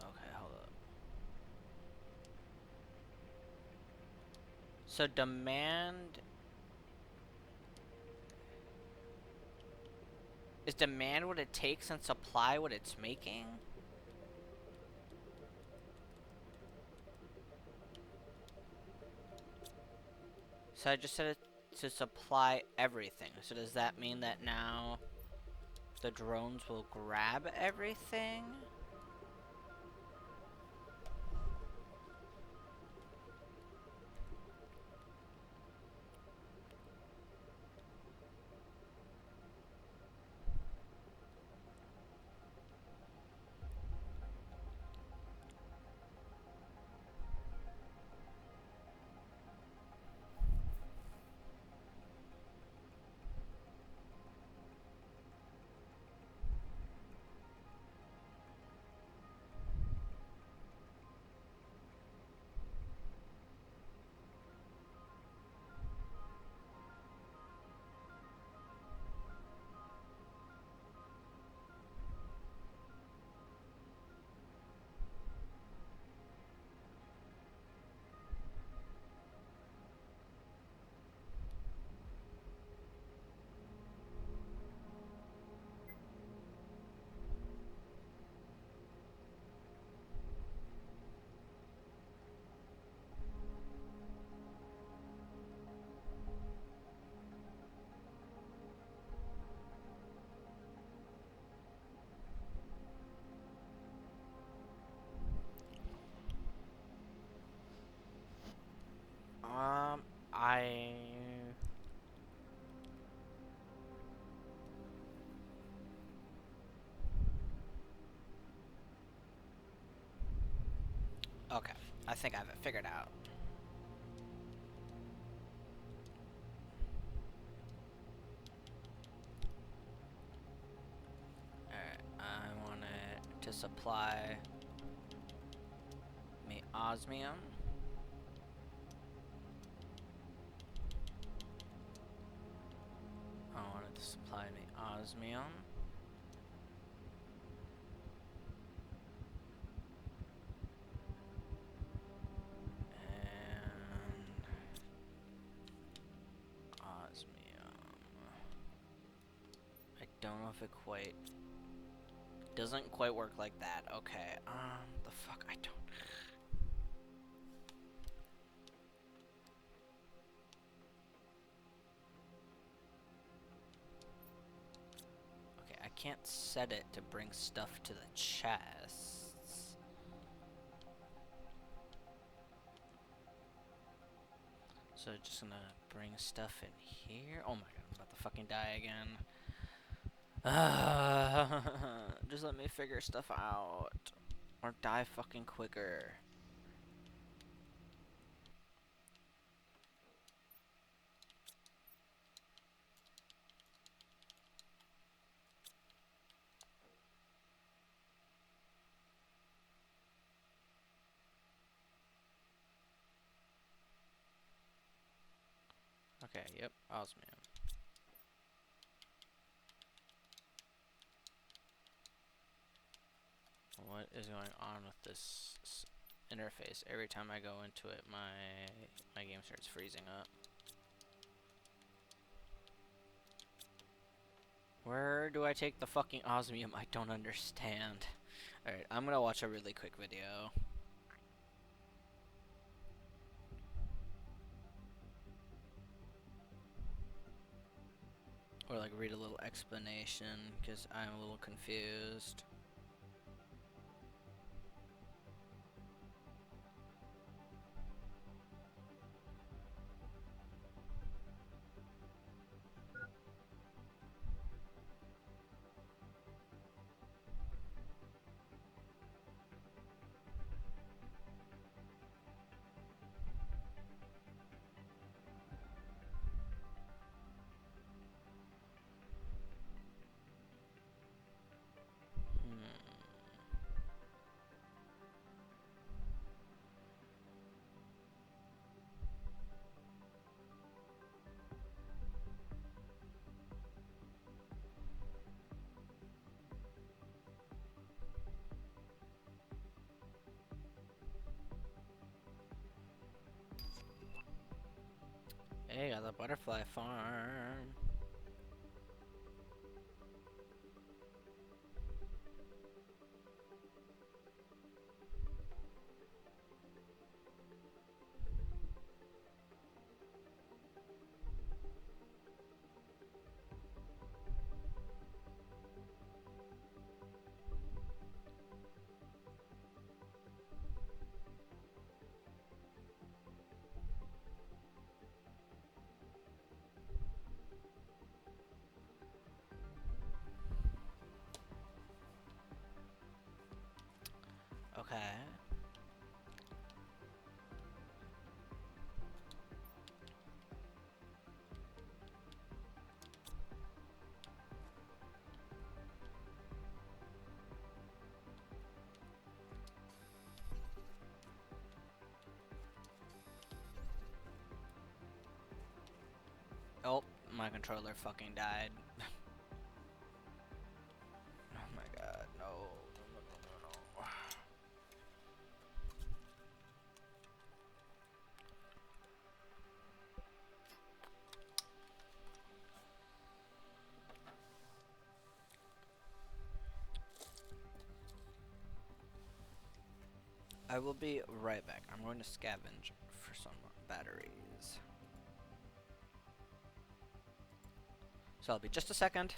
Okay, hold up. So demand demand what it takes and supply what it's making? So I just said it to supply everything. So does that mean that now the drones will grab everything? I... Okay, I think I have it figured out. Alright, I want it to supply me osmium. I want it to supply me osmium. And osmium. I don't know if it quite doesn't quite work like that. Okay. The fuck I don't. Okay, I can't set it to bring stuff to the chests. So just gonna bring stuff in here. Oh my god, I'm about to fucking die again. Just let me figure stuff out. Or die fucking quicker. Okay, yep, osmium. What is going on with this interface? Every time I go into it, my game starts freezing up. Where do I take the fucking osmium? I don't understand. Alright, I'm gonna watch a really quick video. Or like read a little explanation, because I'm a little confused. Hey, got the butterfly farm. Okay. Oh, my controller fucking died. Oh my god, no. No, no, no, no, no. I will be right back. I'm going to scavenge for some batteries. So I'll be just a second.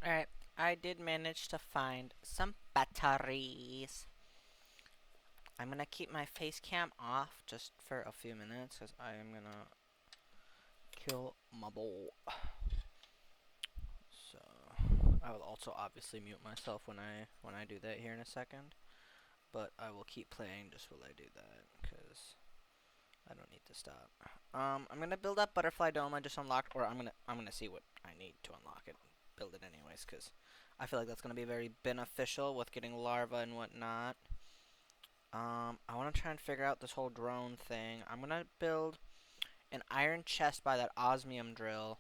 Alright, I did manage to find some batteries. I'm gonna keep my face cam off just for a few minutes because I am gonna kill my bowl. So I will also obviously mute myself when I do that here in a second, but I will keep playing just while I do that because I don't need to stop. I'm gonna build that butterfly dome I just unlocked, or I'm gonna see what I need to unlock it, build it anyways, because I feel like that's gonna be very beneficial with getting larva and whatnot. I want to try and figure out this whole drone thing. I'm gonna build an iron chest by that osmium drill,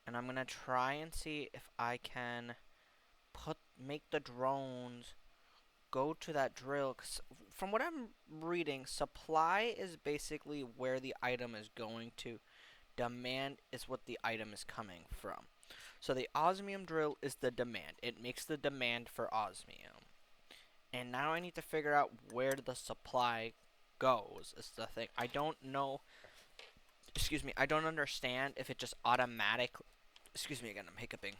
and I'm gonna try and see if I can make the drones go to that drill. 'Cause from what I'm reading, supply is basically where the item is going to. Demand is what the item is coming from. So the osmium drill is the demand. It makes the demand for osmium. And now I need to figure out where the supply goes is the thing. I don't know. Excuse me. I don't understand if it just automatically. Excuse me again. I'm hiccuping.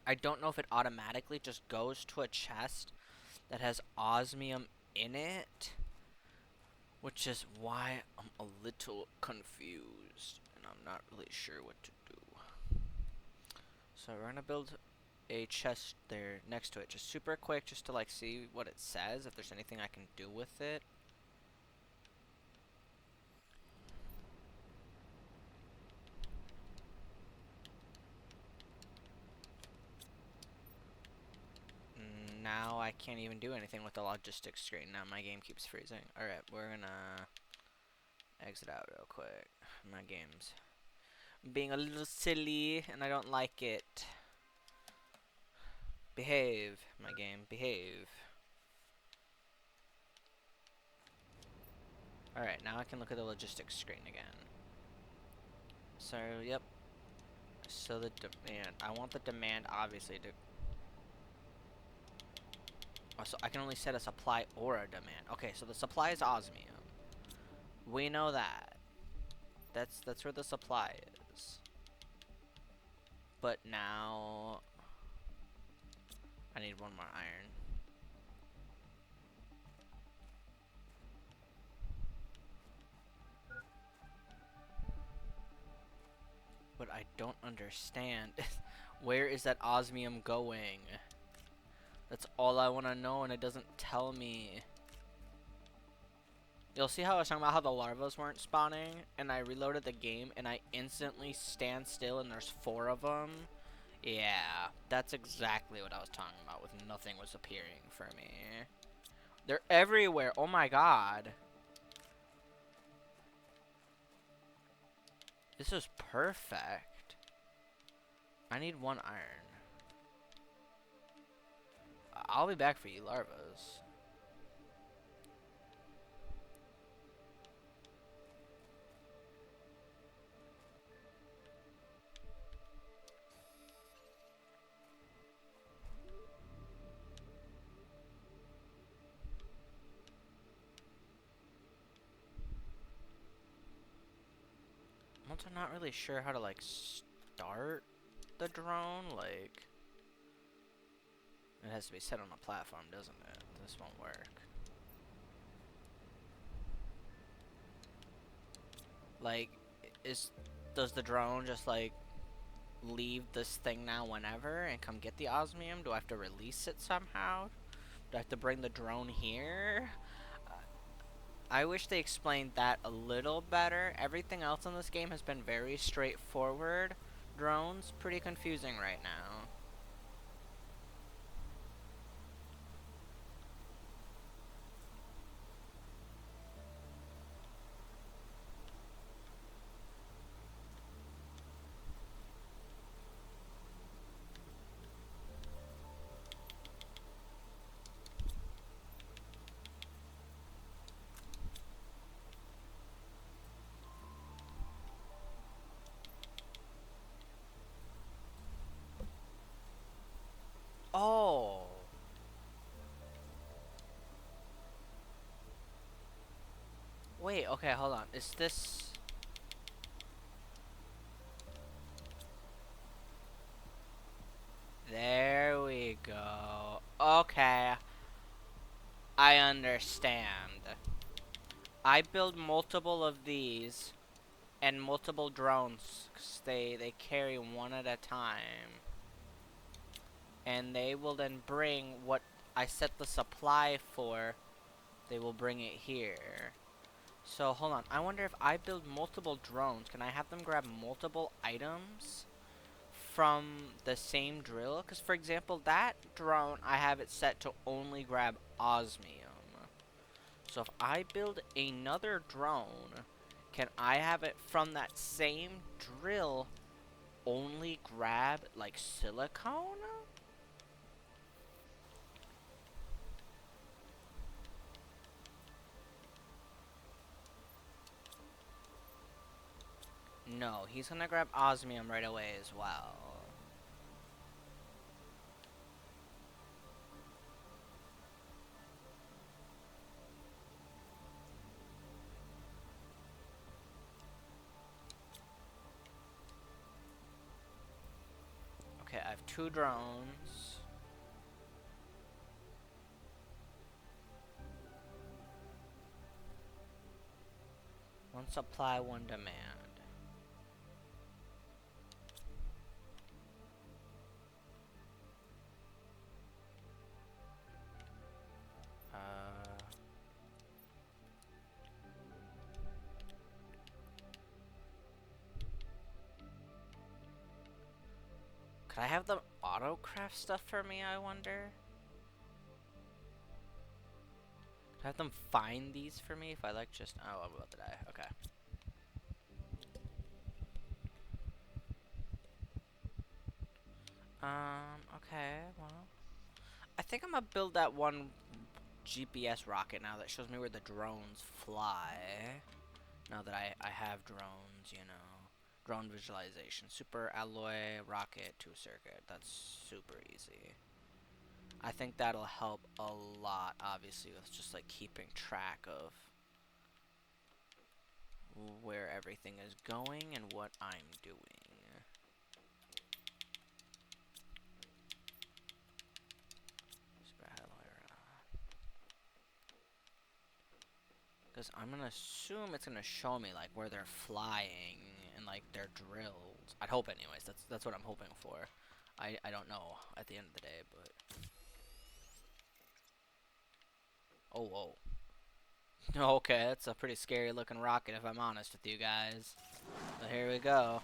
I don't know if it automatically just goes to a chest that has osmium in it, which is why I'm a little confused and I'm not really sure what to do. So we're gonna build a chest there next to it, just super quick, just to like see what it says, if there's anything I can do with it. Now I can't even do anything with the logistics screen. Now my game keeps freezing. Alright, we're gonna exit out real quick. My game's being a little silly and I don't like it. Behave, my game, behave. Alright, now I can look at the logistics screen again. So, yep. So the demand, I want the demand obviously to... Oh, so I can only set a supply or a demand. Okay, so the supply is osmium. We know that. That's where the supply is. But now... I need one more iron. But I don't understand. Where is that osmium going? That's all I want to know, and it doesn't tell me. You'll see how I was talking about how the larvas weren't spawning, and I reloaded the game, and I instantly stand still, and there's 4 of them. Yeah, that's exactly what I was talking about, with nothing was appearing for me. They're everywhere. Oh my god. This is perfect. I need 1 iron. I'll be back for you, larvas. I'm also not really sure how to, like, start the drone. Like, it has to be set on a platform, doesn't it? This won't work. Like, does the drone just, like, leave this thing now whenever and come get the osmium? Do I have to release it somehow? Do I have to bring the drone here? I wish they explained that a little better. Everything else in this game has been very straightforward. Drones, pretty confusing right now. Oh. Wait, okay, hold on. Is this... Okay, I understand. I build multiple of these and multiple drones 'cause they carry one at a time. And they will then bring what I set the supply for, they will bring it here. So hold on, I wonder if I build multiple drones, can I have them grab multiple items from the same drill? Because for example, that drone, I have it set to only grab osmium. So if I build another drone, can I have it from that same drill only grab like silicone? No, he's gonna grab osmium right away as well. Okay, I have 2 drones. One supply, one demand. Could I have them auto-craft stuff for me, I wonder? Could I have them find these for me if I like just... Oh, I'm about to die. Okay. Okay, well... I think I'm gonna build that one GPS rocket now that shows me where the drones fly. Now that I have drones, you know. Drone visualization. Super alloy rocket 2 circuit. That's super easy. I think that'll help a lot, obviously, with just like keeping track of where everything is going and what I'm doing. Because I'm gonna assume it's gonna show me like where they're flying and like their drills. I'd hope, anyways. That's what I'm hoping for. I don't know at the end of the day, but oh whoa. Okay, that's a pretty scary looking rocket if I'm honest with you guys. But here we go.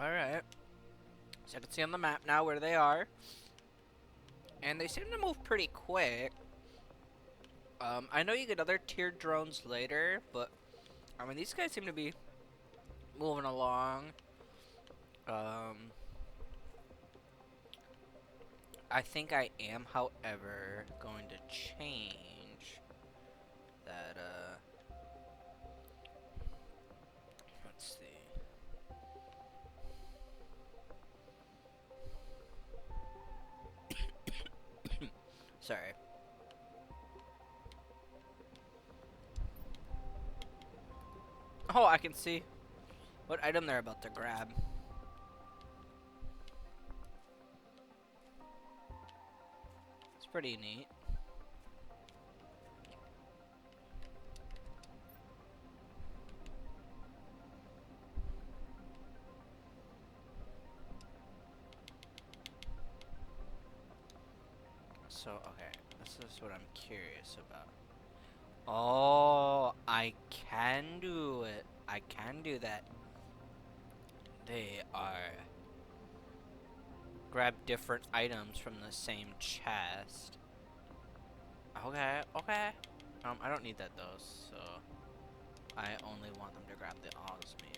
Alright. So I can see on the map now where they are. And they seem to move pretty quick. I know you get other tiered drones later, but I mean these guys seem to be moving along. I think I am, however, going to change that, let's see. Sorry. Oh, I can see what item they're about to grab. It's pretty neat. So, okay, this is what I'm curious about. Oh, I can do it. I can do that. They are... Grab different items from the same chest. Okay, okay. I don't need that though, so... I only want them to grab the osmium.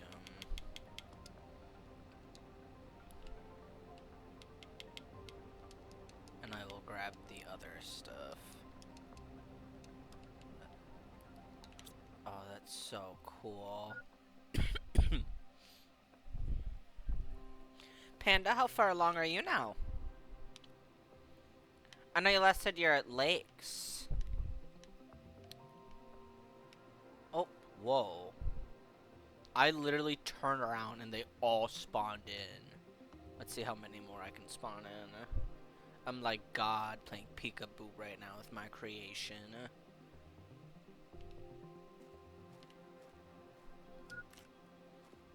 And I will grab the other stuff. Oh, that's so cool. Panda, how far along are you now? I know you last said you're at lakes. Oh, whoa. I literally turned around and they all spawned in. Let's see how many more I can spawn in. I'm like God playing peekaboo right now with my creation.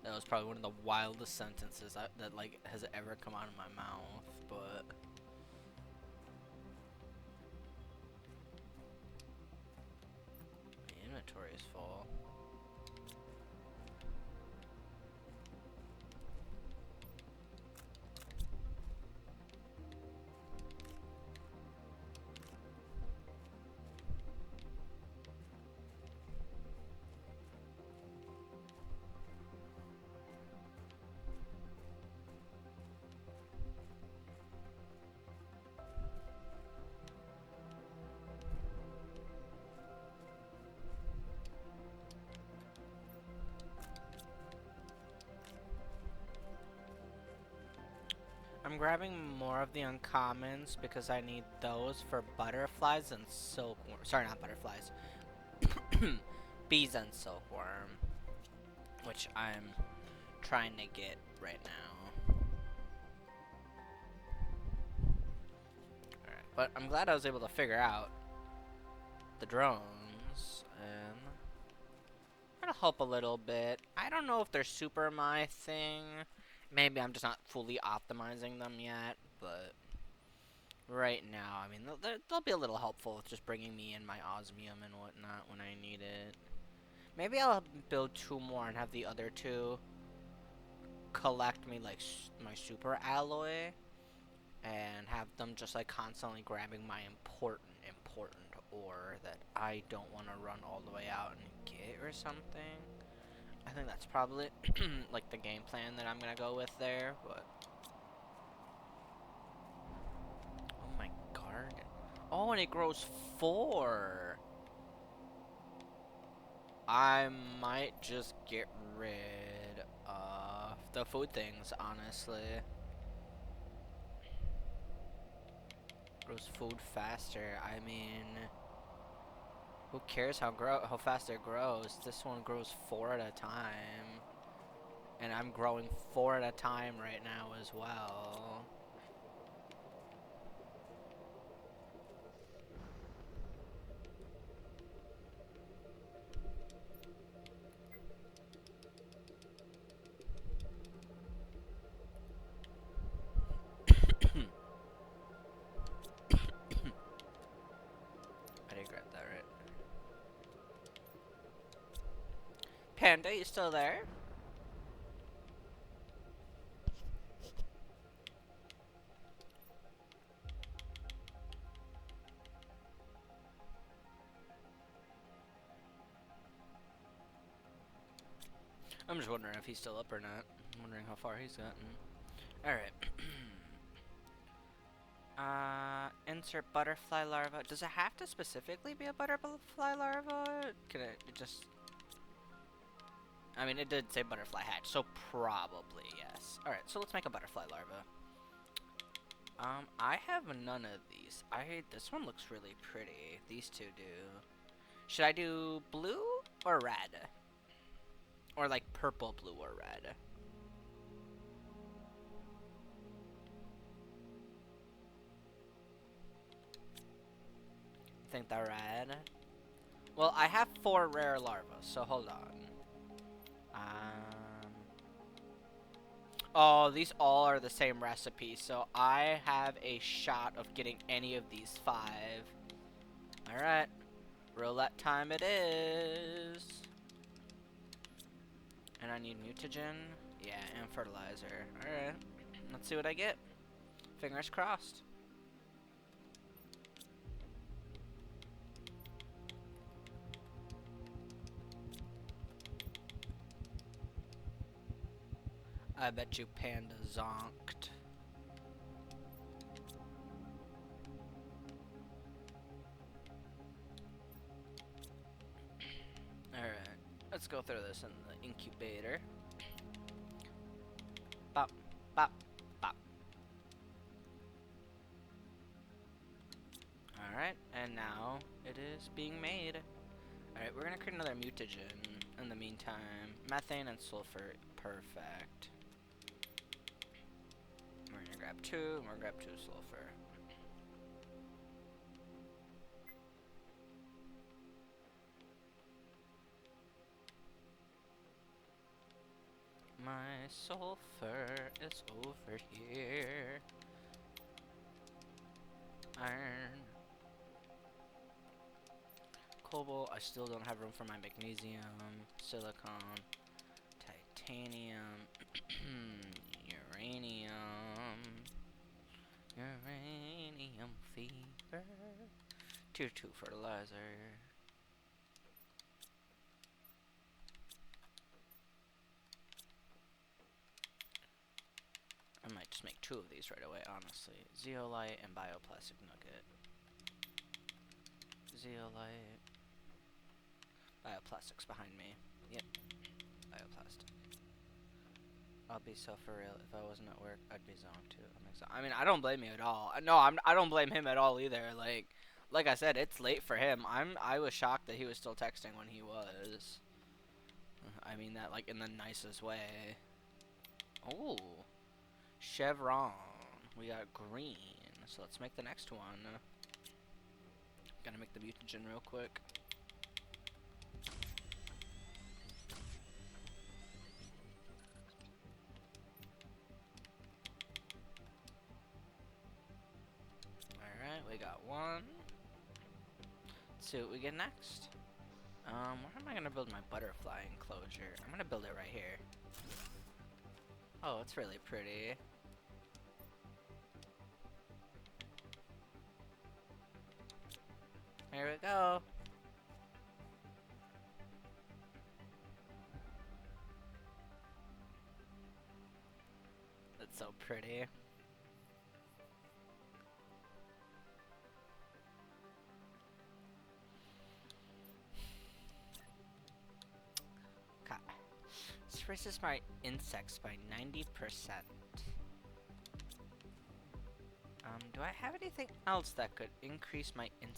That was probably one of the wildest sentences that like has ever come out of my mouth, but my inventory is full. I'm grabbing more of the uncommons because I need those for butterflies and silkworm. Sorry, not butterflies. Bees and silkworm, which I'm trying to get right now. Alright, but I'm glad I was able to figure out the drones, and that'll help a little bit. I don't know if they're super my thing. Maybe I'm just not fully optimizing them yet, but right now, I mean, they'll be a little helpful with just bringing me in my osmium and whatnot when I need it. Maybe I'll build 2 more and have the other 2 collect me like my super alloy, and have them just like constantly grabbing my important ore that I don't want to run all the way out and get or something. I think that's probably like the game plan that I'm gonna go with there, but oh my garden. Oh, and it grows 4. I might just get rid of the food things, honestly. Grows food faster. I mean, who cares how fast it grows? This one grows 4 at a time. And I'm growing 4 at a time right now as well. I did grab that right. Panda, you still there? I'm just wondering if he's still up or not. I'm wondering how far he's gotten. Alright. Insert butterfly larva. Does it have to specifically be a butterfly larva? Can it just... I mean, it did say butterfly hatch, so probably yes. Alright, so let's make a butterfly larva. I have none of these. This one looks really pretty. These 2 do. Should I do blue or red? Or like purple, blue, or red? I think the red. Well, I have 4 rare larvae, so hold on. Oh, these all are the same recipe, so I have a shot of getting any of these 5. Alright, roulette time it is. And I need mutagen. Yeah, and fertilizer. Alright, let's see what I get. Fingers crossed. I bet you Panda zonked. Alright, let's go through this in the incubator. Bop, bop, bop. Alright, and now it is being made. Alright, we're gonna create another mutagen in the meantime. Methane and sulfur, perfect. We're gonna grab 2, and we're gonna grab 2 sulfur. My sulfur is over here. Iron. Cobalt, I still don't have room for my magnesium. Silicon. Titanium. Uranium. Uranium fever. Tier 2 fertilizer. I might just make 2 of these right away, honestly. Zeolite and bioplastic nugget. Zeolite. Bioplastic's behind me. Yep. Bioplastic. I'll be so for real. If I wasn't at work, I'd be zoned too. I mean, I don't blame you at all. No, I don't blame him at all either. Like I said, it's late for him. I was shocked that he was still texting when he was. I mean that like in the nicest way. Oh. Chevron. We got green. So let's make the next one. Gotta make the mutagen real quick. Alright, we got 1. Let's see what we get next. Where am I gonna build my butterfly enclosure? I'm gonna build it right here. Oh, it's really pretty. Here we go. That's so pretty. God. This raises my insects by 90%. Do I have anything else that could increase my insects?